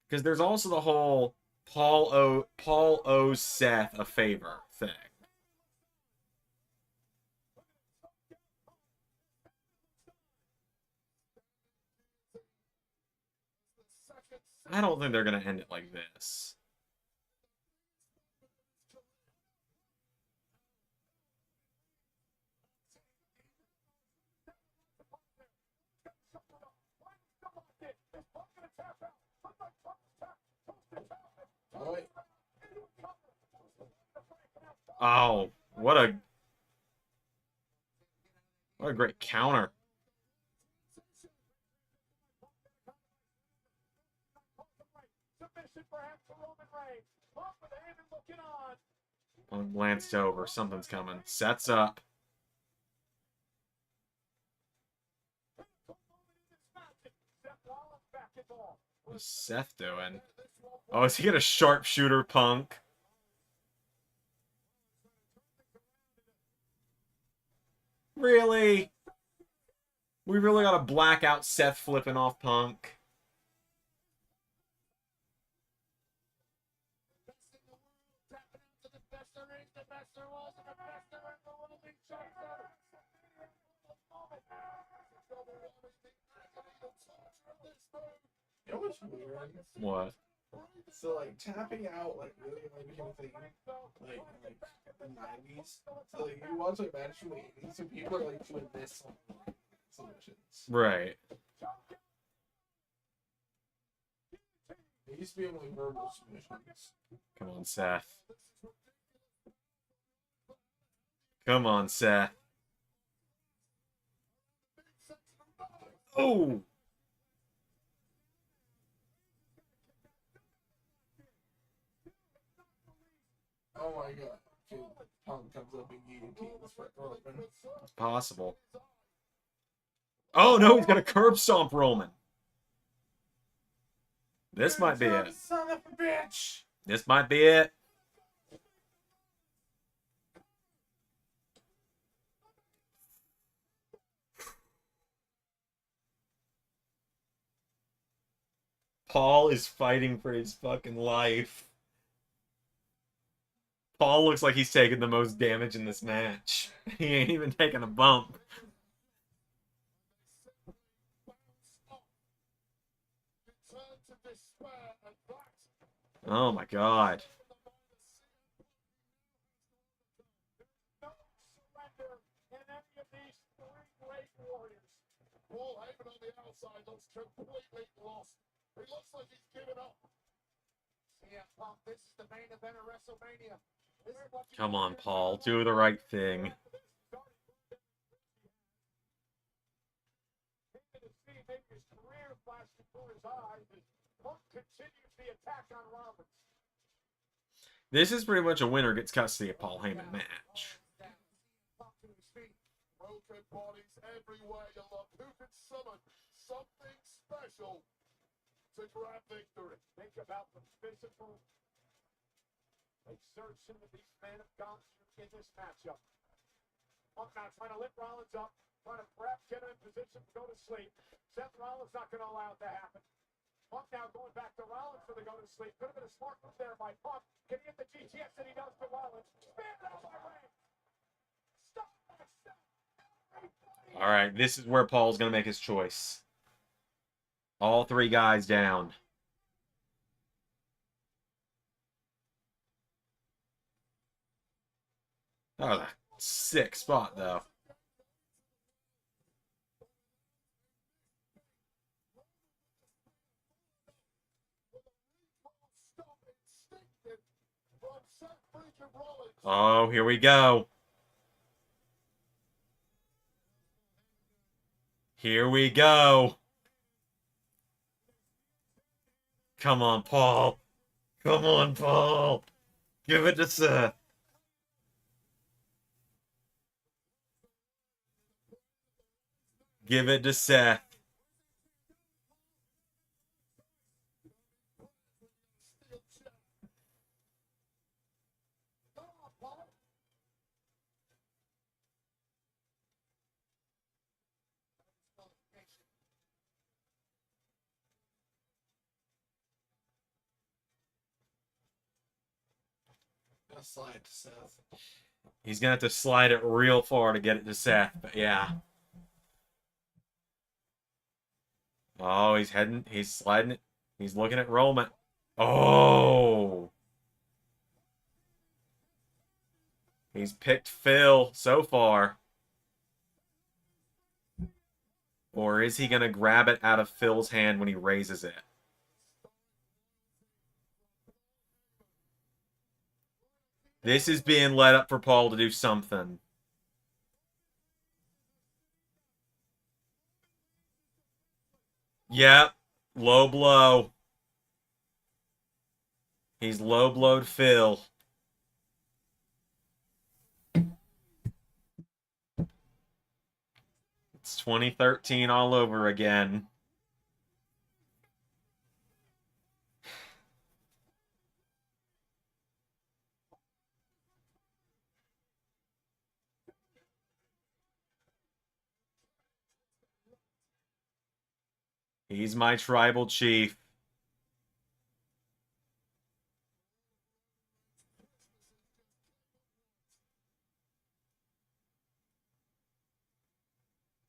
S1: Because there's also the whole Paul owes Seth a favor thing. I don't think they're gonna end it like this. Oh, what a great counter. Punk glanced over. Something's coming. Sets up. What's Seth doing? Oh, is he gonna sharpshooter Punk? Really? We really gotta black out Seth flipping off Punk?
S7: It was weird.
S1: What?
S7: So like tapping out like really became a thing like in the 90s. So like you watch like match from the 80s, so people are like doing this on submissions.
S1: Right.
S7: It used to be only verbal submissions.
S1: Come on, Seth. Come on, Seth. Oh!
S7: Oh my god. Punk comes up and guillotines for Roman.
S1: Possible. Oh no, he's got a curb stomp Roman. This might be it.
S7: Son of a bitch!
S1: This might be it. Paul is fighting for his fucking life. Paul looks like he's taking the most damage in this match. He ain't even taking a bump. Oh my god.
S4: Paul Heyman on the outside looks completely lost. He looks like he's given up. CM Punk, this is the main event of WrestleMania.
S1: Come on, Paul. Do the right thing.
S4: His career flashed before his eyes as Punk continues the attack on Rollins.
S1: This is pretty much a winner gets custody of Paul Heyman match.
S4: Broken bodies everywhere you look. Who could summon something special to grab victory? Think about the physical exertion that these men have gone through in this matchup. Punk now trying to lift Rollins up, trying to perhaps get him in position to go to sleep. Seth Rollins not going to allow it to happen. Punk now going back to Rollins for the go to sleep. Could have been a smart move there by Punk. Can he get the GTS that he does to Rollins? Spin it out by Reigns. Stop that stuff.
S1: All right, this is where Paul's going to make his choice. All three guys down. That was a sick spot, though. Oh, here we go. Here we go. Come on, Paul. Come on, Paul. Give it to Seth. Give it to Seth.
S7: Gonna slide to Seth.
S1: He's gonna have to slide it real far to get it to Seth, but yeah. Oh, he's sliding it. He's looking at Roman. Oh! He's picked Phil so far. Or is he gonna grab it out of Phil's hand when he raises it? This is being led up for Paul to do something. Yep. Low blow. He's low blowed Phil. It's 2013 all over again. He's my tribal chief.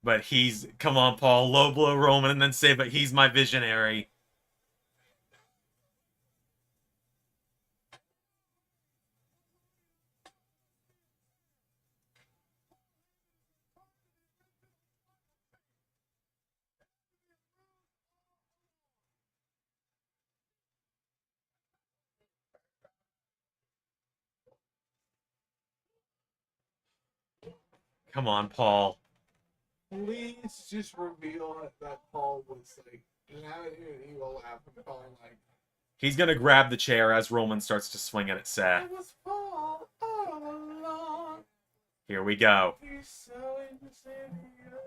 S1: But he's... Come on, Paul. Low blow Roman and then say, but he's my visionary. Come on, Paul.
S7: Please just reveal that Paul was like, just have it here and he will laugh and calling like,
S1: He's gonna grab the chair as Roman starts to swing it at Seth.
S7: it was Paul all along.
S1: Here we go.
S7: He's so interested in you.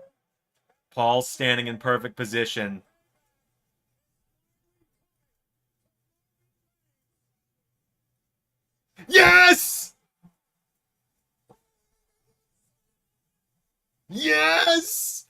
S1: Paul's standing in perfect position. Yes! Yes!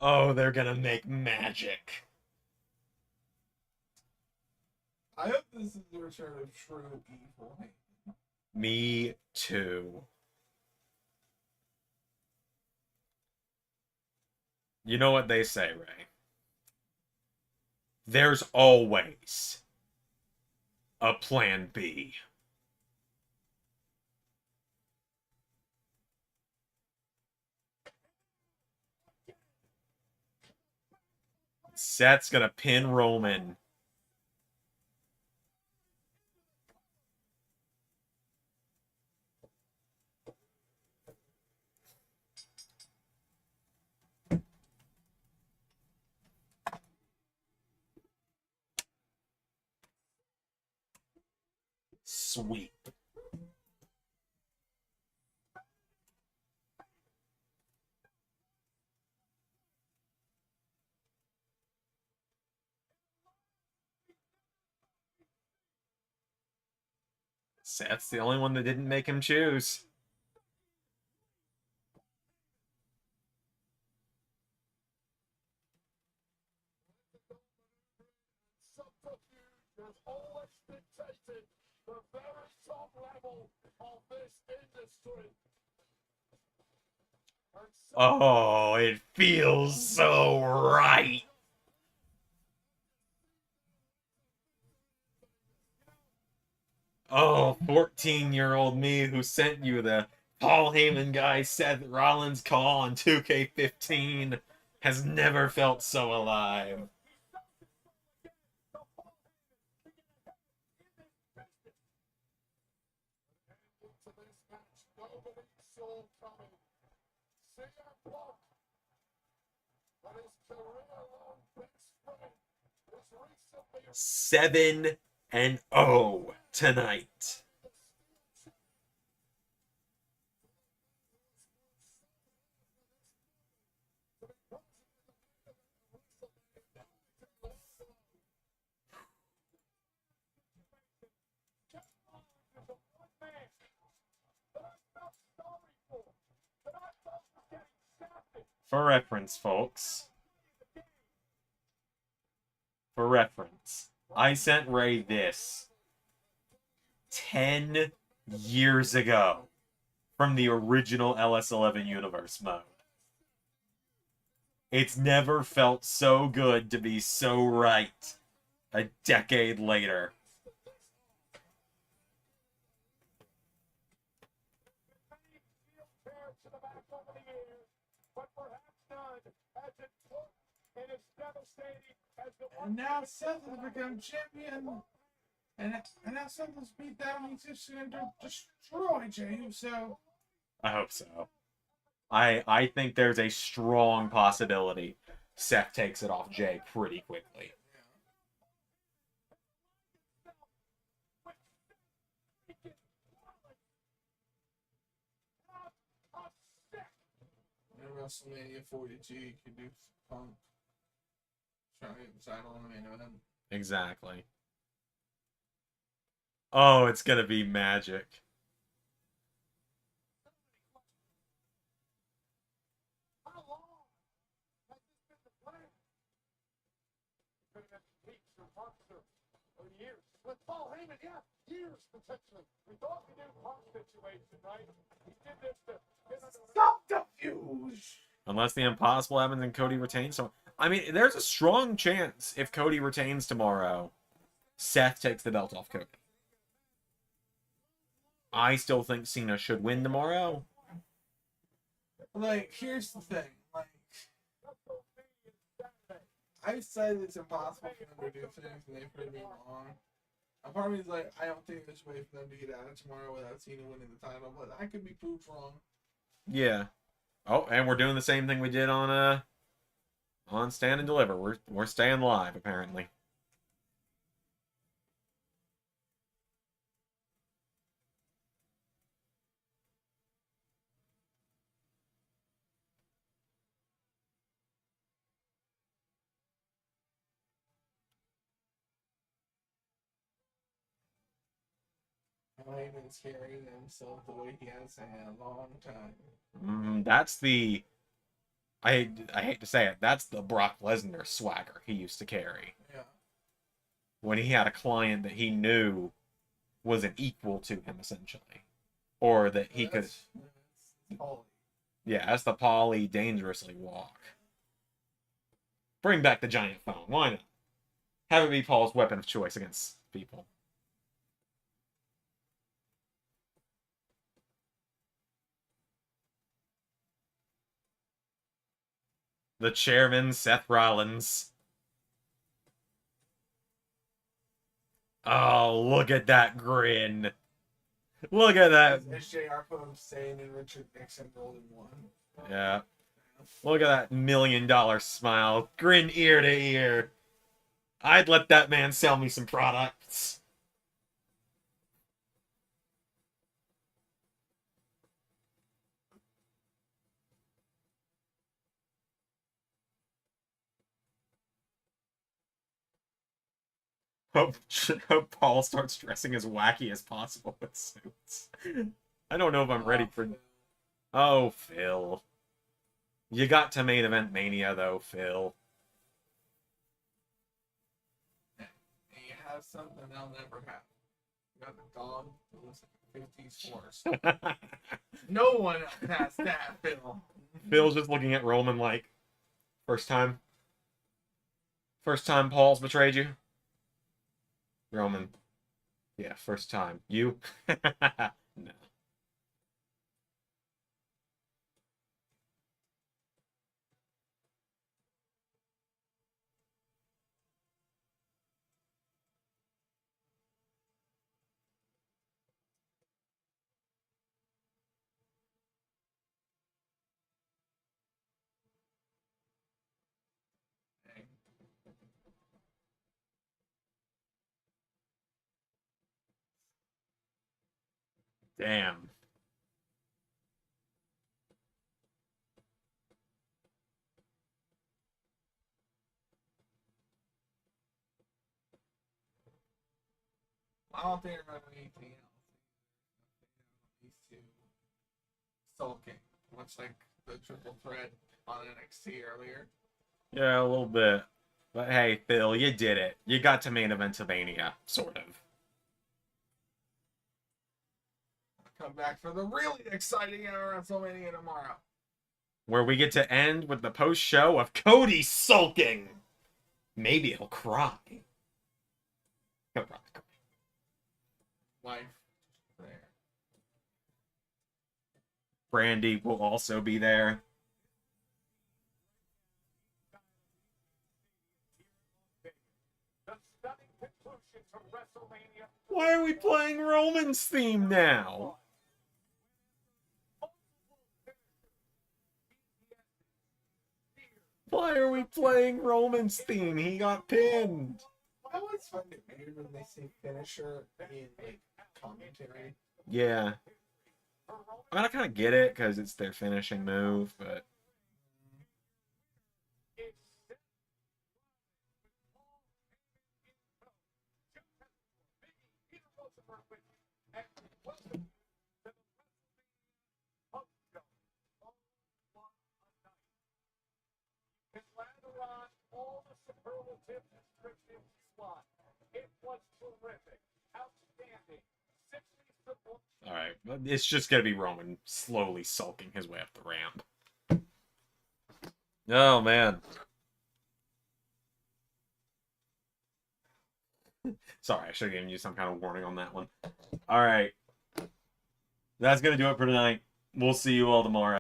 S1: Oh, they're gonna make magic.
S7: I hope this is the return of true evil.
S1: Me too. You know what they say, Ray? There's always a plan B. Seth's gonna pin Roman. Sweet. Seth's the only one that didn't make him choose.
S4: has always dictated the very top level of this industry.
S1: Oh, it feels so right. Oh, 14-year-old me who sent you the Paul Heyman guy Seth Rollins call on 2K15 has never felt so alive. Seven and 0 tonight. For reference, folks. For reference, I sent Ray this 10 years ago from the original LS11 universe mode. It's never felt so good to be so right a decade later.
S7: And now Seth has become champion. And now Seth has beat down. He's just going to destroy Jey Uso.
S1: I hope so. I think there's a strong possibility Seth takes it off Jey pretty quickly.
S7: In WrestleMania 42, you could do Punk. Try to title on the main event.
S1: Exactly. Oh, it's gonna be magic.
S4: With Paul Heyman, yeah, years potentially. We thought we knew Punk's situation, right? He did this to get under
S7: Subterfuge!
S1: Unless the impossible happens and Cody retains. So, I mean, there's a strong chance if Cody retains tomorrow, Seth takes the belt off Cody. I still think Cena should win tomorrow.
S7: Like, here's the thing. Like, I said it's impossible for them to do things, and they've proved me wrong. A part of me is like, I don't think there's a way for them to get out of tomorrow without Cena winning the title, but I could be proved wrong.
S1: Yeah. Oh, and we're doing the same thing we did on Stand and Deliver. We're staying live, apparently.
S7: Heyman's carrying himself the way he has in a long time.
S1: That's the... I hate to say it, that's the Brock Lesnar swagger he used to carry.
S7: Yeah.
S1: When he had a client that he knew was an equal to him, essentially. Or that he could...
S7: That's Paulie.
S1: Yeah, that's the Paulie dangerously walk. Bring back the giant phone. Why not? Have it be Paul's weapon of choice against people. The chairman, Seth Rollins. Oh, look at that grin. Look at that.
S7: SJR put him saying and Richard Nixon rolled in one.
S1: Yeah. Look at that $1 million smile. Grin ear to ear. I'd let that man sell me some products. Hope Paul starts dressing as wacky as possible with suits. I don't know if I'm ready for... Oh, Phil. You got to main event Mania, though, Phil.
S7: has something they'll never have. You got a dog who lives in the 50s forest. No one else has that, Phil.
S1: Phil's just looking at Roman like, first time? First time Paul's betrayed you? Roman. Yeah, first time. You? No. Damn.
S7: I don't think they're going to do anything else. These two sulking, much like the triple threat on NXT earlier.
S1: Yeah, a little bit. But hey, Phil, you did it. You got to main event Mania, sort of.
S7: Come back for the really exciting WrestleMania tomorrow.
S1: Where we get to end with the post-show of Cody sulking. Maybe he'll cry. He'll probably cry.
S7: Life there.
S1: Brandy will also be there.
S4: The stunning conclusion to WrestleMania.
S1: Why are we playing Roman's theme now? Why are we playing Roman's theme? He got pinned.
S7: I always find it weird when they say finisher in like commentary.
S1: Yeah. I mean, I kind of get it because it's their finishing move, but...
S4: All the superlative descriptions you want. It was terrific, outstanding. 60
S1: Alright, it's just gonna be Roman slowly sulking his way up the ramp. Oh, man. Sorry, I should have given you some kind of warning on that one. Alright. That's gonna do it for tonight. We'll see you all tomorrow.